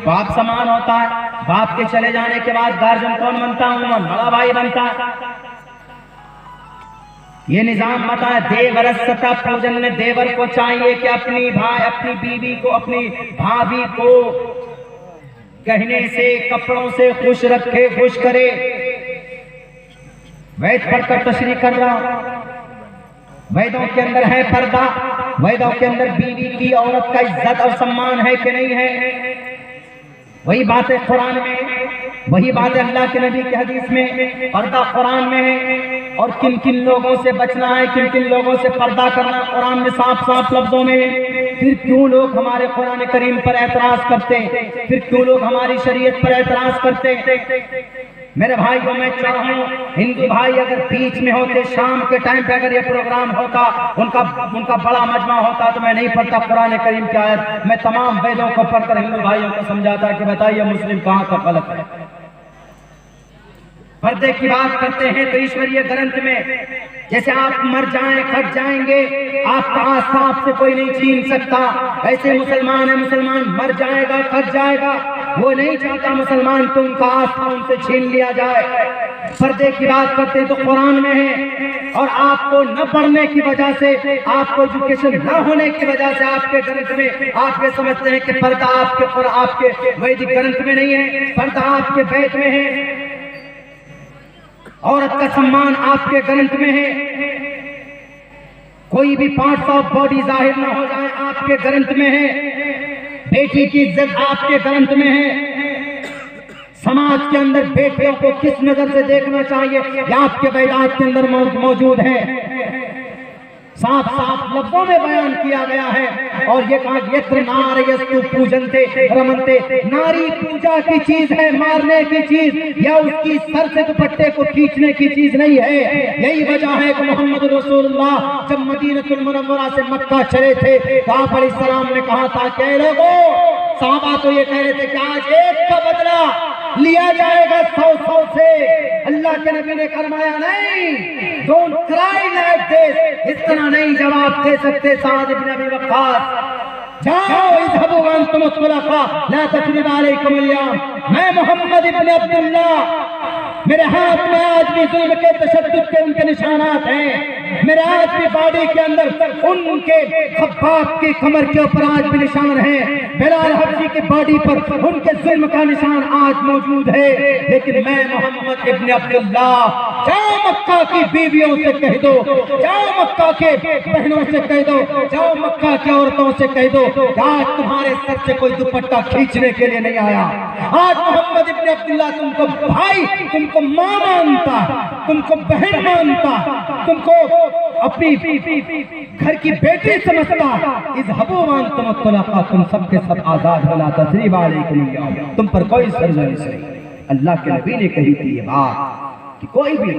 बाप समान होता है, बाप के चले जाने के बाद गार्जियन कौन बनता है? बड़ा भाई बनता है। ये निजाम बता है देवरस्यता पूजन में। देवर को चाहिए कि अपनी बीवी को, अपनी भाभी को गहने से, कपड़ों से खुश रखे, खुश करे। वैद पढ़कर तशरीह कर रहा हूं। वैदों के अंदर है पर्दा, वैदों के अंदर बीवी की, औरत का इज्जत और सम्मान है कि नहीं है? वही बात है कुरान में, वही बात है अल्लाह के नबी के हदीस में। पर्दा कुरान में है और किन किन लोगों से बचना है, किन किन लोगों से पर्दा करना कुरान में साफ साफ लफ्जों में है। फिर क्यों लोग हमारे कुरान करीम पर एतराज करते हैं? फिर क्यों लोग हमारी शरीयत पर एतराज करते हैं? मेरे भाई को मैं चाह रहा हूँ, हिंदू भाई अगर बीच में होते, शाम के टाइम पे अगर ये प्रोग्राम होता, उनका बड़ा मजमा होता, तो मैं नहीं पढ़ता कुरान करीम की आयत, मैं तमाम वेदों को पढ़कर हिंदू भाइयों को समझाता कि बताइए मुस्लिम कहाँ का गलत है। पर्दे की बात करते हैं तो ईश्वरीय ग्रंथ में जैसे आप मर जाएं, कट जाएंगे, आपका आस्था आपसे कोई नहीं छीन सकता। ऐसे मुसलमान है, मुसलमान मर जाएगा, कट जाएगा, वो नहीं चाहता मुसलमान तो उनका आस्था उनसे छीन लिया जाए। पर्दे की बात करते तो कुरान में है, और आपको न पढ़ने की वजह से, आपको एजुकेशन न होने की वजह से आपके ग्रंथ में आप ये समझते हैं कि पर्दा आपके वैदिक ग्रंथ में नहीं है, पर्दा आपके वेद में है। औरत का सम्मान आपके ग्रंथ में है। कोई भी पार्ट्स ऑफ बॉडी जाहिर ना हो जाए, आपके ग्रंथ में है। बेटी की इज्जत आपके ग्रंथ में है। समाज के अंदर बेटियों को किस नजर से देखना चाहिए ये आपके वेदांत के अंदर मौजूद है। साफ साफ लफ्जों में बयान किया गया है। और ये कहा यत्र नारयस्तु पूजन्ते रमन्ते, नारी पूजा की चीज है, मारने की चीज या उसकी सर से दुपट्टे को खींचने की चीज नहीं है। यही वजह है कि मोहम्मद रसूलुल्लाह जब मदीनतुल मुनव्वरा से मक्का चले थे तो आप अलैहिस्सलाम ने कहा था कि लोगों, साहबा तो ये कह रहे थे कि आज एक का बदला लिया जाएगा 100 से। अल्लाह के नबी ने फरमाया नहीं, डोंट क्राई लाइक दिस, इस तरह नहीं जवाब दे सकते। साद इब्न अबी वक्कास, जाओ इज़हबू अंतुम खुलफा ला तस्रिब अलैकुम अल-यौम। मैं मोहम्मद इब्न अब्दुल्लाह, मेरे हाथ में आज भी जुल्म के तशद्दुद के उनके निशानात हैं। मेरे आज भी बॉडी के अंदर उनके खब्बाब की कमर के ऊपर आज भी निशान है। बिलाल हबशी की बॉडी पर उनके जुल्म का निशान आज मौजूद है। लेकिन मैं मोहम्मद इब्न अब्दुल्लाह, जाओ मक्का की बीवियों से कह दो, जाओ मक्का के बहनों से कह दो, जाओ मक्का की औरतों से कह दो, आज तुम्हारे सर से कोई दुपट्टा खींचने के लिए नहीं आया। आज मोहम्मद इब्न अब्दुल्लाह तुमको भाई, तुमको तुमको माँ मानता, तुमको बहन मानता, तुमको अपनी घर की बेटी समझता, इज़हबू वअंतुम तुलक़ा, तुम सबके सब आजाद हो, ला तस्रीब अलैकुम, तुम पर कोई सरजमिश नहीं। अल्लाह के नबी ने कही थी ये बात कि कोई भी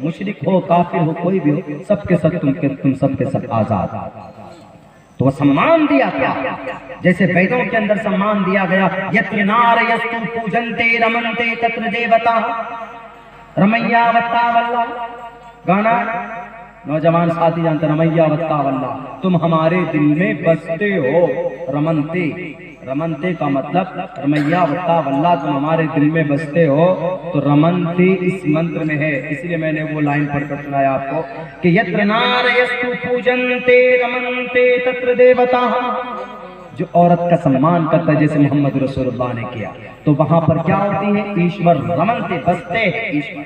मुशरिक हो, काफिर हो, कोई भी हो, सबके सब तुम सबके सब आजाद। तो सम्मान दिया था, जैसे वेदों के अंदर सम्मान दिया गया, यत्र नार यस्तु पूजन्ते रमन्ते तत्र देवता, रमैया वत्ता वल्ला गाना नौजवान साथी जानते, रमैया वत्ता वल्ला, तुम हमारे दिल में बसते हो। रमनते, रमनते का मतलब रमैया वत्ता वल्ला, तुम हमारे दिल में बसते हो। तो रमनते इस मंत्र में है, इसलिए मैंने वो लाइन पढ़कर सुनाया आपको कि यत्र नार यस्तु पूजन्ते रमन्ते तत्र देवता, जो औरत का सम्मान करता है जैसे मोहम्मद रसूलुल्लाह ने किया, तो वहां पर क्या होती है? ईश्वर रमनते, बसते हैं ईश्वर।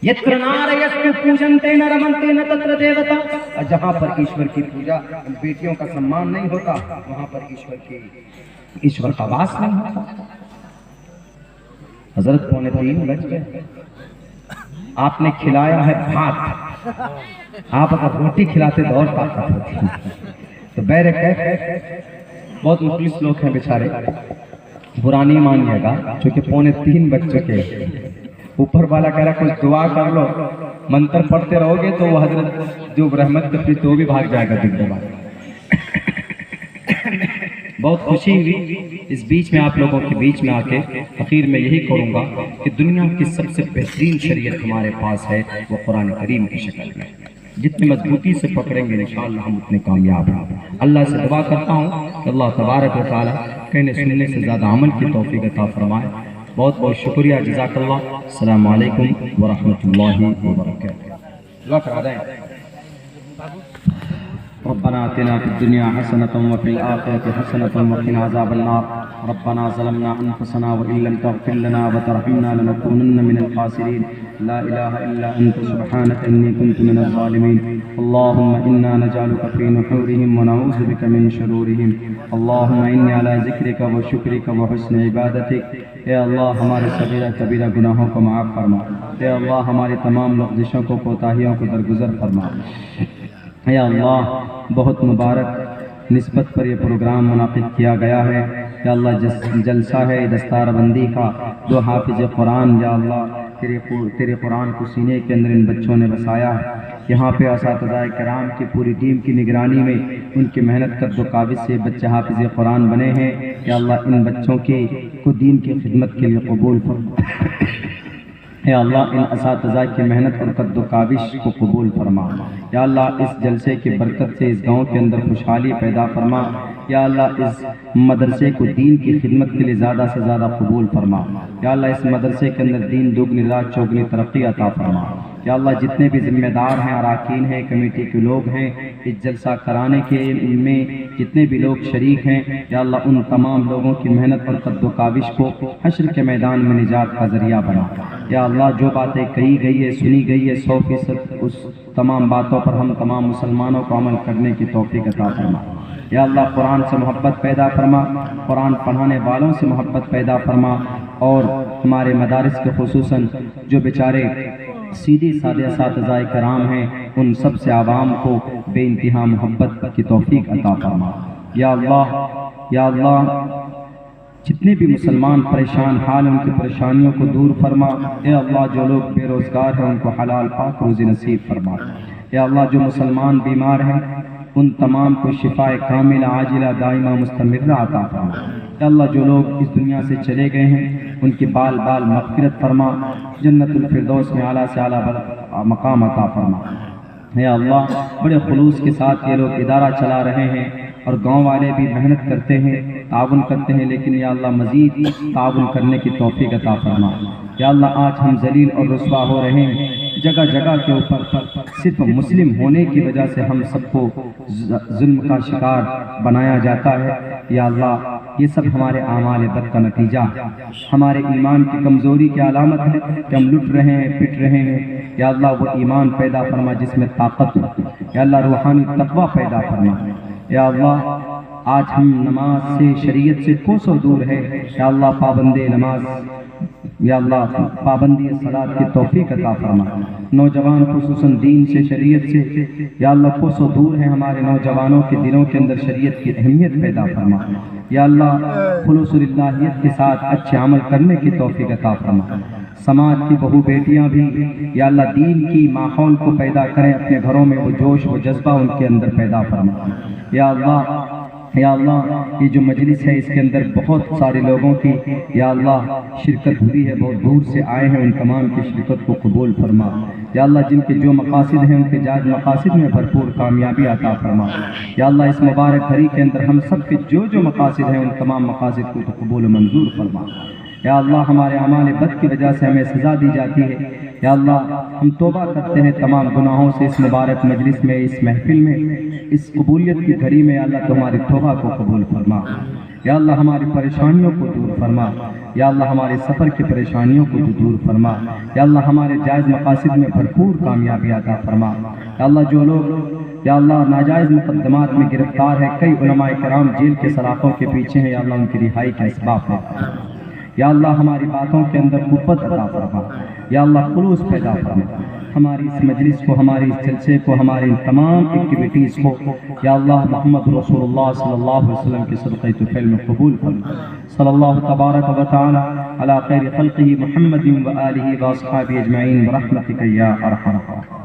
यत्र नार यस्तु पूजन्ते न रमन्ते न तत्र देवता, और जहाँ पर ईश्वर की पूजा, बेटियों का सम्मान नहीं होता, वहां पर ईश्वर का वास नहीं होता। हजरत 2:45 बज गए, आपने खिलाया है भात, आप अगर रोटी खिलाते तो और ताकत होती। तो बैरक बहुत मुखलिस लोग हैं बेचारे, बुरा नहीं मानिएगा, क्योंकि 2:45 बज चुके। ऊपर वाला कह रहा कुछ दुआ कर लो, मंत्र पढ़ते रहोगे तो वो हजरत जो रहमत तफरीज तो भी भाग जाएगा दिन के बाद। बहुत खुशी हुई इस बीच में आप लोगों के बीच में आके। आखिर में यही करूँगा कि दुनिया की सबसे बेहतरीन शरीयत हमारे पास है, वो कुरान करीम की शक्ल में। जितनी मजबूती से पकड़ेंगे इंशाअल्लाह हम उतने कामयाब हैं। अल्लाह से दुआ करता हूँ कि अल्लाह तबारक व तआला कहने सुनने से ज़्यादा अमल की तौफीक अता फरमाए। बहुत बहुत शुक्रिया, जज़ाकल्लाह। अस्सलामु अलैकुम व रहमतुल्लाहि व बरकातहू। रब्बना आतिना फिद दुनिया हसनतम व फिल आखिरति हसनतम व क़िना अज़ाबन्नार। रब्बना ज़लमना अनफुसना व इन लम तग़फिर लना व तरहमना लनकूनन्न मिनल ख़ासिरीन। ला इलाहा इल्ला अंत सुब्हानक इन्नी कुन्तु मिनज़ ज़ालिमीन। अल्लाहुम्मा इन्ना नजअलुका फ़ी नुहूरिहिम व नऊज़ु बिका मिन शुरूरिहिम। अल्लाहुम्मा इन्नी अला ज़िक्रिका व शुक्रिका व हुस्नि इबादतिक। या अल्लाह हमारे सगीरा कबीरा गुनाहों को माफ़ फरमा। या अल्लाह हमारी तमाम लग़्ज़िशों को, कोताहियों को दरगुज़र फरमा। या अल्लाह बहुत मुबारक निस्बत पर यह प्रोग्राम मुनाक़िद किया गया है। या अल्लाह जलसा है दस्तारबंदी का, जो हाफिज़ कुरान, या अल्लाह तेरे कुरान को सीने के अंदर इन बच्चों ने बसाया है। यहाँ पे असातिज़ाए किराम की पूरी टीम की निगरानी में, उनकी मेहनत कर दो काबिज से बच्चे हाफिज़ कुरान बने हैं। या अल्लाह इन बच्चों को दीन की खिदमत के लिए कबूल फरमा। या अल्लाह इन असातिज़ा की मेहनत और कद्दो काविश को कबूल फरमा। या अल्लाह इस जलसे की बरकत से इस गांव के अंदर खुशहाली पैदा फरमा। या अल्लाह इस मदरसे को दीन की खिदमत के लिए ज़्यादा से ज़्यादा कबूल फरमा। या अल्लाह इस मदरसे के अंदर दीन दुगनी रात चौगनी तरक्की अता फरमा। या अल्लाह जितने भी जिम्मेदार हैं, अराकीन हैं, कमेटी के लोग हैं, इस जलसा कराने के में जितने भी लोग शरीक हैं, या अल्लाह उन तमाम लोगों की मेहनत और कद्दो काविश को हश्र के मैदान में निजात का ज़रिया बना। या अल्लाह जो बातें कही गई है, सुनी गई है, 100% उस तमाम बातों पर हम तमाम मुसलमानों को अमल करने की तौफीक अता फरमा। या अल्लाह कुरान से मोहब्बत पैदा फरमा, कुरान पढ़ाने वालों से मोहब्बत पैदा फरमा, और हमारे मदारिस के खुसूसन जो बेचारे सीधे सादे असातिज़ाए किराम हैं, उन सब से आवाम को बेइंतहा मोहब्बत की तौफीक अता फरमा। या अल्लाह जितने भी मुसलमान परेशान हाल, उनकी परेशानियों को दूर फरमा। या अल्लाह जो लोग बेरोज़गार हैं, उनको हलाल पाक रोज़ी नसीब फरमा। या अल्लाह जो मुसलमान बीमार हैं, उन तमाम को शिफाए कामिला आजिला दाइमा मुस्तमिर्रा अता फरमा। या अल्लाह जो लोग इस दुनिया से चले गए हैं, उनकी बाल बाल मग़फ़िरत फरमा, जन्नतुल फिरदौस में आला से आला मकाम अता फरमा। या अल्लाह बड़े खुलूस के साथ ये लोग इदारा चला रहे हैं, और गांव वाले भी मेहनत करते हैं, ताउन करते हैं, लेकिन या अल्लाह मज़ीद ताउन करने की तौफीक अता फरमा। या अल्लाह आज हम जलील और रुस्वा हो रहे हैं, जगह जगह के ऊपर सिर्फ मुस्लिम होने की वजह से हम सबको जुल्म का शिकार बनाया जाता है। या अल्लाह ये सब हमारे आमाल बद का नतीजा, हमारे ईमान की कमज़ोरी की अलामत है कि हम लुट रहे हैं, पिट रहे हैं। या अल्लाह वो ईमान पैदा फरमा जिसमें ताकत हो। या अल्लाह रूहानी तक़वा पैदा फरमा। या अल्लाह आज हम नमाज से, शरीयत से कोसों दूर है। या अल्लाह पाबंदे नमाज या अल्लाह पाबंदी सलात की तौफीक अता फरमा। नौजवान खुसूसन दीन से शरीयत से या अल्लाह कोसों दूर है, हमारे नौजवानों के दिलों के अंदर शरीयत की अहमियत पैदा फरमा। या अल्लाह खुलूसुलिल्लाहियत के साथ अच्छे अमल करने की तौफीक अता फरमा। समाज की बहू बेटियां भी या अल्लाह दीन की माहौल को पैदा करें, अपने घरों में वो जोश वो जज्बा उनके अंदर पैदा फरमा। या अल्लाह ये जो मजलिस है इसके अंदर बहुत सारे लोगों की या अल्लाह शिरकत हुई है, बहुत दूर से आए हैं, उन तमाम की शिरकत को कबूल फरमा। या अल्लाह जिनके जो मकासिद हैं उनके जायज़ मकासिद में भरपूर कामयाबी अता फरमा। या अल्लाह इस मुबारक घड़ी के अंदर हम सब के जो जो मकासिद हैं उन तमाम मकासिद को तो कबूल मंजूर फरमा। या अल्लाह हमारे अमाल बद की वजह से हमें सज़ा दी जाती है, या अल्लाह हम तौबा करते हैं तमाम गुनाहों से इस मुबारक मजलिस में, इस महफिल में, इस कबूलियत की घड़ी में। अल्लाह तो हमारी तौबा को कबूल फरमा। या अल्लाह हमारी परेशानियों को दूर फरमा। या अल्लाह हमारे सफ़र की परेशानियों को दूर फरमा। या अल्लाह हमारे जायज़ मकासिद में भरपूर कामयाबी अता फरमा। या अल्लाह जो लोग या अल्लाह नाजायज़ मुकद्दमात में गिरफ्तार है, कई उलमाए किराम जेल के सलाखों के पीछे हैं, या अल्लाह उनकी रिहाई का असबाब है। या अल्लाह हमारी बातों के अंदर कुव्वत अता फरमा। या अल्लाह खुलूस पैदा फरमा। हमारी इस मजलिस को, हमारी इस जलसे को, हमारी इन तमाम एक्टिविटीज़ को या अल्लाह मोहम्मद रसूलुल्लाह सल्लल्लाहु अलैहि वसल्लम के सदक़े तुफ़ैल में कबूल फरमा। सल्लल्लाहु तबारक व तआला अला खैरि खल्क़िही मुहम्मदिन व आलिही व अस्हाबिही अजमईन बरहमतिका या अरहम।